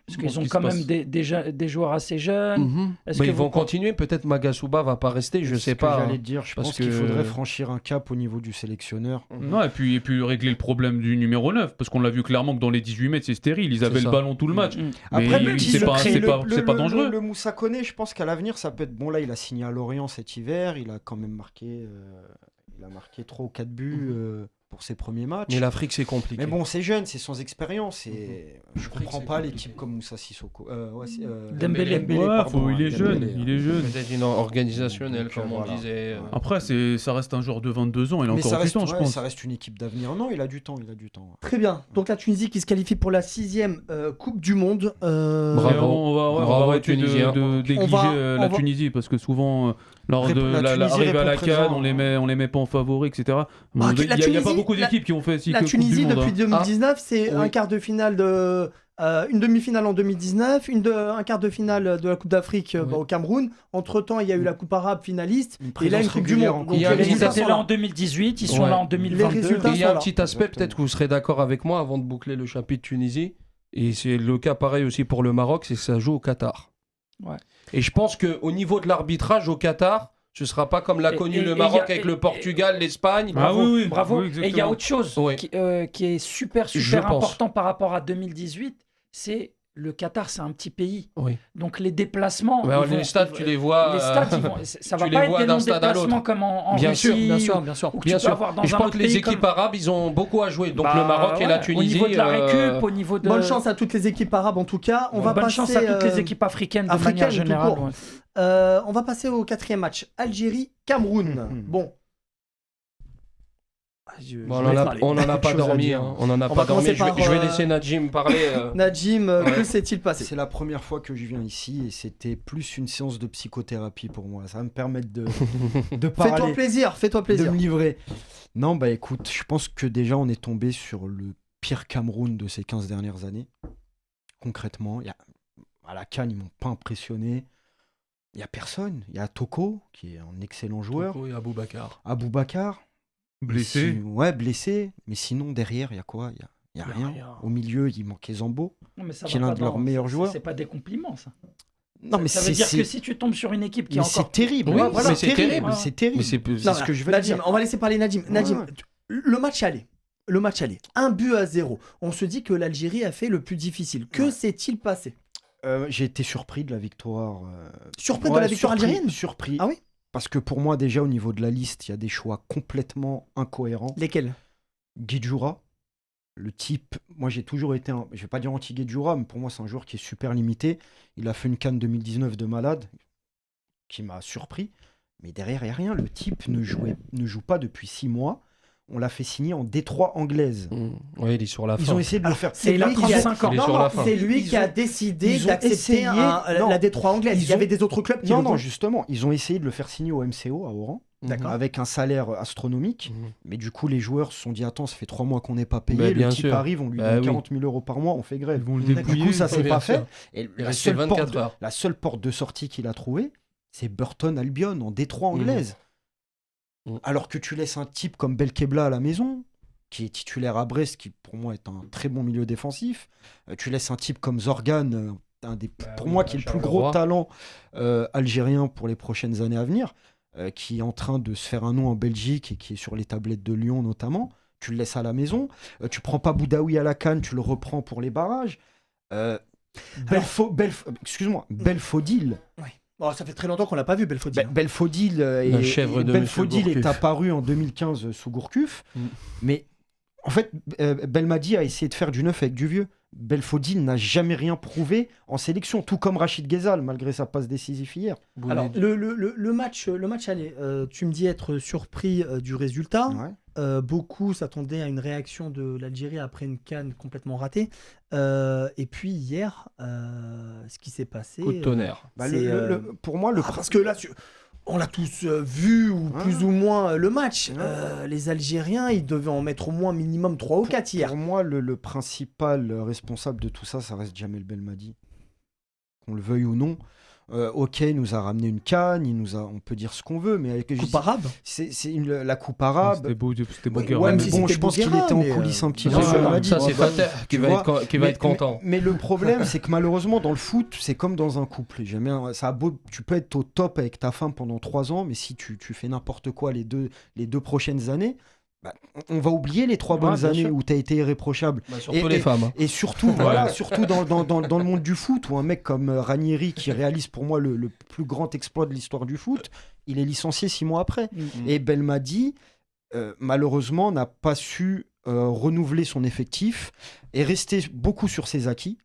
Parce qu'ils ont quand même des joueurs assez jeunes. Ils vont continuer. Peut-être Magasuba va pas rester. Je sais pas. J'allais dire. Je pense qu'il faudrait franchir un cap au niveau du sélectionneur. Non, et puis régler le problème du numéro 9. Parce qu'on l'a vu clairement que dans les 18 mètres, c'est stérile. Ils avaient le ballon tout le match. Mais après, c'est pas dangereux. Le Moussa Koné, je pense qu'à l'avenir, ça peut être bon. Là, il a signé à Lorient cet hiver. Il a quand même marqué 3 ou 4 buts pour ses premiers matchs. Mais l'Afrique, c'est compliqué. Mais bon, c'est jeune, c'est sans expérience. Et je comprends pas les types comme Moussa Sissoko. Dembélé. Il est jeune. Peut-être une organisationnelle, comme on disait. Après, ça reste un joueur de 22 ans. Il a encore du temps, je pense. Ça reste une équipe d'avenir. Non, il a du temps. Très bien. Donc la Tunisie qui se qualifie pour la 6e Coupe du Monde. Bravo. On va arrêter de dégliger la Tunisie parce que souvent, lors de l'arrivée à la CAN, on les met pas en favori, etc. Il n'y a pas beaucoup d'équipes qui ont fait la Tunisie depuis 2019, c'est un quart de finale une demi-finale en 2019, un quart de finale de la Coupe d'Afrique au Cameroun. Entre-temps, il y a eu la Coupe arabe finaliste et là une Coupe du Monde. Donc, les résultats sont là en 2018, ils sont là en 2022. Il y a un petit aspect, peut-être que vous serez d'accord avec moi avant de boucler le chapitre Tunisie, et c'est le cas pareil aussi pour le Maroc, c'est que ça joue au Qatar. Ouais. Et je pense qu'au niveau de l'arbitrage au Qatar, ce ne sera pas comme l'a connu le Maroc avec le Portugal, l'Espagne. Bravo. Et il y a autre chose qui est super important par rapport à 2018, c'est le Qatar, c'est un petit pays. Donc les déplacements... les stades, tu les vois... Les stades, ça va pas être des longs déplacements comme en Russie. Bien sûr. Et je pense que les équipes arabes, ils ont beaucoup à jouer. Donc le Maroc et la Tunisie... Au niveau de la récup, au niveau de... Bonne chance à toutes les équipes arabes en tout cas. Bonne chance à toutes les équipes africaines de manière générale. On va passer au 4e match. Algérie-Cameroun. Bon. On n'en a pas dormi. Je vais laisser Najim parler. Najim, que s'est-il passé? C'est la première fois que je viens ici et c'était plus une séance de psychothérapie pour moi. Ça va me permettre de parler. Fais-toi plaisir. De me livrer. Non, écoute, je pense que déjà on est tombé sur le pire Cameroun de ces 15 dernières années. Concrètement, à la CAN, ils m'ont pas impressionné. Il n'y a personne. Il y a Toko, qui est un excellent joueur. Toko et Aboubacar. Blessé. Blessé. Mais sinon, derrière, il y a quoi? Il y a rien. Au milieu, il manquait Zambo, qui est l'un de leurs meilleurs joueurs. C'est pas des compliments, ça. Non, mais ça veut dire que si tu tombes sur une équipe qui est encore... c'est terrible. C'est terrible. C'est ce que je veux dire. On va laisser parler Nadim. Nadim, le match allait. 1-0. On se dit que l'Algérie a fait le plus difficile. Que s'est-il passé? J'ai été surpris de la victoire. Surpris de la victoire algérienne? Surpris. Ah oui? Parce que pour moi, déjà, au niveau de la liste, il y a des choix complètement incohérents. Lesquels? Guedjoura, le type... Moi, j'ai toujours été... Je vais pas dire anti-Guedjoura, mais pour moi, c'est un joueur qui est super limité. Il a fait une CAN 2019 de malade, qui m'a surpris. Mais derrière, il n'y a rien. Le type ne joue pas depuis 6 mois. On l'a fait signer en Détroit anglaise. Oui, il est sur la fin. Ils ont essayé de le faire. C'est lui qui a décidé d'accepter la Détroit anglaise. Il y avait des autres clubs qui justement. Ils ont essayé de le faire signer au MCO à Oran, avec un salaire astronomique. Mais du coup, les joueurs se sont dit attends, ça fait 3 mois qu'on n'est pas payé. Le type arrive, on lui donne 40 000 € par mois, on fait grève. Du coup, ça s'est pas fait. Et la seule porte de sortie qu'il a trouvée, c'est Burton Albion en Détroit anglaise. Alors que tu laisses un type comme Belkebla à la maison, qui est titulaire à Brest, qui pour moi est un très bon milieu défensif. Tu laisses un type comme Zorgan, pour moi qui est le plus gros talent algérien pour les prochaines années à venir, qui est en train de se faire un nom en Belgique et qui est sur les tablettes de Lyon notamment. Tu le laisses à la maison. Tu prends pas Boudaoui à la CAN, tu le reprends pour les barrages. Belfodil. Ouais. Oh, ça fait très longtemps qu'on l'a pas vu, Belfodil. Belfodil est apparu en 2015 sous Gourcuff. Mais en fait, Belmadi a essayé de faire du neuf avec du vieux. Belfodil n'a jamais rien prouvé en sélection, tout comme Rachid Ghezal, malgré sa passe décisive hier. Alors, le match allait. Tu me dis être surpris du résultat. Beaucoup s'attendaient à une réaction de l'Algérie après une CAN complètement ratée. Et puis hier, ce qui s'est passé... Coup de tonnerre. Pour moi, parce que là, on l'a tous vu, ou plus ou moins, le match. Les Algériens, ils devaient en mettre au moins minimum 3 ou 4 hier. Pour moi, le principal responsable de tout ça, ça reste Djamel Belmadi. Qu'on le veuille ou non. Ok, il nous a ramené une CAN, on peut dire ce qu'on veut, mais coupe arabe. C'est la coupe arabe. C'était beau, ouais, mais bon, je pense qu'il était en coulisses un petit peu. Ça, c'est Fater qui va être content. Mais le problème, c'est que malheureusement, dans le foot, c'est comme dans un couple. Tu peux être au top avec ta femme pendant 3 ans, mais si tu fais n'importe quoi les deux prochaines années, on va oublier les 3 bonnes années où tu as été irréprochable. Surtout les femmes. Et surtout, surtout dans le monde du foot, où un mec comme Ranieri, qui réalise pour moi le plus grand exploit de l'histoire du foot, il est licencié 6 mois après. Et Belmadi, malheureusement, n'a pas su renouveler son effectif et rester beaucoup sur ses acquis.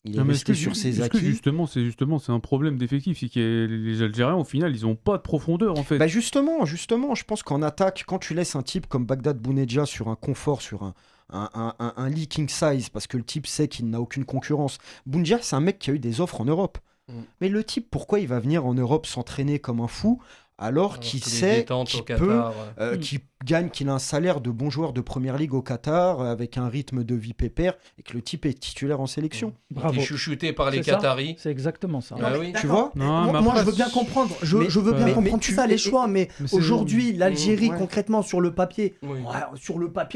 Il est resté sur ses acquis. Justement, c'est un problème d'effectif. C'est que les Algériens, au final, ils n'ont pas de profondeur, en fait. Justement, je pense qu'en attaque, quand tu laisses un type comme Bagdad Bounedjah sur un confort, sur un leaking size, parce que le type sait qu'il n'a aucune concurrence. Bounedjah, c'est un mec qui a eu des offres en Europe. Mais le type, pourquoi il va venir en Europe s'entraîner comme un fou alors qu'il sait qu'il gagne, qu'il a un salaire de bon joueur de première ligue au Qatar, avec un rythme de vie pépère, et que le type est titulaire en sélection. Bravo. Il est chouchouté par les Qataris. C'est exactement ça. Tu vois moi, je veux bien comprendre. Je veux bien comprendre tout ça, les choix, mais aujourd'hui, l'Algérie, concrètement, sur le papier,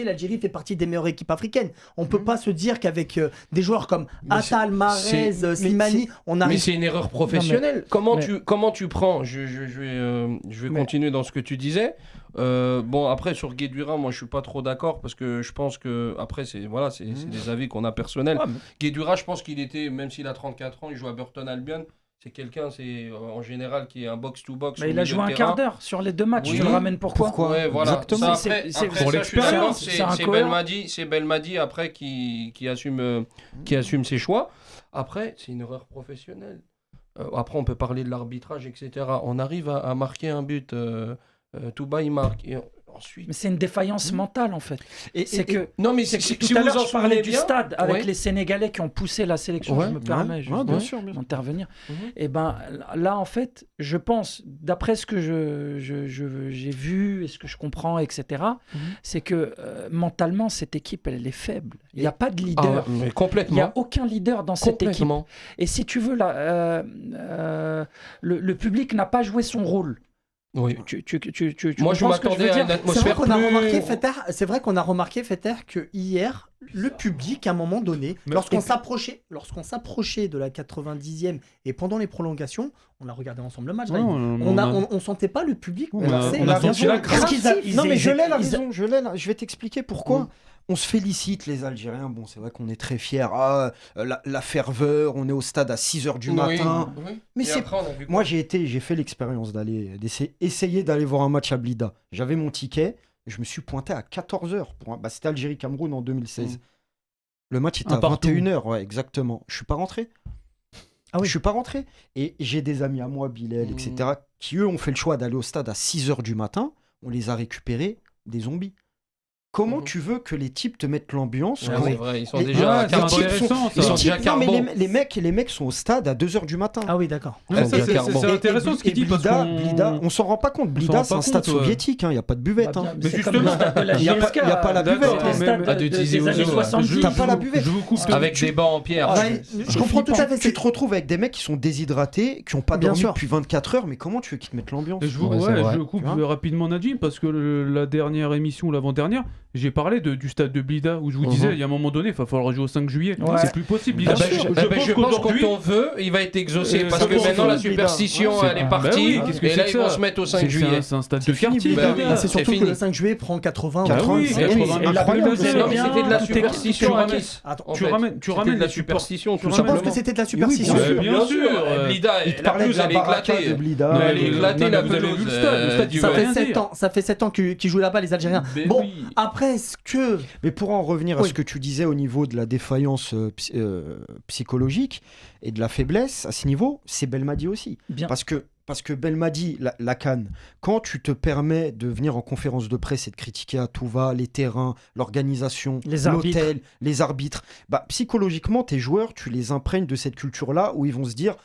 l'Algérie fait partie des meilleures équipes africaines. On peut pas se dire qu'avec des joueurs comme Attal, Mahrez, Slimani, on arrive... Mais c'est une erreur professionnelle. Comment tu prends... Je vais continuer dans ce que tu disais. Après sur Guédouira, moi je suis pas trop d'accord parce que je pense que après c'est des avis qu'on a personnels. Guédouira, je pense qu'il était, même s'il a 34 ans, il joue à Burton Albion. C'est quelqu'un, en général, qui est un box-to-box. Mais il a joué un quart d'heure sur les 2 matchs. Tu le ramènes pourquoi ouais, voilà. Exactement. C'est pour l'expérience. C'est Belmadi après qui assume ses choix. Après, c'est une erreur professionnelle. Après, on peut parler de l'arbitrage, etc. On arrive à marquer un but. Touba, il marque. Et ensuite... Mais c'est une défaillance mentale, en fait. Non, mais tout à l'heure, je parlais du stade avec les Sénégalais qui ont poussé la sélection. Je me permets d'intervenir. Et là, en fait, je pense, d'après ce que j'ai vu et ce que je comprends, etc., c'est que mentalement, cette équipe, elle est faible. Il n'y a pas de leader. Mais complètement. Il n'y a aucun leader dans cette équipe. Et si tu veux, le public n'a pas joué son rôle. Oui. Moi, je m'attendais à une atmosphère C'est vrai qu'on a remarqué, Fetter, que hier, le public, à un moment donné, lorsqu'on s'approchait de la 90e et pendant les prolongations, on a regardé ensemble le match. On sentait pas le public. On a senti la crainte. Non, mais je l'ai la raison. Je vais t'expliquer pourquoi. On se félicite, les Algériens. Bon, c'est vrai qu'on est très fiers. La ferveur, on est au stade à 6h du matin. Mais moi, j'ai fait l'expérience d'essayer d'aller voir un match à Blida. J'avais mon ticket. Je me suis pointé à 14h. C'était Algérie-Cameroun en 2016. Le match était à 21h. Ouais, exactement. Je suis pas rentré. Je suis pas rentré. Et j'ai des amis à moi, Bilal, etc., qui, eux, ont fait le choix d'aller au stade à 6h du matin. On les a récupérés, des zombies. Comment tu veux que les types te mettent l'ambiance C'est vrai, ils sont déjà les mecs sont au stade à 2h du matin. Ah oui, d'accord. C'est intéressant ce qu'il dit. Blida, on s'en rend pas compte. Blida, c'est un stade soviétique, il n'y a pas de buvette. Mais justement, il n'y a pas la buvette. T'as pas la buvette. Avec des bancs en pierre. Je comprends tout à fait. Tu te retrouves avec des mecs qui sont déshydratés, qui n'ont pas dormi depuis 24 heures, mais comment tu veux qu'ils te mettent l'ambiance? Je coupe rapidement Najim, parce que la dernière émission, l'avant-dernière, j'ai parlé du stade de Blida où je vous disais, il y a un moment donné, il va falloir jouer au 5 juillet. C'est plus possible. Je pense qu'on t'en veut, il va être exaucé parce que maintenant la superstition elle est partie et là ils vont se mettre au 5 juillet. C'est un stade de quartier. C'est surtout que le 5 juillet prend 80. C'était de la superstition à Nice. Tu ramènes de la superstition. Je pense que c'était de la superstition. Bien sûr. Blida, la pelouse elle est éclatée. Elle est éclatée la pelouse. Ça fait 7 ans qu'ils jouent là-bas les Algériens. Bon, après est-ce que... Mais pour en revenir à ce que tu disais au niveau de la défaillance psychologique et de la faiblesse à ce niveau, c'est Belmadi aussi. Parce que parce que Belmadi, la CAN, quand tu te permets de venir en conférence de presse et de critiquer à tout va les terrains, l'organisation, l'hôtel, les arbitres, psychologiquement, tes joueurs, tu les imprègnes de cette culture-là où ils vont se dire,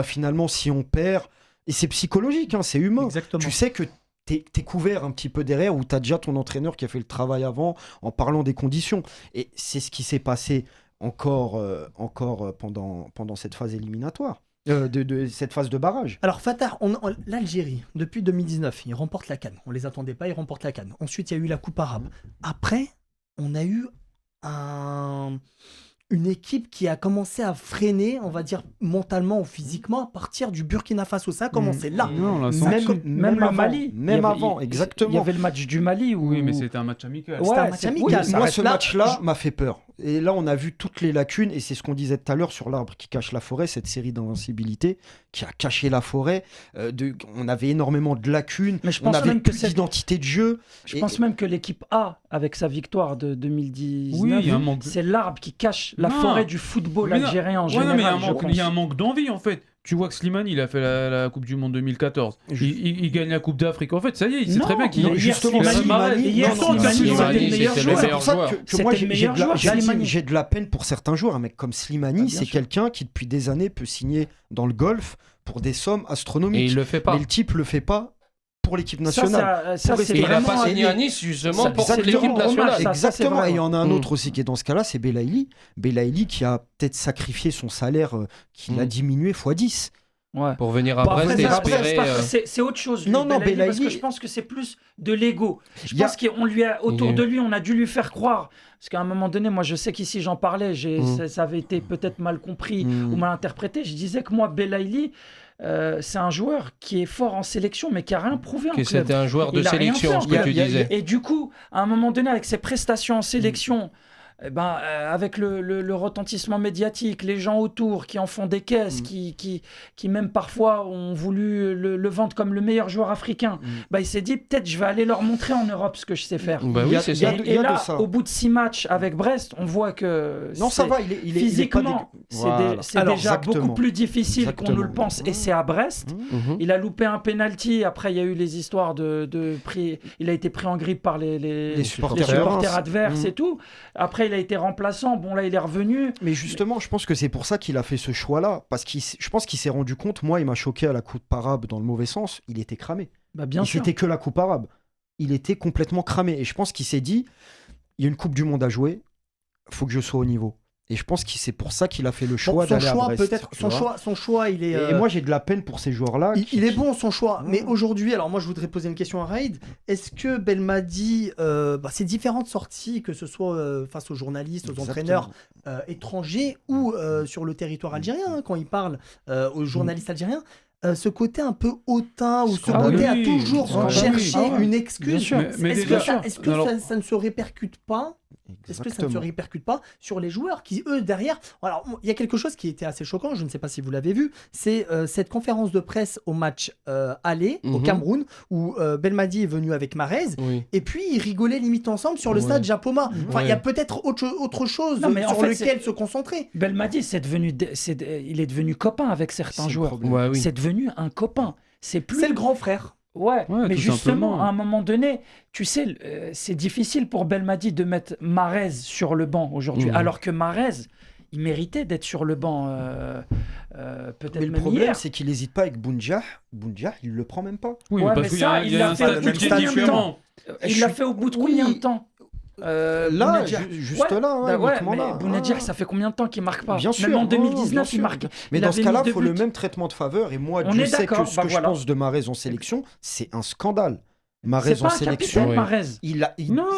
finalement, si on perd, et c'est psychologique, hein, c'est humain. Exactement. Tu sais que t'es couvert un petit peu derrière, où t'as déjà ton entraîneur qui a fait le travail avant, en parlant des conditions. Et c'est ce qui s'est passé encore pendant cette phase éliminatoire. De cette phase de barrage. Alors Fatah, l'Algérie, depuis 2019, ils remportent la CAN. On les attendait pas, ils remportent la CAN. Ensuite, il y a eu la Coupe arabe. Après, on a eu une équipe qui a commencé à freiner, on va dire mentalement ou physiquement, à partir du Burkina Faso. Ça a commencé là. Non, même le Mali. Même avant, exactement. Il y avait le match du Mali. Oui, mais c'était un match amical. C'était un match amical. Moi, ce match-là m'a fait peur. Et là, on a vu toutes les lacunes, et c'est ce qu'on disait tout à l'heure sur l'arbre qui cache la forêt, cette série d'invincibilité qui a caché la forêt. On avait énormément de lacunes, mais je pense on avait même plus d'identité de jeu. Je pense même que l'équipe A, avec sa victoire de 2019, c'est l'arbre qui cache la forêt du football algérien en général. Il y a un manque d'envie, en fait. Tu vois que Slimani, il a fait la Coupe du Monde 2014. Il gagne la Coupe d'Afrique. En fait, ça y est, il sait très bien qu'il justement Slimani, c'était le meilleur joueur. Que moi, j'ai de la peine pour certains joueurs. Un mec comme Slimani, c'est quelqu'un qui, depuis des années, peut signer dans le golf pour des sommes astronomiques. Et il le fait pas. Mais le type le fait pas pour l'équipe nationale. Il n'a pas signé à Nice justement pour l'équipe nationale. Exactement. Et il y en a un autre aussi qui est dans ce cas-là, c'est Belaïli. Belaïli qui a peut-être sacrifié son salaire, qu'il a diminué x10. Ouais. Pour venir à Brest et espérer. C'est autre chose. Belaïli, parce que je pense que c'est plus de l'ego. Je pense qu'on lui a autour de lui, on a dû lui faire croire. Parce qu'à un moment donné, moi, je sais qu'ici j'en parlais, ça avait été peut-être mal compris ou mal interprété. Je disais que moi, Belaïli, c'est un joueur qui est fort en sélection, mais qui n'a rien prouvé en club. C'était un joueur de sélection, ce que tu disais. Et du coup, à un moment donné, avec ses prestations en sélection. Avec le retentissement médiatique, les gens autour qui en font des caisses, qui même parfois ont voulu le vendre comme le meilleur joueur africain, il s'est dit peut-être je vais aller leur montrer en Europe ce que je sais faire. Et là, au bout de 6 matchs avec Brest, on voit que physiquement, c'est déjà beaucoup plus difficile qu'on nous le pense, et c'est à Brest. Il a loupé un penalty, après il y a eu les histoires de prix, il a été pris en grippe par les supporters adverses et tout. Après il a été remplaçant, bon là il est revenu. Mais justement, je pense que c'est pour ça qu'il a fait ce choix-là, parce que je pense qu'il s'est rendu compte, moi il m'a choqué à la Coupe arabe dans le mauvais sens, il était cramé. Bien sûr. C'était que la Coupe arabe. Il était complètement cramé, et je pense qu'il s'est dit, il y a une Coupe du Monde à jouer, faut que je sois au niveau. Et je pense que c'est pour ça qu'il a fait le choix d'aller à Brest. Son choix, il est... Et moi, j'ai de la peine pour ces joueurs-là. Il est bon, son choix. Mais aujourd'hui, alors moi, je voudrais poser une question à Raid. Est-ce que Belmadi, ces différentes sorties, que ce soit face aux journalistes, aux entraîneurs étrangers ou sur le territoire algérien, quand il parle aux journalistes algériens, ce côté un peu hautain ou ce côté à toujours chercher une excuse, est-ce que ça ne se répercute pas? Est-ce que ça ne se répercute pas sur les joueurs qui, eux, derrière... Alors, il y a quelque chose qui était assez choquant, je ne sais pas si vous l'avez vu, c'est cette conférence de presse au match aller, au Cameroun, où Belmadi est venu avec Mahrez, et puis ils rigolaient limite ensemble sur le stade Japoma. Enfin, il y a peut-être autre chose sur lequel se concentrer. Belmadi, il est devenu copain avec certains joueurs. C'est devenu un copain. C'est le grand frère. Ouais, mais justement, à un moment donné, tu sais, c'est difficile pour Belmadi de mettre Mahrez sur le banc aujourd'hui, alors que Mahrez, il méritait d'être sur le banc peut-être même hier. Le problème, c'est qu'il n'hésite pas avec Bounjah. Bounjah, il ne le prend même pas. Oui, parce qu'il y a un statut qui est différent. Il l'a fait au bout de combien de temps Bounedjah, ça fait combien de temps qu'il marque pas? Bien sûr, même en 2019, il marque. Mais dans ce cas-là, il faut le même traitement de faveur. Et moi, je sais que ce que je pense de Mahrez en sélection, c'est un scandale. Mahrez en sélection. Non,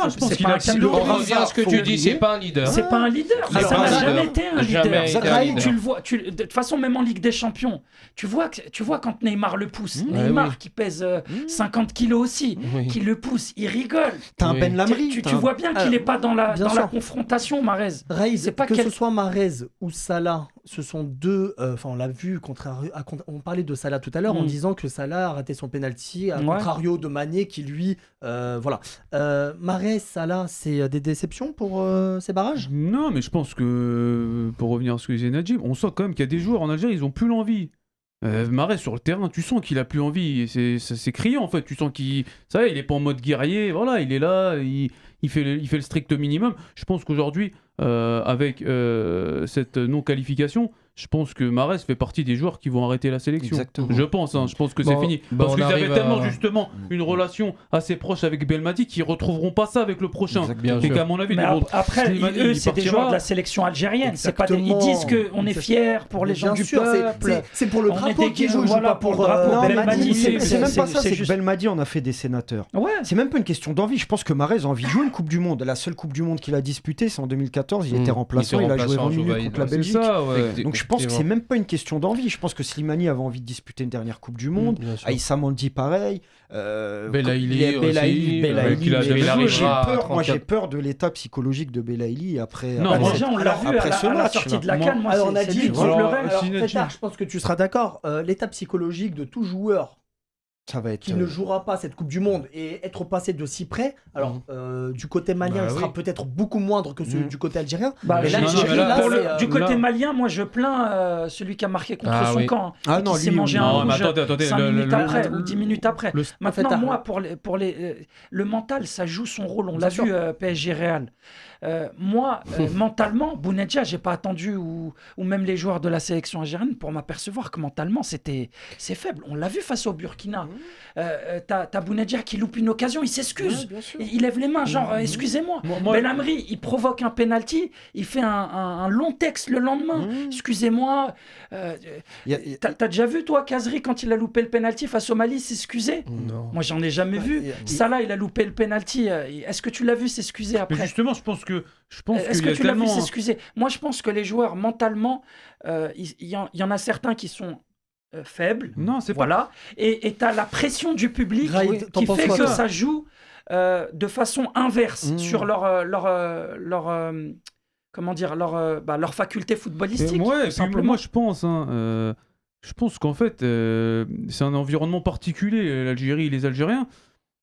je pense qu'il a on revient à ce que tu dis, c'est pas un leader. C'est pas un leader. Ça n'a jamais été un leader. Tu le vois. De toute façon, même en Ligue des Champions, tu vois quand Neymar le pousse. Neymar qui pèse 50 kilos aussi, qui le pousse, il rigole. T'as un Ben Lamri. Tu vois bien qu'il n'est pas dans la confrontation, Mahrez. Que ce soit Mahrez ou Salah, ce sont deux. On l'a vu. On parlait de Salah tout à l'heure en disant que Salah a raté son penalty, à contrario de Mané qui lui, Mahrez, Salah, c'est des déceptions pour ces barrages? Non, mais je pense que pour revenir à ce que disait Najib, on sent quand même qu'il y a des joueurs en Algérie, ils ont plus l'envie. Mahrez sur le terrain, tu sens qu'il a plus envie. C'est criant en fait. Tu sens qu'il est pas en mode guerrier. Voilà, il est là, il fait le strict minimum. Je pense qu'aujourd'hui, avec cette non-qualification, je pense que Mahrez fait partie des joueurs qui vont arrêter la sélection. Exactement. Je pense que c'est fini. Parce qu'ils avaient tellement justement une relation assez proche avec Belmadi qu'ils retrouveront pas ça avec le prochain. Et qu'à mon avis, après, eux, c'est des joueurs de la sélection algérienne. C'est pas ils disent qu'on est fiers pour les gens du peuple. C'est pour le drapeau qu'ils jouent, pas pour le drapeau. Belmadi, c'est même pas ça. C'est que Belmadi en a fait des sénateurs. C'est même pas une question d'envie. Je pense que Mahrez a envie de jouer une Coupe du Monde. La seule Coupe du Monde qu'il a disputée, c'est en 2014. Il était remplaçant. Il a joué 20 minutes contre la Belgique. Donc je pense que c'est même pas une question d'envie. Je pense que Slimani avait envie de disputer une dernière Coupe du Monde. Aïssa Mandi pareil. Belaïli. Moi j'ai peur de l'état psychologique de Belaïli après. Déjà on l'a vu à la sortie de la CAN. Moi on a dit. Je pense que tu seras d'accord. L'état psychologique de tout joueur qui ne jouera pas cette Coupe du Monde et être passé de si près. Alors, du côté malien, il sera peut-être beaucoup moindre que celui du côté algérien. Du côté malien, moi je plains celui qui a marqué contre son camp. Qui s'est mangé un rouge 5 minutes après ou 10 minutes après. Maintenant, moi, pour le mental, ça joue son rôle. On l'a vu PSG Real. Moi, mentalement, Bounedjah, j'ai pas attendu, ou même les joueurs de la sélection algérienne, pour m'apercevoir que mentalement, c'est faible. On l'a vu face au Burkina. T'as Bounedjah qui loupe une occasion, il s'excuse. Il lève les mains, genre, excusez-moi. Belhamri, il provoque un penalty, il fait un long texte le lendemain. Excusez-moi. T'as déjà vu, toi, Kazri, quand il a loupé le penalty face au Mali, s'excuser? Non. Moi, j'en ai jamais vu. Salah, il a loupé le penalty. Est-ce que tu l'as vu s'excuser après? Mais justement, je pense est-ce que tu l'as vu s'excuser? Moi, je pense que les joueurs, mentalement, il y en a certains qui sont faibles. Non, c'est pas. Et tu as la pression du public qui fait que ça joue de façon inverse sur leur faculté footballistique. Moi, je pense qu'en fait, c'est un environnement particulier, l'Algérie et les Algériens,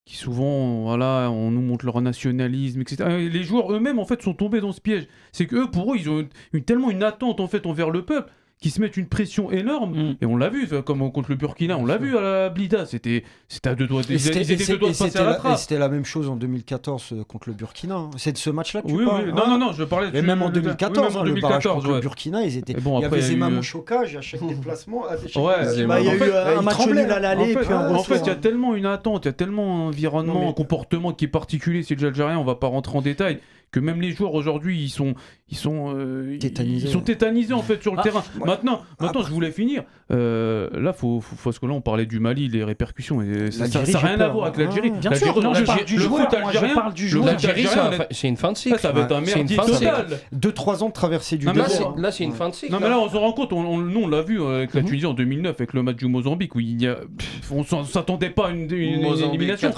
qui souvent, on nous montre leur nationalisme, etc. Les joueurs eux-mêmes, en fait, sont tombés dans ce piège. C'est que pour eux, ils ont tellement une attente, en fait, envers le peuple, qui se mettent une pression énorme. Et on l'a vu, comme contre le Burkina, on l'a vu à la Blida. C'était à deux doigts. Ils étaient deux doigts de passer à la trappe. C'était la même chose en 2014 contre le Burkina. C'est de ce match-là que tu parles. Oui. Non, je parlais. Et même en 2014, le barrage contre le Burkina, ils étaient. Il y avait Zema Mouchokage à chaque déplacement. Il y a eu un match nul à l'aller. En fait, il y a tellement une attente, il y a tellement un environnement, un comportement qui est particulier chez les Algériens. On va pas rentrer en détail. Que même les joueurs aujourd'hui, ils sont tétanisés en fait sur le terrain. Maintenant, je voulais finir. Là, parce que là, on parlait du Mali, les répercussions, et ça n'a rien à voir avec l'Algérie. Bien sûr, je parle du joueur. Je parle du joueur. L'Algérie, c'est une fin de cycle. Ça va être un merdier total. 2-3 ans de traversée du désert. Là, c'est une fin de cycle. Non, mais là, on se rend compte. Nous, on l'a vu avec la Tunisie en 2009, avec le match du Mozambique, où on ne s'attendait pas à une élimination.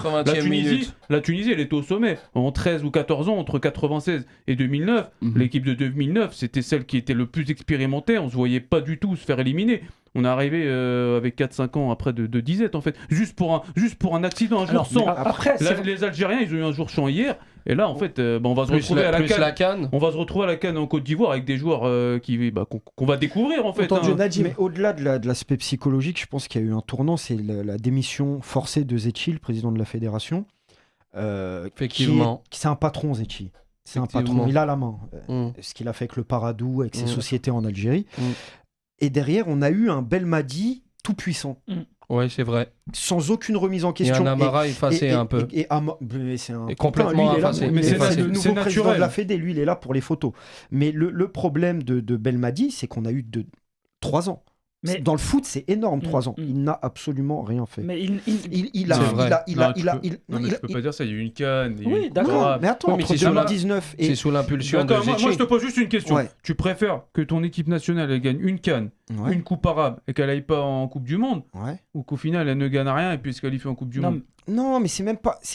La Tunisie, elle était au sommet. En 13 ou 14 ans, entre 96 et 2009, l'équipe de 2009, c'était celle qui était le plus expérimentée. On se voyait pas du tout se faire éliminer. On est arrivé avec 4-5 ans après de disette en fait, juste pour un accident, un jour sans. Les Algériens, ils ont eu un jour sans hier. Et là, en fait, on va se retrouver à la CAN. On va se retrouver à la CAN en Côte d'Ivoire avec des joueurs qu'on va découvrir en fait. Mais au-delà de l'aspect psychologique, je pense qu'il y a eu un tournant, c'est la démission forcée de Zetchi, le président de la fédération. Effectivement. C'est un patron, Zetchi. C'est un patron, il a la main. Ce qu'il a fait avec le Paradou, avec ses sociétés en Algérie. Et derrière, on a eu un Belmadi tout puissant. Oui, c'est vrai. Sans aucune remise en question. Et un Amara effacé un peu. C'est complètement effacé. Mais c'est le nouveau président de la Fédé, lui, il est là pour les photos. Mais le problème de Belmadi, c'est qu'on a eu 3 ans. Mais dans le foot, c'est énorme, 3 ans. Il n'a absolument rien fait. Mais il a. Non, mais je peux pas dire ça. Il y a eu une CAN. Oui, d'accord. Mais attends, entre 2019 et. C'est sous l'impulsion de Zetchi. Moi, je te pose juste une question. Tu préfères que ton équipe nationale elle gagne une CAN, une Coupe arabe et qu'elle aille pas en Coupe du Monde, ou qu'au final elle ne gagne rien et puis se qualifie en Coupe du Monde? Non, mais c'est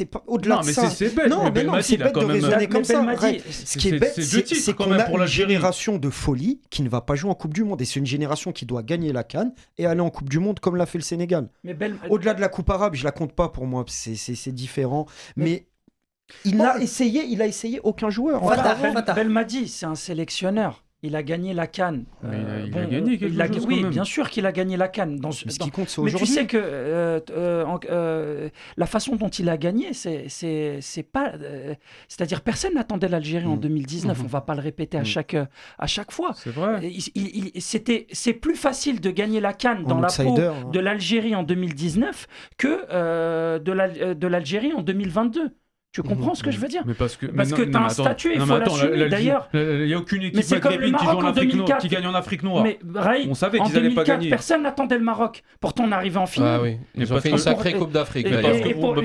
pas au-delà de ça. Non, mais c'est bête. Non, mais c'est bête de raisonner comme ça. Ce qui est bête, c'est qu'on a une génération de folie qui ne va pas jouer en Coupe du Monde. Et c'est une génération qui doit gagner la CAN et aller en Coupe du Monde comme l'a fait le Sénégal. Au-delà de la Coupe arabe, je la compte pas pour moi. C'est différent. Mais il a essayé aucun joueur. Belmadi, c'est un sélectionneur. il a gagné la CAN. Il a gagné quelque chose oui, quand même. Bien sûr qu'il a gagné la CAN. Ce qui compte, c'est mais aujourd'hui. tu sais que la façon dont il a gagné, c'est pas... c'est-à-dire, personne n'attendait l'Algérie en 2019. On va pas le répéter à chaque fois. C'est vrai. C'est plus facile de gagner la CAN dans la peau de l'Algérie en 2019 que de l'Algérie en 2022. Tu comprends ce que je veux dire? Mais parce que tu as un statut, il faut l'assumer. D'ailleurs, il n'y a aucune équipe maghrébine qui joue en Afrique noire, qui gagne en Afrique noire. Mais Raï, on savait en qu'ils n'allaient pas 2004, gagner. personne n'attendait le Maroc. Pourtant, on arrivait en finale. Ah oui. Ils ont fait une sacrée Coupe d'Afrique.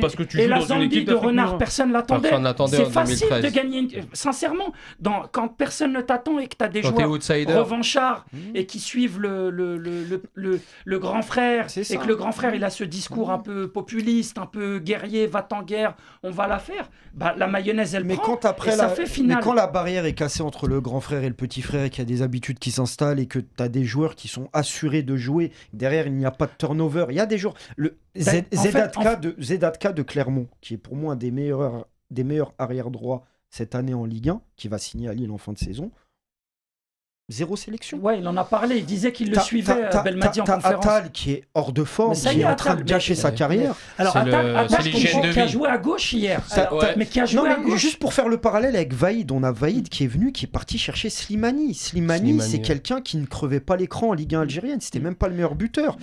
Parce que tu joues la dans une Zambie équipe de d'Afrique Renard, noire. personne l'attendait. n'attendait C'est en facile 2013. de gagner. Sincèrement, quand personne ne t'attend et que tu as des Quand t'es joueurs outsider. revanchards et qui suivent le grand frère, et que le grand frère il a ce discours un peu populiste, un peu guerrier, va-t-en guerre, on va la faire. Bah, la mayonnaise elle prend. Mais quand la barrière est cassée entre le grand frère et le petit frère et qu'il y a des habitudes qui s'installent et que tu as des joueurs qui sont assurés de jouer, derrière il n'y a pas de turnover, il y a des joueurs... Zedatka de Clermont, qui est pour moi un des meilleurs arrière-droits cette année en Ligue 1, qui va signer à Lille en fin de saison, 0 sélection. Ouais, il en a parlé, il disait qu'il le suivait, Belmadi en conférence. Attal qui est hors de forme, qui est en train de gâcher sa carrière. Alors Attal qui a joué à gauche hier, mais qui a joué à gauche. Juste pour faire le parallèle avec Vaïd, on a Vaïd qui est venu, qui est parti chercher Slimani. Slimani, c'est quelqu'un qui ne crevait pas l'écran en Ligue 1 algérienne, c'était même pas le meilleur buteur.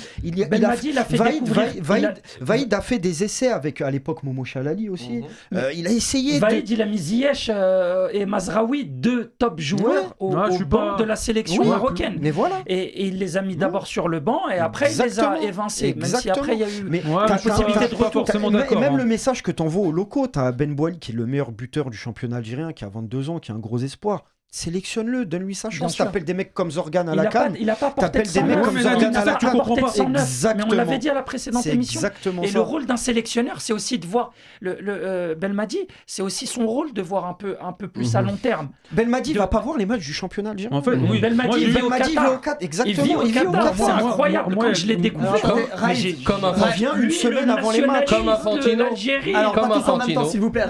Vaïd a fait des essais avec, à l'époque, Momo Chalali aussi. Il a essayé. Vaïd, il a mis Ziyech et Mazraoui, 2 top joueurs au banc de la sélection marocaine. Mais voilà. Et il les a mis d'abord sur le banc et après il les a évincés. Même si après il y a eu une possibilité de retour. Et même le message que t'envoies aux locaux, t'as Ben Bouali qui est le meilleur buteur du championnat algérien, qui a 22 ans, qui a un gros espoir. Sélectionne-le, donne-lui sa chance. T'appelles des mecs comme Zorgan à la CAN. Il n'a pas porté de 109. Mais on l'avait dit à la précédente émission. Et le rôle d'un sélectionneur, c'est aussi de voir Belmadi, c'est aussi son rôle de voir un peu plus à long terme. Belmadi ne va pas voir les matchs du championnat algérien. En fait, oui. Belmadi vit au Qatar. Exactement. Il vit au Qatar. C'est incroyable quand je l'ai découvert. Il vient une semaine avant les matchs. Comme Infantino. Alors, pas tous en même temps, s'il vous plaît.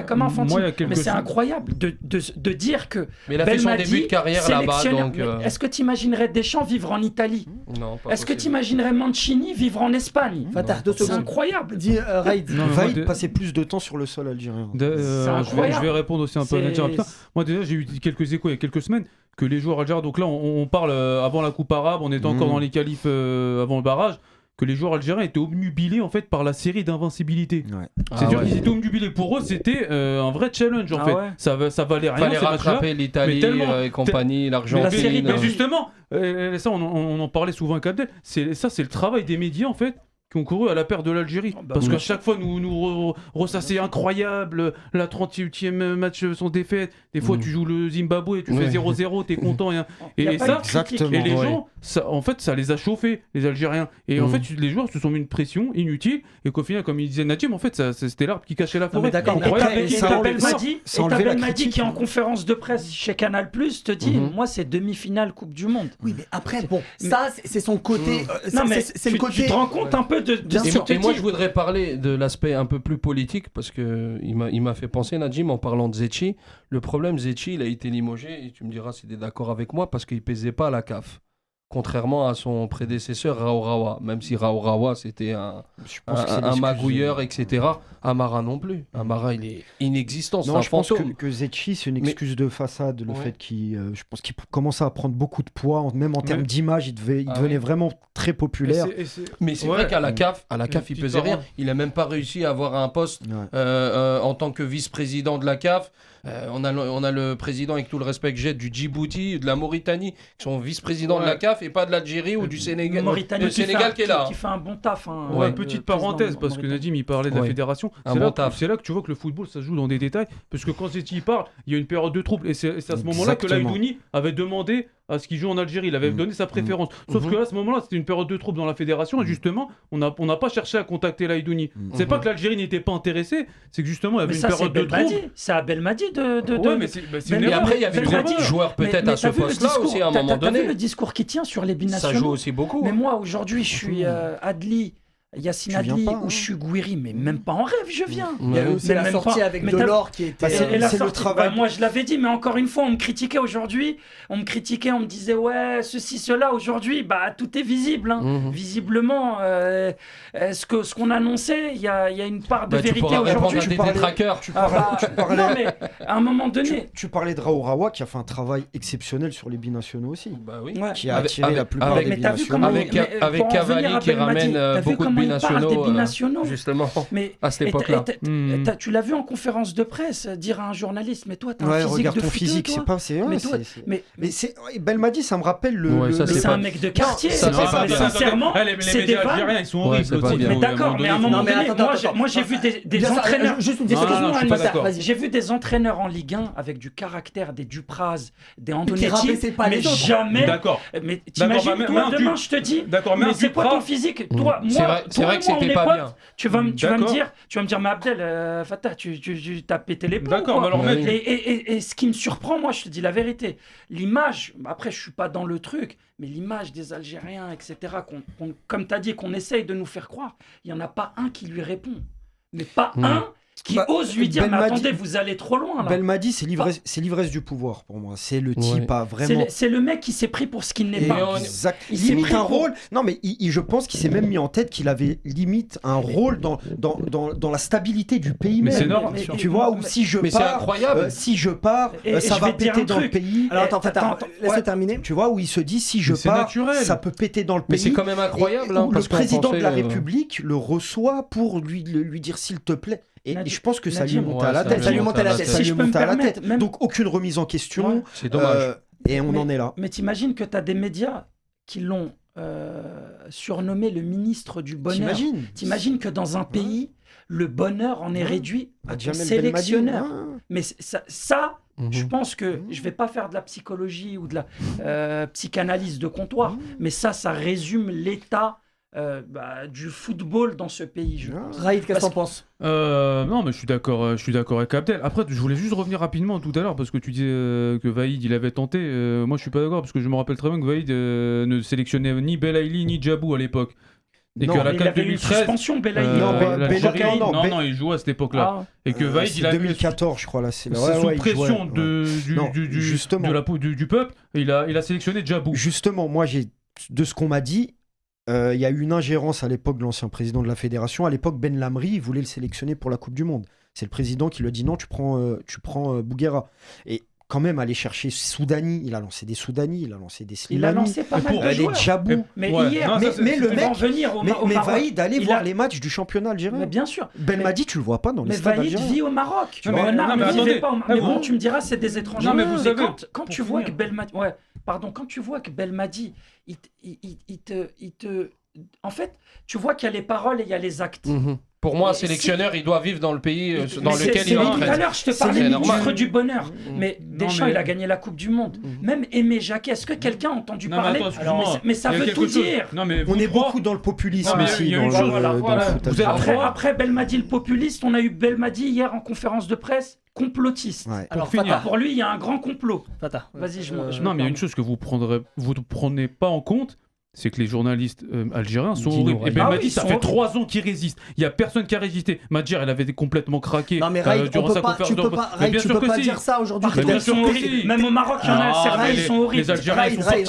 Comme Infantino. Mais c'est incroyable de dire que mais il a fait son début de carrière là-bas. Donc est-ce que tu imaginerais Deschamps vivre en Italie? Non, pas Est-ce que tu imaginerais Mancini vivre en Espagne? C'est incroyable. Dis Raïd. Vaïd passait plus de temps sur le sol algérien. Je vais répondre aussi un peu à Nadir. Moi déjà j'ai eu quelques échos il y a quelques semaines que les joueurs algériens, donc là on parle avant la coupe arabe, on était encore dans les qualifs avant le barrage, que les joueurs algériens étaient obnubilés en fait par la série d'invincibilité. C'est-à-dire qu'ils étaient obnubilés. Pour eux, c'était un vrai challenge en fait. Ça valait rien. Fallait rattraper l'Italie et compagnie, l'Argentine. Mais justement, ça on en parlait souvent avec Abdel. C'est le travail des médias en fait, qui ont couru à la perte de l'Algérie. Parce qu'à chaque fois, nous ressasser incroyable, la 38e match sans défaite. Des fois, tu joues le Zimbabwe et tu fais 0-0, t'es content. Et ça, et les gens, ça, en fait, ça les a chauffés, les Algériens. Et en fait, les joueurs se sont mis une pression inutile. Et qu'au final, comme il disait Nadim, en fait, c'était l'arbre qui cachait la forêt. D'accord, et Belmadi qui, en conférence de presse chez Canal+, te dit, moi, c'est demi-finale Coupe du Monde. Oui, mais après, bon, ça, c'est son côté... Non, mais tu te rends compte un peu et moi je voudrais parler de l'aspect un peu plus politique parce que il m'a fait penser, Nadim, en parlant de Zetchi. Le problème, Zetchi, il a été limogé et tu me diras si tu es d'accord avec moi parce qu'il pesait pas à la CAF, contrairement à son prédécesseur Raourawa, même si Raourawa c'était un magouilleur, etc. Amara non plus. Amara, il est inexistant. Non, je pense que Zetchi, c'est une excuse de façade. Le fait je pense qu'il commençait à prendre beaucoup de poids, même en termes d'image, il devenait vraiment très populaire. Mais c'est vrai qu'à la CAF, il pesait rien. Il a même pas réussi à avoir un poste en tant que vice-président de la CAF. On a le président, avec tout le respect que j'ai, du Djibouti, de la Mauritanie, qui sont vice-présidents de la CAF et pas de l'Algérie ou du Sénégal. Le Sénégal qui est là. Qui fait un bon taf. Petite parenthèse, parce que Nadim il parlait de la fédération. C'est là que tu vois que le football ça se joue dans des détails. Parce que quand Zetchi parle, il y a une période de trouble. Et c'est à ce moment-là que Laïdouni avait demandé à ce qu'il joue en Algérie. Il avait donné sa préférence. Sauf que là, à ce moment-là, c'était une période de trouble dans la fédération. Et justement, on n'a pas cherché à contacter Laïdouni. C'est pas que l'Algérie n'était pas intéressée, c'est que justement, il y avait une période de trouble. C'est à Belmadi mais après, il y avait d'autres joueurs peut-être à ce poste-là aussi à un moment donné. T'as vu le discours qui tient sur les binationaux? Ça joue aussi beaucoup. Mais moi, aujourd'hui, je suis Adli. Yassine Adli ou Chouguiri, mais même pas en rêve, je viens. Il y a aussi la sortie avec Delors qui était... C'est le travail. Moi, je l'avais dit, mais encore une fois, on me critiquait aujourd'hui. On me disait, ouais, ceci, cela. Aujourd'hui, tout est visible. Visiblement, ce qu'on annonçait, il y a une part de vérité aujourd'hui. Tu parlais des trackers. Non, mais à un moment donné... Tu parlais de Raourawa, qui a fait un travail exceptionnel sur les binationaux aussi. Oui. Qui a attiré la plupart des binationaux. Avec Cavalli qui ramène beaucoup de binationaux, justement, à cette époque-là. Tu l'as vu en conférence de presse dire à un journaliste, mais toi, t'as un physique de physique, toi. C'est pas... Mais Belmadi, ça me rappelle c'est un mec de quartier. Sincèrement, les médias algériens, ils sont horribles. Mais d'accord, mais à un moment donné, moi, j'ai vu des entraîneurs... J'ai vu des entraîneurs en Ligue 1 avec du caractère, des Dupraz, des Antonetti, mais jamais... D'accord. Mais t'imagines, toi, demain, je te dis, mais c'est quoi ton physique? Toi, moi, c'est vrai que c'était pas bien. Tu vas me dire, mais Abdel, Fatah, tu t'as pété les plombs. D'accord, mais alors mec. Et ce qui me surprend, moi, je te dis la vérité, l'image, après, je suis pas dans le truc, mais l'image des Algériens, etc., comme tu as dit, qu'on essaye de nous faire croire, il n'y en a pas un qui lui répond. Mais pas un qui ose lui dire, mais attendez, vous allez trop loin là. Belmadi, c'est l'ivresse du pouvoir pour moi. C'est le type à vraiment... C'est le mec qui s'est pris pour ce qu'il n'est pas. Exact. Il s'est mis un rôle... Non, mais je pense qu'il s'est même mis en tête qu'il avait limite un rôle dans la stabilité du pays même. Mais c'est normal. Tu vois, ou si je pars, ça va péter dans le pays. Alors attends, laisse-le terminer. Tu vois, où il se dit, si je pars, ça peut péter dans le pays. Mais c'est quand même incroyable. Le président de la République le reçoit pour lui dire, s'il te plaît... Et je pense que ça lui monte à la tête. Ça lui monte à la tête. Si je peux me permettre, donc aucune remise en question. C'est dommage. Et on en est là. Mais t'imagines que tu as des médias qui l'ont surnommé le ministre du bonheur. T'imagines que dans un pays, le bonheur en est réduit à sélectionneur. Mais ça je pense que je vais pas faire de la psychologie ou de la psychanalyse de comptoir, mais ça résume l'état du football dans ce pays. Raïd, qu'est-ce que t'en penses? Non, mais je suis d'accord avec Abdel. Après, je voulais juste revenir rapidement tout à l'heure parce que tu disais que Vaïd il avait tenté. Moi, je suis pas d'accord parce que je me rappelle très bien que Vaïd ne sélectionnait ni Belaïli ni Djabou à l'époque. Et qu'à la CAN 2013, suspension, Belaïli. Non, il jouait à cette époque-là. Et que Vaïd, il a 2014, je crois là. C'est sous pression du peuple. Il a sélectionné Djabou. Justement, moi, de ce qu'on m'a dit. Il y a eu une ingérence à l'époque de l'ancien président de la fédération. À l'époque, Ben Lamri voulait le sélectionner pour la Coupe du Monde. C'est le président qui lui a dit non, tu prends Bouguera. Et quand même, aller chercher Soudani, il a lancé des Soudani, il a lancé des Slimani. Il a lancé pas mal de joueurs. Des Djabou. Mais hier, le mec venir au Maroc. Mais Vaïd, allez voir les matchs du championnat algérien. Mais bien sûr. Belmadi, tu le vois pas dans les stades algériens. Mais Vaïd vit au Maroc. Mais bon, tu me diras, c'est des étrangers. Non, mais vous savez, quand tu vois que Belmadi... quand tu vois que Belmadi, il te... En fait, tu vois qu'il y a les paroles et il y a les actes. Pour moi, un sélectionneur, il doit vivre dans le pays dans lequel il entraîne. Tout à l'heure, je te parlais du ministre du bonheur. Mais Deschamps, il a gagné la Coupe du Monde. Même Aimé Jacquet, est-ce que quelqu'un a entendu parler? Mais ça veut tout dire. On est beaucoup dans le populisme ici. Après Belmadi, le populiste, on a eu Belmadi hier en conférence de presse. Complotiste. Alors, pour lui, il y a un grand complot. Vas-y, non, mais il y a une chose que vous ne prenez pas en compte. C'est que les journalistes algériens sont horribles. Et Belmadi, ça fait 3 ans qu'il résiste. Il n'y a personne qui a résisté. Madjer, elle avait complètement craqué durant sa conférence de presse. Tu peux pas dire ça aujourd'hui. Même au Maroc, il y en a certains, ils sont horribles. Les Algériens, ils sont sortis.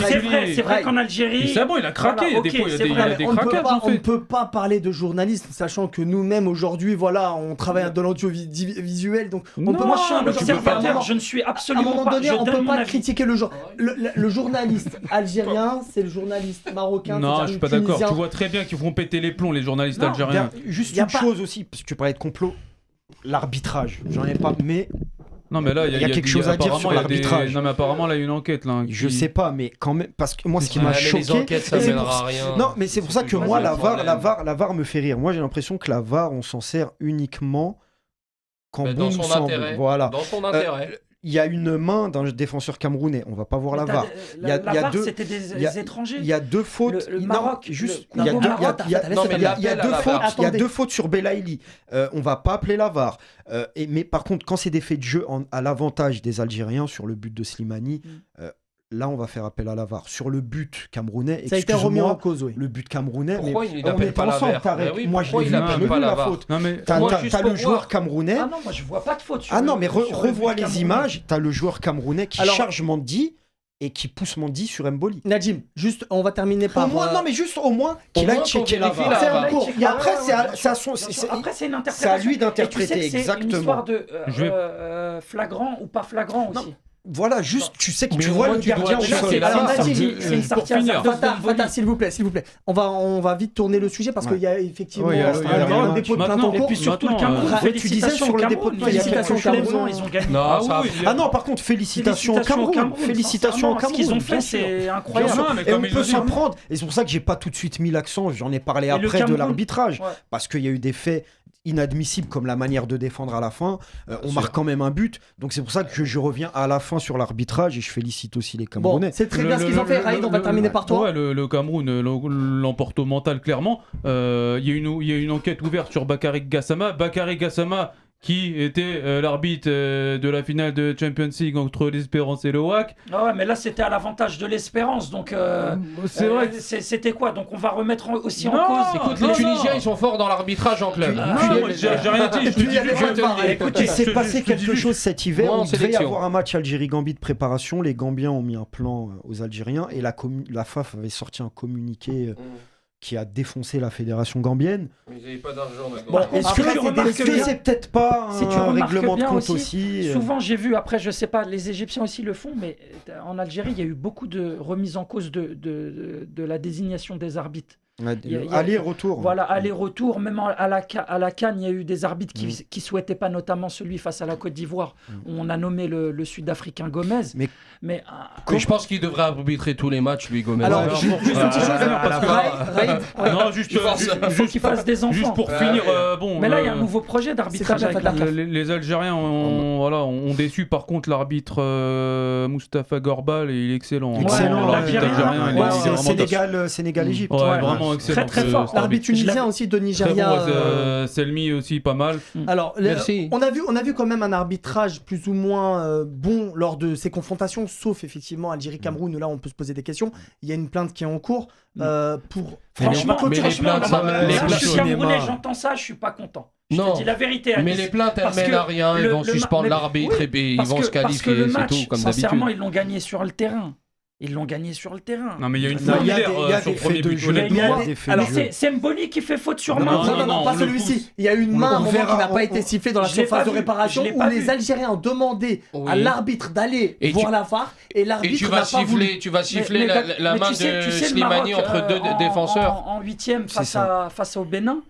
C'est vrai qu'en Algérie... C'est bon, il a craqué. Des fois, il y a des craquages. On ne peut pas parler de journalisme, sachant que nous-mêmes, aujourd'hui, on travaille dans l'audiovisuel. Donc, moi, je suis un observateur. Je ne suis absolument pas... À un moment donné, on ne peut pas critiquer le journaliste algérien, c'est le journaliste marocain. Non, je suis pas d'accord. Tu vois très bien qu'ils font péter les plombs, les journalistes algériens. Juste une chose aussi, parce que tu parlais de complot, l'arbitrage. J'en ai pas, mais. Non, mais là, il y a quelque chose à dire sur l'arbitrage. Non, mais apparemment, là, il y a une enquête. Là, Je sais pas, mais quand même. Parce que moi, ce qui m'a choqué. Les enquêtes, ça mènera à rien. Non, mais c'est pour ça que moi, la VAR me fait rire. Moi, j'ai l'impression que la VAR, on s'en sert uniquement quand bon nous semble. Voilà. Dans son intérêt. Il y a une main d'un défenseur camerounais. On va pas voir la VAR. La VAR, c'était des étrangers. Il y a 2 fautes. Le Maroc. Il y a 2 fautes sur Belaïli. On va pas appeler la VAR. Mais par contre, quand c'est des faits de jeu à l'avantage des Algériens sur le but de Slimani, là, on va faire appel à la VAR. Sur le but camerounais, ça a été remis en cause, oui. Le but camerounais, pourquoi mais il n'appelle pas la VAR? Moi, je l'ai vu, pas la faute. T'as le joueur camerounais. Ah non, moi je vois pas de faute. Ah non, mais revois les images. T'as le joueur camerounais qui charge Mendy et qui pousse Mendy sur Mboli. Nadjim, juste, on va terminer par... Non, mais juste au moins qu'il aille checker la VAR. C'est en cours. Après, c'est une interprétation. C'est à lui d'interpréter, exactement. C'est une histoire de flagrant ou pas flagrant aussi. Voilà, juste, tu sais que tu vois le gardien au sol. C'est une sortie Fata, s'il vous plaît. On va vite tourner le sujet parce qu'il y a effectivement un dépôt de plainte en cours. Et puis surtout le Cameroun, tu disais sur le dépôt de plainte, félicitations au Cameroun, ils ont gagné. Ah non, par contre, félicitations au Cameroun. Félicitations au Cameroun. Ce qu'ils ont fait, c'est incroyable. Et on peut s'en prendre. Et c'est pour ça que j'ai pas tout de suite mis l'accent, j'en ai parlé après de l'arbitrage. Parce qu'il y a eu des faits inadmissible comme la manière de défendre à la fin. On marque quand même un but. Donc c'est pour ça que je reviens à la fin sur l'arbitrage et je félicite aussi les Camerounais. Bon, c'est très bien ce qu'ils ont fait. Raïd, on va terminer par toi. Ouais, le Cameroun l'emporte au mental clairement. Il y a une enquête ouverte sur Bakary Gassama. Bakary Gassama qui était l'arbitre de la finale de Champions League entre l'Espérance et le WAC. Ah ouais, mais là c'était à l'avantage de l'Espérance, donc c'est vrai. C'était quoi? Donc on va remettre aussi en cause. Écoute, les Tunisiens ils sont forts dans l'arbitrage en club. J'ai rien dit. Écoute, il s'est passé quelque chose cet hiver. Il devait y avoir un match Algérie-Gambie de préparation. Les Gambiens ont mis un plan aux Algériens et la FAF avait sorti un communiqué qui a défoncé la fédération gambienne. Mais ils n'avaient pas d'argent. Bon, est-ce que c'est peut-être pas un règlement de compte aussi Souvent, j'ai vu, après, je sais pas, les Égyptiens aussi le font, mais en Algérie, il y a eu beaucoup de remises en cause de la désignation des arbitres. Aller-retour. Voilà, aller-retour. Même à la CAN, il y a eu des arbitres qui souhaitaient pas, notamment celui face à la Côte d'Ivoire, où on a nommé le Sud-Africain Gomez. Mais je pense qu'il devrait arbitrer tous les matchs, lui, Gomez. Alors, juste une petite chose. Qu'il fasse des enfants. Juste pour finir, mais là, il y a un nouveau projet d'arbitrage. Les Algériens ont déçu. Par contre, l'arbitre Moustapha Gorbal, il est excellent. L'arbitre algérien. Sénégal-Égypte. Vraiment excellent. Très fort. L'arbitre tunisien aussi de Nigeria. Selmi aussi pas mal. Alors, on a vu quand même un arbitrage plus ou moins bon lors de ces confrontations, sauf effectivement Algérie-Cameroun. Là, on peut se poser des questions. Il y a une plainte qui est en cours pour. Franchement, les plaintes, je suis camerounais, j'entends ça, je suis pas content. Je te dis la vérité. Mais les plaintes, elles mènent à rien. Ils vont suspendre l'arbitre et ils vont se qualifier, c'est tout, comme d'habitude. Sincèrement, ils l'ont gagné sur le terrain. Ils l'ont gagné sur le terrain. Non, mais il y a une faute sur le premier but. Alors, c'est Mboli qui fait faute sur main. Non, pas celui-ci. Il y a une main qui n'a pas été sifflée dans la surface de réparation où les Algériens ont demandé à l'arbitre d'aller voir la VAR et l'arbitre n'a pas voulu. Tu vas siffler la main de Slimani entre deux défenseurs. En huitième face au Bénin,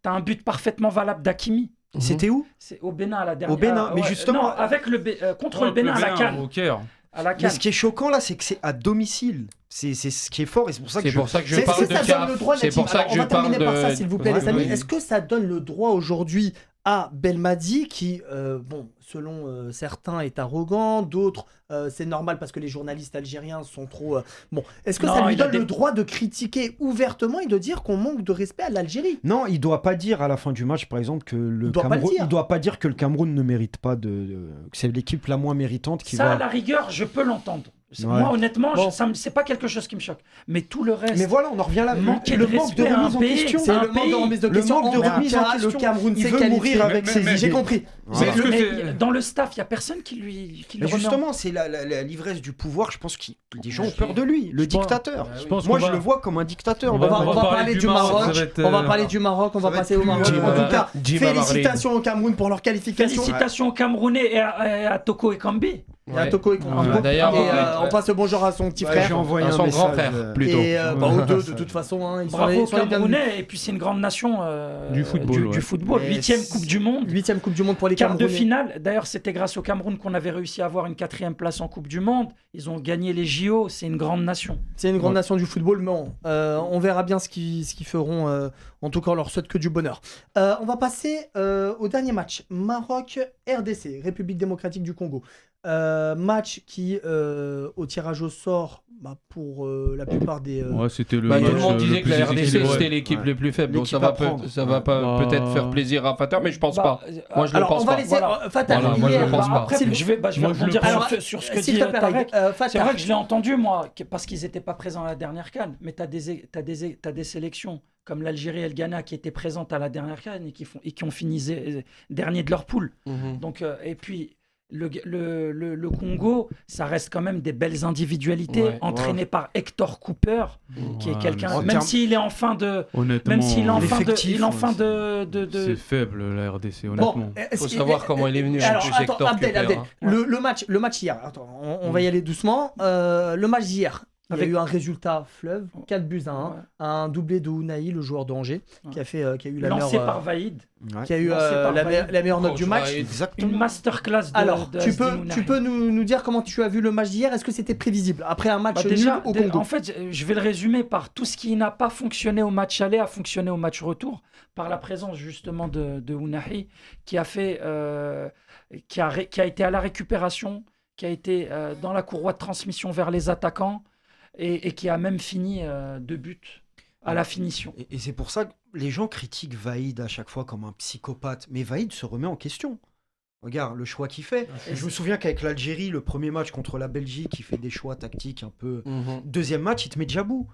t'as un but parfaitement valable d'Hakimi. C'était où? C'est au Bénin à la dernière. Au Bénin, mais justement contre le Bénin à la CAN. Mais ce qui est choquant là, c'est que c'est à domicile. C'est ce qui est fort et c'est pour ça que je parle de CAF. C'est pour ça que je parle de. On va terminer par ça, s'il vous plaît, les amis. Est-ce que ça donne le droit aujourd'hui à Belmadi qui, selon certains, est arrogant, d'autres, c'est normal parce que les journalistes algériens sont trop... Est-ce que ça lui donne le droit de critiquer ouvertement et de dire qu'on manque de respect à l'Algérie? Non, il doit pas dire à la fin du match, par exemple, que le Cameroun... Il doit pas dire que le Cameroun ne mérite pas que c'est l'équipe la moins méritante qui va... Ça, à la rigueur, je peux l'entendre. Moi, honnêtement, c'est pas quelque chose qui me choque. Mais tout le reste. Mais voilà, on en revient là. Le manque de remise en question. C'est le manque de remise de question. Le Cameroun, il veut mourir avec ses idées. J'ai compris. Mais dans le staff, il n'y a personne qui lui justement, c'est l'ivresse du pouvoir. Je pense que les gens ont peur de lui, le dictateur. Moi, je le vois comme un dictateur. On va parler du Maroc. On va parler du Maroc. On va passer au Maroc. En tout cas, félicitations au Cameroun pour leur qualification. Félicitations aux Camerounais et à Toko Ekambi. Il y a Toko et d'ailleurs, on passe le bonjour à son petit frère. J'ai envoyé un son message, grand frère plutôt. Et aux deux, de toute façon. Bravo aux Camerounais. Et puis c'est une grande nation du football. Du football. 8e Coupe du Monde. 8e Coupe du Monde pour les Camerounais. Quart de finale. D'ailleurs, c'était grâce au Cameroun qu'on avait réussi à avoir une 4e place en Coupe du Monde. Ils ont gagné les JO. C'est une grande nation. C'est une grande nation du football. Mais on verra bien ce qu'ils feront. En tout cas, on leur souhaite que du bonheur. On va passer au dernier match. Maroc-RDC, République démocratique du Congo. Match qui, au tirage au sort, pour la plupart des. Ouais, c'était le tout match, le monde disait que la plus RDC c'était l'équipe les plus faibles. Donc ça va pas peut-être faire plaisir à Fatah, mais je pense pas. Moi je le pense on va pas. laisser Fatah. Moi je le pense pas. Après, je vais rebondir sur ce que dit Tarek. C'est vrai que je l'ai entendu moi, parce qu'ils n'étaient pas présents à la dernière CAN, mais tu as des sélections comme l'Algérie et le Ghana qui étaient présentes à la dernière CAN et qui ont fini dernier de leur poule. Donc, et puis le Congo, ça reste quand même des belles individualités entraînées par Hector Cooper, qui est quelqu'un, même s'il est en fin de, même s'il est en fin de, c'est faible la RDC, honnêtement. Il faut savoir comment il est venu. Alors, attends, Abdel, le match hier. Attends, on va y aller doucement. Le match d'hier. Il y a eu un résultat fleuve, 4-1, un doublé de Ounahi, le joueur d'Angers, qui a eu la lancé par Vaïd, qui a eu la meilleure note du match. Une masterclass. Alors, tu peux nous dire comment tu as vu le match d'hier? Est-ce que c'était prévisible après un match nul au Congo? En fait, je vais le résumer par tout ce qui n'a pas fonctionné au match aller a fonctionné au match retour, par la présence justement de Ounahi, qui a été à la récupération, qui a été dans la courroie de transmission vers les attaquants. Et qui a même fini 2 buts à la finition. Et c'est pour ça que les gens critiquent Vaïd à chaque fois comme un psychopathe. Mais Vaïd se remet en question. Regarde le choix qu'il fait. Je me souviens qu'avec l'Algérie, le premier match contre la Belgique, il fait des choix tactiques un peu... Deuxième match, il te met Djabou.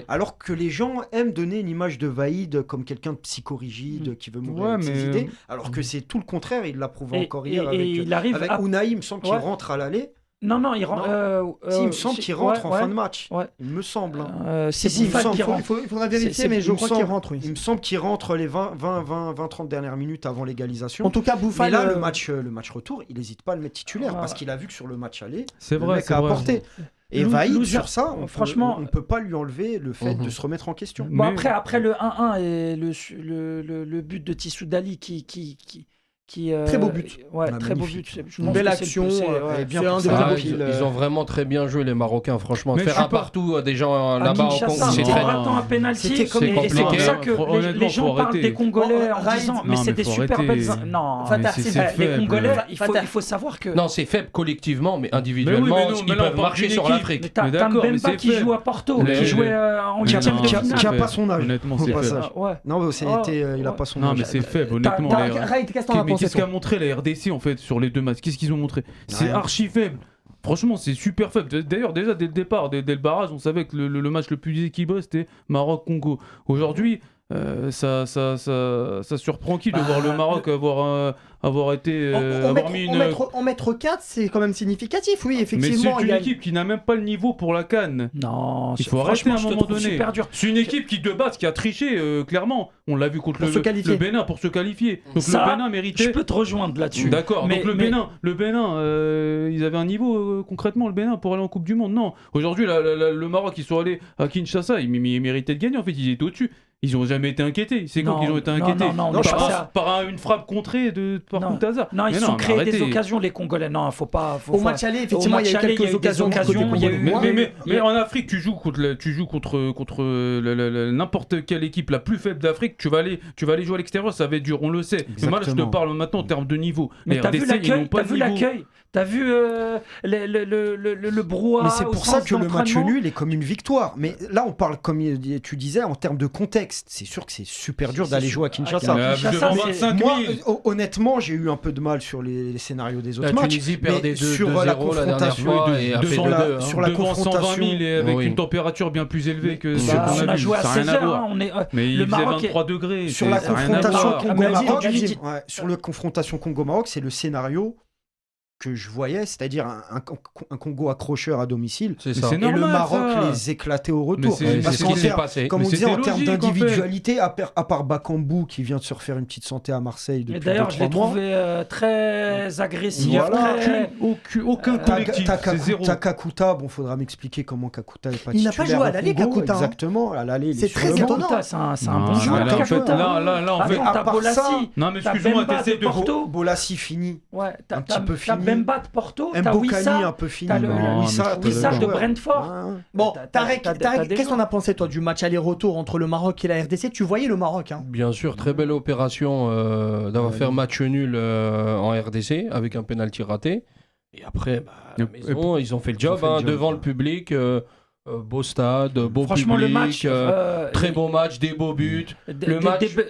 Alors que les gens aiment donner une image de Vaïd comme quelqu'un de psychorigide qui veut mourir avec ses idées. Alors que c'est tout le contraire. Il l'a prouvé encore hier avec Ounahi, il me semble qu'il rentre à l'aller. Non, il rentre. Si, il me semble qu'il rentre en fin de match. Il me semble. Il faudra vérifier, mais je crois qu'il rentre. Il me semble qu'il rentre les 20-30 dernières minutes avant l'égalisation. En tout cas, Bouffal. Mais là, le match retour, il n'hésite pas à le mettre titulaire parce qu'il a vu que sur le match aller, le mec a apporté. Et Vaïd, sur ça, on ne peut pas lui enlever le fait de se remettre en question. Bon, après le 1-1 et le but de Tissou Dali très beau but. Très beau but. Une belle action. Ils ont vraiment très bien joué les Marocains, franchement. Faire un partout des gens là-bas au Congo, c'est très un penalty. C'est pour ça que les gens parlent des Congolais en disant mais c'est des super belles. Non, les Congolais, il faut savoir que. Non, c'est faible collectivement, mais individuellement, ils peuvent marcher sur l'Afrique. T'as Mbemba qui joue à Porto, qui jouait en 8e de finale. Qui n'a pas son âge. Honnêtement, c'est faible. Non, il n'a pas son âge. Non, mais c'est faible, honnêtement. Qu'est-ce qu'a montré la RDC en fait sur les 2 matchs? Qu'est-ce qu'ils ont montré? C'est archi faible. Franchement, c'est super faible. D'ailleurs, déjà dès le départ, dès le barrage, on savait que le match le plus équilibré c'était Maroc-Congo. Aujourd'hui, ça surprend qui de voir le Maroc avoir été en mettre 4, c'est quand même significatif. Oui, effectivement. Mais c'est une équipe qui n'a même pas le niveau pour la CAN. Non, il faut arrêter à un moment donné. C'est une équipe qui de base qui a triché clairement. On l'a vu contre le Bénin pour se qualifier. Donc le Bénin méritait. Je peux te rejoindre là-dessus. D'accord. Donc le Bénin, ils avaient un niveau concrètement le Bénin pour aller en Coupe du Monde. Non. Aujourd'hui, le Maroc, ils sont allés à Kinshasa, ils méritaient de gagner. En fait, ils étaient au-dessus. Ils n'ont jamais été inquiétés. C'est quand qu'ils ont été inquiétés par une frappe contrée par coup de hasard. Non, ils ont créé des occasions, les Congolais. Non, faut pas. Au match aller, effectivement, il y a eu quelques occasions. Mais en Afrique, tu joues contre n'importe quelle équipe la plus faible d'Afrique. Tu vas aller jouer à l'extérieur, ça va être dur, on le sait. Mais moi, je te parle maintenant en termes de niveau. Mais t'as vu l'accueil, t'as vu le brouhaha. Mais c'est pour ça que le match nul est comme une victoire. Mais là, on parle, comme tu disais, en termes de contexte. C'est sûr que c'est super dur d'aller jouer à Kinshasa. Moi, honnêtement, j'ai eu un peu de mal sur les scénarios des autres matchs. Mais sur la confrontation, sur la confrontation, 120 000 et avec une température bien plus élevée que ce qu'on a vu. Ça n'a rien à voir. Mais il faisait 23 degrés. Sur la confrontation Congo-Maroc, c'est le scénario que je voyais, c'est-à-dire un Congo accrocheur à domicile, et le Maroc les éclater au retour. Parce que comme on disait, en termes d'individualité, à part Bakambu qui vient de se refaire une petite santé à Marseille depuis 2-3 mois. D'ailleurs, je l'ai trouvé très agressif. Aucun collectif. Kakuta, bon, faudra m'expliquer comment Kakuta est pas titulaire. Il n'a pas joué à l'aller, Kakuta. Exactement, à l'aller. C'est très étonnant. C'est un bon joueur. Là, en fait, à part ça, non, mais excuse-moi, t'essaies de Bolassi fini. Un petit peu fini. Bemba de Porto, t'as Mbokani un peu fini. Wissam de Brentford. Bon, Tarek, qu'est-ce qu'on a pensé toi du match aller-retour entre le Maroc et la RDC? Tu voyais le Maroc, hein? Bien sûr, très belle opération d'avoir fait un match nul en RDC avec un penalty raté. Et après, à la maison, ils ont fait le job devant le public. beau stade, beau Franchement, public, le match, très beau match, des beaux buts.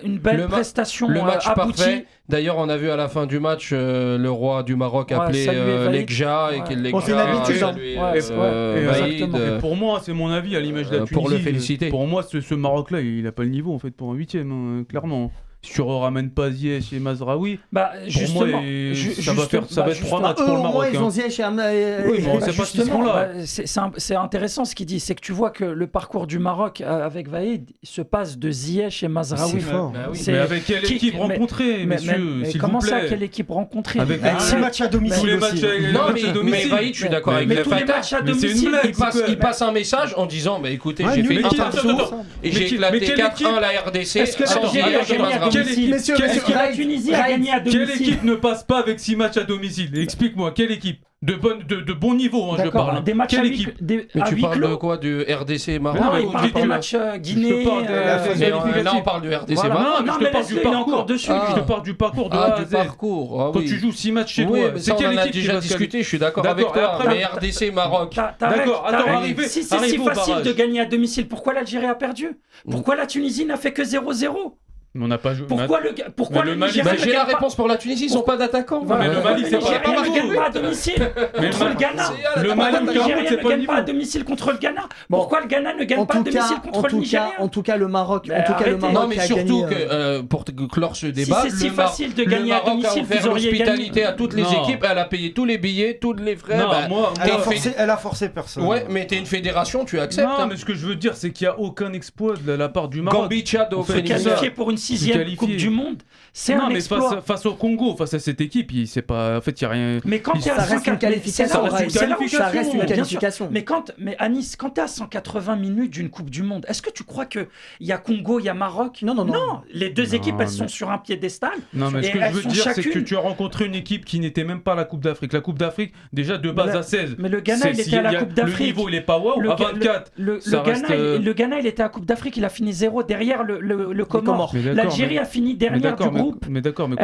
Une belle prestation le match aboutie. parfait. D'ailleurs, on a vu à la fin du match le roi du Maroc appeler Lekja et qu'il c'est une habitude. Vaïd. Et pour moi, c'est mon avis à l'image de la Tunisie. Pour le féliciter. Pour moi, ce Maroc-là, il n'a pas le niveau en fait pour un 8e, clairement. Si tu ramènes pas Ziyech et Mazraoui, justement, pour moi, ça va être 3 matchs pour le Maroc. Ils ont Ziyech et oui, mais on sait pas s'ils seront là. C'est intéressant ce qu'il dit, c'est que tu vois que le parcours du Maroc avec Vaïd se passe de Ziyech et Mazraoui. C'est fort. Mais avec quelle équipe rencontrée, messieurs, s'il vous comment plaît. ça, quelle équipe rencontrée? Avec 6 matchs à domicile. Tous les matchs mais Vaïd, je suis d'accord avec le Fatah. Il passe un message en disant écoutez, j'ai fait un parcours et j'ai éclaté 4-1 la RDC sans Ziyech et Mazraoui. La Tunisie a gagné à domicile. Quelle équipe ne passe pas avec 6 matchs à domicile? Explique-moi, quelle équipe? De bon niveau, je parle. Des matchs quelle équipe? Mais tu parles de quoi? Du RDC Maroc? Non, il parle des matchs Guinée. Là, on parle du RDC Maroc. Non, mais je te parle du parcours. Je te parle du parcours de A à Z. Quand tu joues 6 matchs chez toi, c'est quelle équipe? On a déjà discuté, je suis d'accord avec toi. Mais RDC Maroc. D'accord, attends, si c'est si facile de gagner à domicile, pourquoi l'Algérie a perdu? Pourquoi la Tunisie n'a fait que 0-0? Mais on n'a pas joué. Pourquoi le Mali j'ai la réponse pour la Tunisie, ils n'ont pas d'attaquants. Mais le Mali, c'est pas ne gagne pas à domicile contre le Ghana. Le Mali, ne gagne pas à domicile contre le Ghana. Pourquoi le Ghana ne gagne pas à domicile contre le Nigeria? En tout cas, le Maroc. Non, mais surtout que pour clore ce débat, si c'est si facile de gagner à domicile, vous auriez l'hospitalité à toutes les équipes. Elle a payé tous les billets, tous les frais. Elle a forcé personne. Ouais, mais t'es une fédération, tu acceptes. Non, mais ce que je veux dire, c'est qu'il n'y a aucun exploit de la part du Maroc. Gambie, Tchad, qualifié pour une 6e Coupe du Monde, c'est un exploit. Mais face au Congo, face à cette équipe, c'est pas. En fait, il n'y a rien. Mais quand tu es à 180, mais Anis, quand tu es à 180 minutes d'une Coupe du Monde, est-ce que tu crois qu'il y a Congo, il y a Maroc? Non. Les deux équipes, elles sont sur un piédestal. Non, mais ce que je veux dire, c'est que tu as rencontré une équipe qui n'était même pas à la Coupe d'Afrique. La Coupe d'Afrique, déjà de base à 16. Mais le Ghana, il était à la Coupe d'Afrique. Le niveau, il est pas waouh. À 24. Le Ghana, il était à Coupe d'Afrique, il a fini 0 derrière le Comore. L'Algérie a fini dernière du groupe. Mais d'accord, mais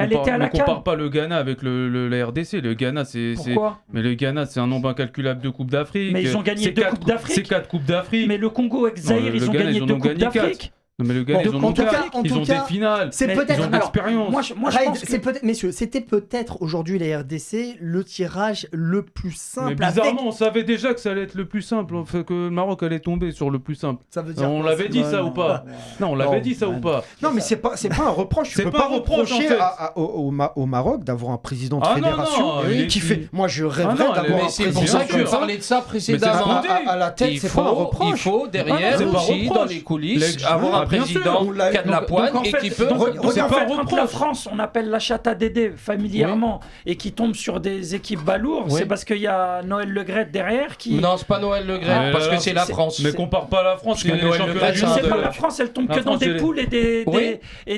compare pas le Ghana avec la RDC. Le Ghana, Pourquoi? Mais le Ghana, c'est un nombre incalculable de Coupes d'Afrique. Mais ils ont gagné 2 Coupes d'Afrique. C'est 4 Coupes d'Afrique. Mais le Congo avec Zaïre, ils ont gagné 2 Coupes d'Afrique. Non mais le gars, ils ont des finales, c'est peut-être, ils ont d'expérience. Moi, je pense que... c'est peut-être, messieurs, c'était peut-être aujourd'hui la RDC le tirage le plus simple. Mais bizarrement, on savait déjà que ça allait être le plus simple, que le Maroc allait tomber sur le plus simple. Ça veut dire on l'avait dit ça ou pas? Non, on l'avait dit ça ou pas? Non, mais c'est pas un reproche. Tu peux pas reprocher au Maroc d'avoir un président de fédération qui fait. Moi, je rêverais d'avoir un président. C'est pour ça que je parlais de ça précédemment. À la tête, c'est pas un reproche. Il faut derrière aussi dans les coulisses avoir un président qui a de la poigne et qui peut. Quand la France, on appelle la chatte à Dédé familièrement et qui tombe sur des équipes balourdes, c'est parce qu'il y a Noël Le Graët derrière qui. Non, c'est pas Noël Le Graët parce que c'est la France. Mais compare pas la France. C'est pas la France, elle tombe que dans des poules et des.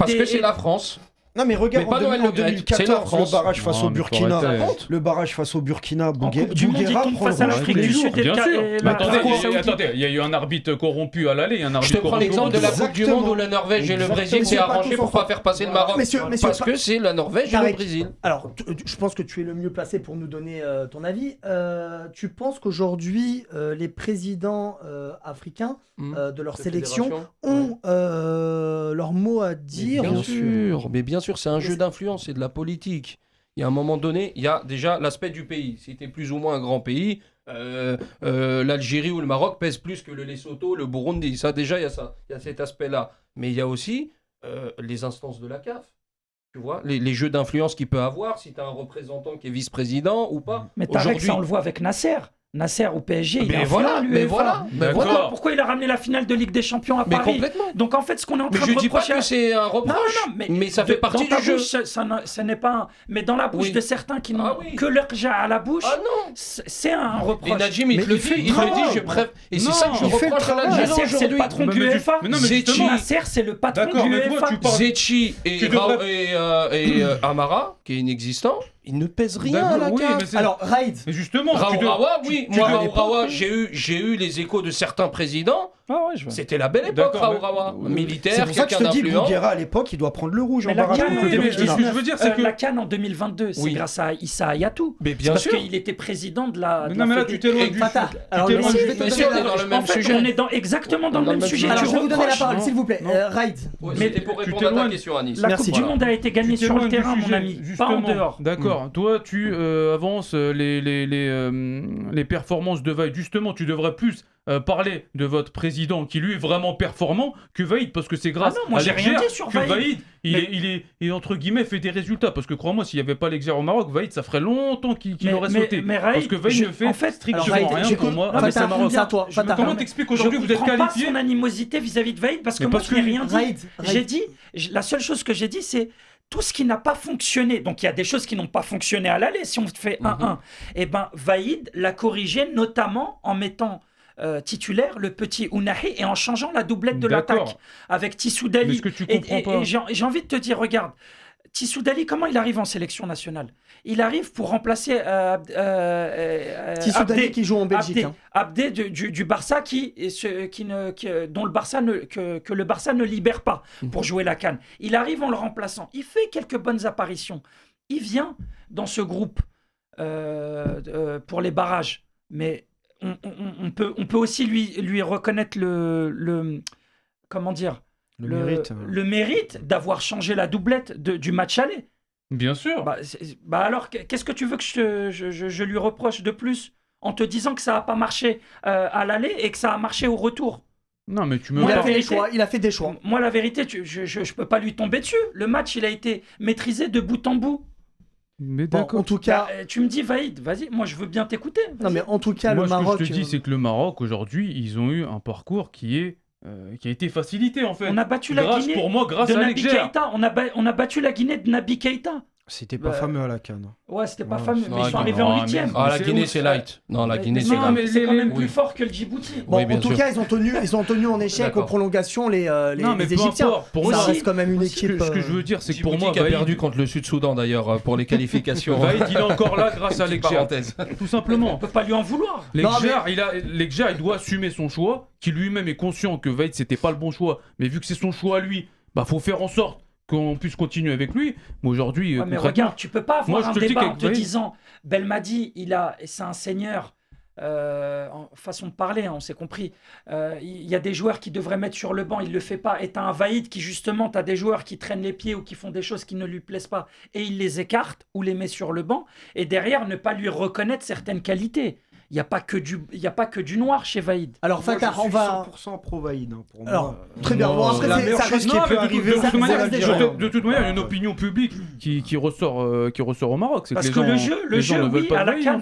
Parce que c'est la France. Non mais regarde en 2014 le barrage face au Burkina. Le barrage face au Burkina, Bouguera prend face à l'Afrique du Sud. Bien sûr. Attendez, il y a eu un arbitre corrompu à l'aller. Je te prends l'exemple de la Coupe du Monde où la Norvège et le Brésil s'est arrangé pour pas faire passer le Maroc. Parce que c'est la Norvège et le Brésil. Alors, je pense que tu es le mieux placé pour nous donner ton avis. Tu penses qu'aujourd'hui, les présidents africains de leur sélection ont leur mot à dire? Bien sûr, mais bien sûr, c'est un jeu d'influence, c'est de la politique. Il y a un moment donné, il y a déjà l'aspect du pays. Si tu es plus ou moins un grand pays, l'Algérie ou le Maroc pèsent plus que le Lesotho, le Burundi. Ça, déjà, il y a ça. Il y a cet aspect-là. Mais il y a aussi les instances de la CAF. Tu vois, les jeux d'influence qu'il peut avoir, si tu as un représentant qui est vice-président ou pas. Mais Tarek, ça, on le voit avec Nasser. Nasser au PSG, il a voilà, Pourquoi il a ramené la finale de Ligue des Champions à Paris? Complètement. Donc en fait, ce qu'on est en train de reprocher... Je dis pas que c'est un reproche, mais ça fait partie du jeu. Ce n'est pas mais dans la bouche de certains qui n'ont que leur ja à la bouche, c'est un reproche. Et Najim, il le fait, il le dit, je préfère... Et c'est ça que je reproche à l'Algérie aujourd'hui. C'est le patron du UEFA. Nasser, c'est le patron du UEFA. Zetchi et Amara, qui est inexistant, ils ne pèsent rien à la CAF. Alors, Raïd. Mais justement, Raourawa, oui. Moi, Raourawa, j'ai eu les échos de certains présidents. Ah ouais, C'était la belle époque, Raourawa. Militaire, c'est pour ça que je te dis, Bouguera à l'époque, il doit prendre le rouge. Mais en barrage. ce que je veux dire, c'est que la CAN en 2022, c'est grâce à Issa Hayatou. Mais bien sûr. Parce qu'il était président de la. Non, mais là, tu t'es loin du Fatah. Alors, on est dans le même sujet. On est exactement dans le même sujet. Alors, je vais vous donner la parole, s'il vous plaît. Raid. C'était pour répondre à ta question, Anis. La Coupe du Monde a été gagnée sur le terrain, mon ami, pas en dehors. D'accord. Toi, tu avances les performances de Vaïd. Justement, tu devrais plus parler de votre président qui lui est vraiment performant que Vaïd, parce que c'est grâce à l'Exer que Vaïd il entre guillemets fait des résultats, parce que crois-moi, s'il n'y avait pas l'Exer au Maroc, Vaïd ça ferait longtemps qu'il aurait sauté, parce que Vaïd ne fait strictement rien pour moi avec le Maroc. Comment t'expliques aujourd'hui que vous êtes qualifié? Je ne comprends pas son animosité vis-à-vis de Vaïd, parce que moi je n'ai rien dit. La seule chose que j'ai dit, c'est tout ce qui n'a pas fonctionné. Donc il y a des choses qui n'ont pas fonctionné à l'aller. Si on fait 1-1, et ben Vaïd l'a corrigé, notamment en mettant titulaire le petit Ounahi et en changeant la doublette de l'attaque avec Tissou Dali. Mais ce que tu comprends pas. Et j'ai envie de te dire, regarde, Tissou Dali, comment il arrive en sélection nationale? Il arrive pour remplacer Tissou Dali qui joue en Belgique. Abdé du Barça dont le Barça que le Barça ne libère pas pour jouer la CAN. Il arrive en le remplaçant. Il fait quelques bonnes apparitions. Il vient dans ce groupe pour les barrages. Mais on peut aussi lui reconnaître comment dire, le mérite d'avoir changé la doublette du match aller. Bien sûr. Alors, qu'est-ce que tu veux que je lui reproche de plus en te disant que ça n'a pas marché à l'aller et que ça a marché au retour? Non, mais il a fait des choix. Moi, la vérité, je peux pas lui tomber dessus. Le match, il a été maîtrisé de bout en bout. Mais d'accord. En tout cas, tu me dis Vaïd, vas-y, moi je veux bien t'écouter. Non, mais en tout cas, moi, le Maroc. Ce que je te dis, c'est que le Maroc aujourd'hui, ils ont eu un parcours qui a été facilité en fait. On a battu la Guinée. Pour moi, grâce à Naby Keïta. On a battu la Guinée de Naby Keïta. C'était pas fameux à la CAN. Ouais, c'était pas fameux, mais ils sont arrivés en 8e. La Guinée, c'est light. Non, la Guinée, c'est light. Mais c'est quand même plus fort que le Djibouti. Bon, en tout cas, ils ont tenu en échec aux prolongations les Égyptiens. Pour moi, ça reste quand même une équipe. Ce que je veux dire, c'est que pour moi, qui a perdu contre le Sud-Soudan d'ailleurs pour les qualifications. Vaïd, il est encore là grâce à l'Exer. Tout simplement. On peut pas lui en vouloir. L'Exer, il doit assumer son choix, qui lui-même est conscient que Vaïd, c'était pas le bon choix. Mais vu que c'est son choix à lui, faut faire en sorte qu'on puisse continuer avec lui. Mais aujourd'hui, mais regarde, tu peux pas avoir un débat en te disant Belmadi, c'est un seigneur. En façon de parler, on s'est compris. Il y a des joueurs qui devraient mettre sur le banc, il le fait pas. Et t'as un Vaïd qui justement, t'as des joueurs qui traînent les pieds ou qui font des choses qui ne lui plaisent pas et il les écarte ou les met sur le banc. Et derrière, ne pas lui reconnaître certaines qualités. Il n'y a pas que du noir chez Vaïd. Alors Fatah, on va 100% pro Vaïd pour moi. Alors, très bien. Bon, après, la meilleure chose qui peut arriver. De toute manière, il y a une opinion publique qui ressort au Maroc. Parce que le jeu, oui, à la CAN,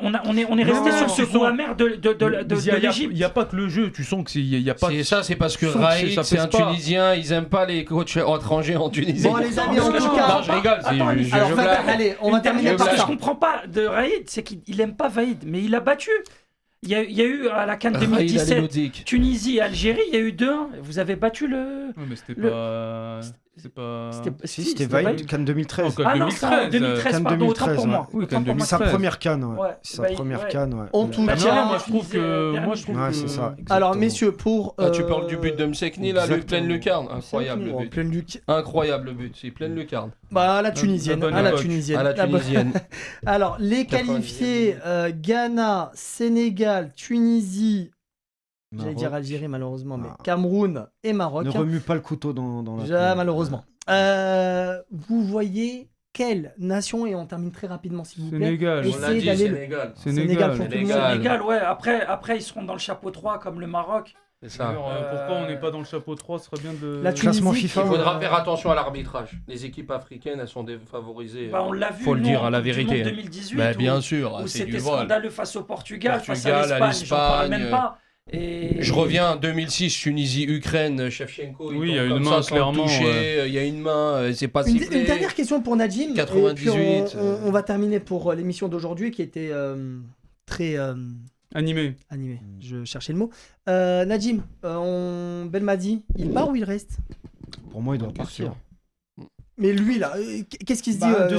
on est resté sur ce goût amer de l'Égypte. Il n'y a pas que le jeu. Tu sens qu'il y a pas. C'est ça, c'est parce que Raïd, c'est un Tunisien. Ils n'aiment pas les coachs étrangers en Tunisie. Bon, les amis, en tout cas, je rigole. Alors Fatah, allez, on va terminer par ça. Ce que je comprends pas de Raïd, c'est qu'il n'aime pas Vaïd, mais il a battu. Il y a eu à la CAN 2017 Tunisie et Algérie, il y a eu 2-1. Vous avez battu le. Oui, mais c'était pas. C'était Vaïd, CAN 2013. Ah non, c'est en 2013, pardon, autant pour moi. Oui, CAN 2013. Sa première CAN, ouais. Sa première CAN, ouais. En tout cas, moi je trouve que. Ouais, c'est ça. Alors, messieurs, pour. Tu parles du but de Msekni, là, le pleine lucarne. Incroyable le but. Incroyable le but, c'est pleine lucarne. À la tunisienne. À la tunisienne. Alors, les qualifiés Ghana, Sénégal, Tunisie. J'allais dire Algérie malheureusement, mais Cameroun et Maroc. Ne remue pas le couteau dans la malheureusement. Vous voyez quelle nation, et on termine très rapidement s'il vous plaît. Sénégal. Sénégal pour tout le monde. Sénégal, ouais. Après, ils seront dans le chapeau 3 comme le Maroc. C'est ça. Pourquoi on n'est pas dans le chapeau 3? Ce serait bien de. La classement FIFA. Il faudra faire attention à l'arbitrage. Les équipes africaines, elles sont défavorisées. On l'a vu. Faut le dire à la vérité. 2018. Bien sûr. Où c'était scandaleux face au Portugal, face à à l'Espagne. J'en parle même pas. Je reviens 2006, Tunisie, Ukraine, Shevchenko. Oui, il y a une main clairement. Il y a une main, c'est pas sifflé. Une dernière question pour Nadim. 98. Et puis on va terminer pour l'émission d'aujourd'hui qui était très animé. Je cherchais le mot. Nadim, Belmadi, il part ou il reste? Pour moi, il doit partir. Mais lui, là, qu'est-ce qu'il se dit de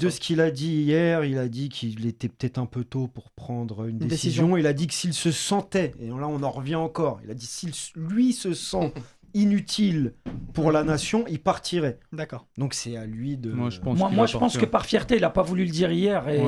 ce qu'il a dit hier, il a dit qu'il était peut-être un peu tôt pour prendre une décision. Il a dit que s'il se sentait, et là on en revient encore, il a dit s'il lui se sent inutile pour la nation, il partirait. D'accord. Donc c'est à lui de... Moi, je pense que par fierté, il n'a pas voulu le dire hier et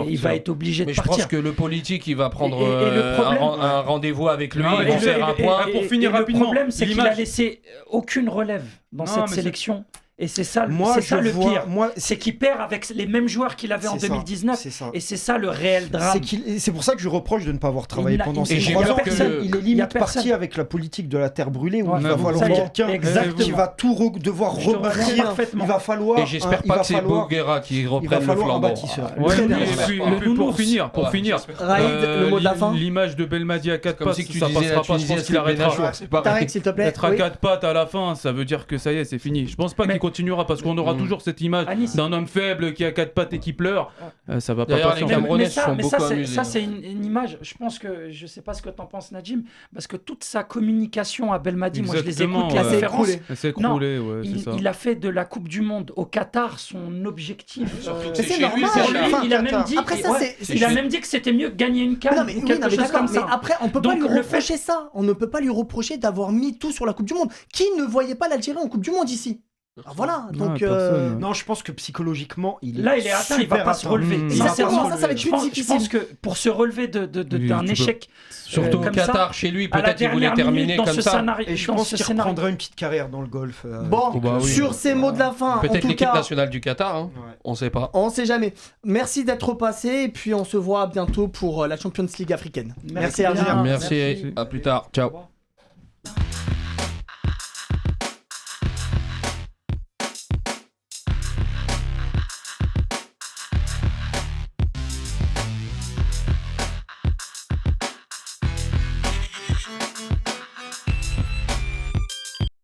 il va être obligé de partir. Mais je pense que le politique, il va prendre un rendez-vous avec lui, ils vont faire un point. Pour finir rapidement, le problème, c'est qu'il a laissé aucune relève dans cette sélection. Et c'est ça, le pire. C'est qu'il perd avec les mêmes joueurs qu'il avait en 2019. Et c'est ça le réel drame. C'est pour ça que je reproche de ne pas avoir travaillé pendant ces 3 ans. Il est limite parti avec la politique de la terre brûlée où il va falloir quelqu'un qui va tout devoir rebâtir. Il va falloir. Et j'espère pas que c'est Boguera qui reprenne le flambeau. Pour finir, Raïd, le mot de la fin. L'image de Belmadi à 4 pattes, ça passera pas. Je pense qu'il arrêtera. Tarek, s'il te plaît. Être à 4 pattes à la fin, ça veut dire que ça y est, c'est fini. Je pense pas qu'il continuera parce qu'on aura toujours cette image d'un homme faible qui a 4 pattes et qui pleure. Ça va pas passer. Les Camerounais se sont beaucoup amusés. Ça, c'est une image. Je pense que je sais pas ce que t'en penses, Nadjim, parce que toute sa communication à Belmadi, moi je les écoute, la référence. Il a fait de la Coupe du Monde au Qatar son objectif. C'est normal. Il a même dit. Il a même dit que c'était mieux gagner une CAN ou quelque chose comme ça. Mais après, on peut pas lui reprocher ça. On ne peut pas lui reprocher d'avoir mis tout sur la Coupe du Monde. Qui ne voyait pas l'Algérie en Coupe du Monde ici? Alors voilà, donc non, je pense que psychologiquement, il est atteint, il va pas se relever. Sincèrement, ça va être plus difficile. Je pense que pour se relever d'un échec, surtout au Qatar, chez lui, peut-être qu'il voulait terminer comme ça. Et je pense qu'il reprendrait une petite carrière dans le golf. Bon, sur ces mots de la fin, peut-être l'équipe nationale du Qatar, on sait pas. On sait jamais. Merci d'être passé et puis on se voit bientôt pour la Champions League africaine. Merci, à plus tard. Ciao.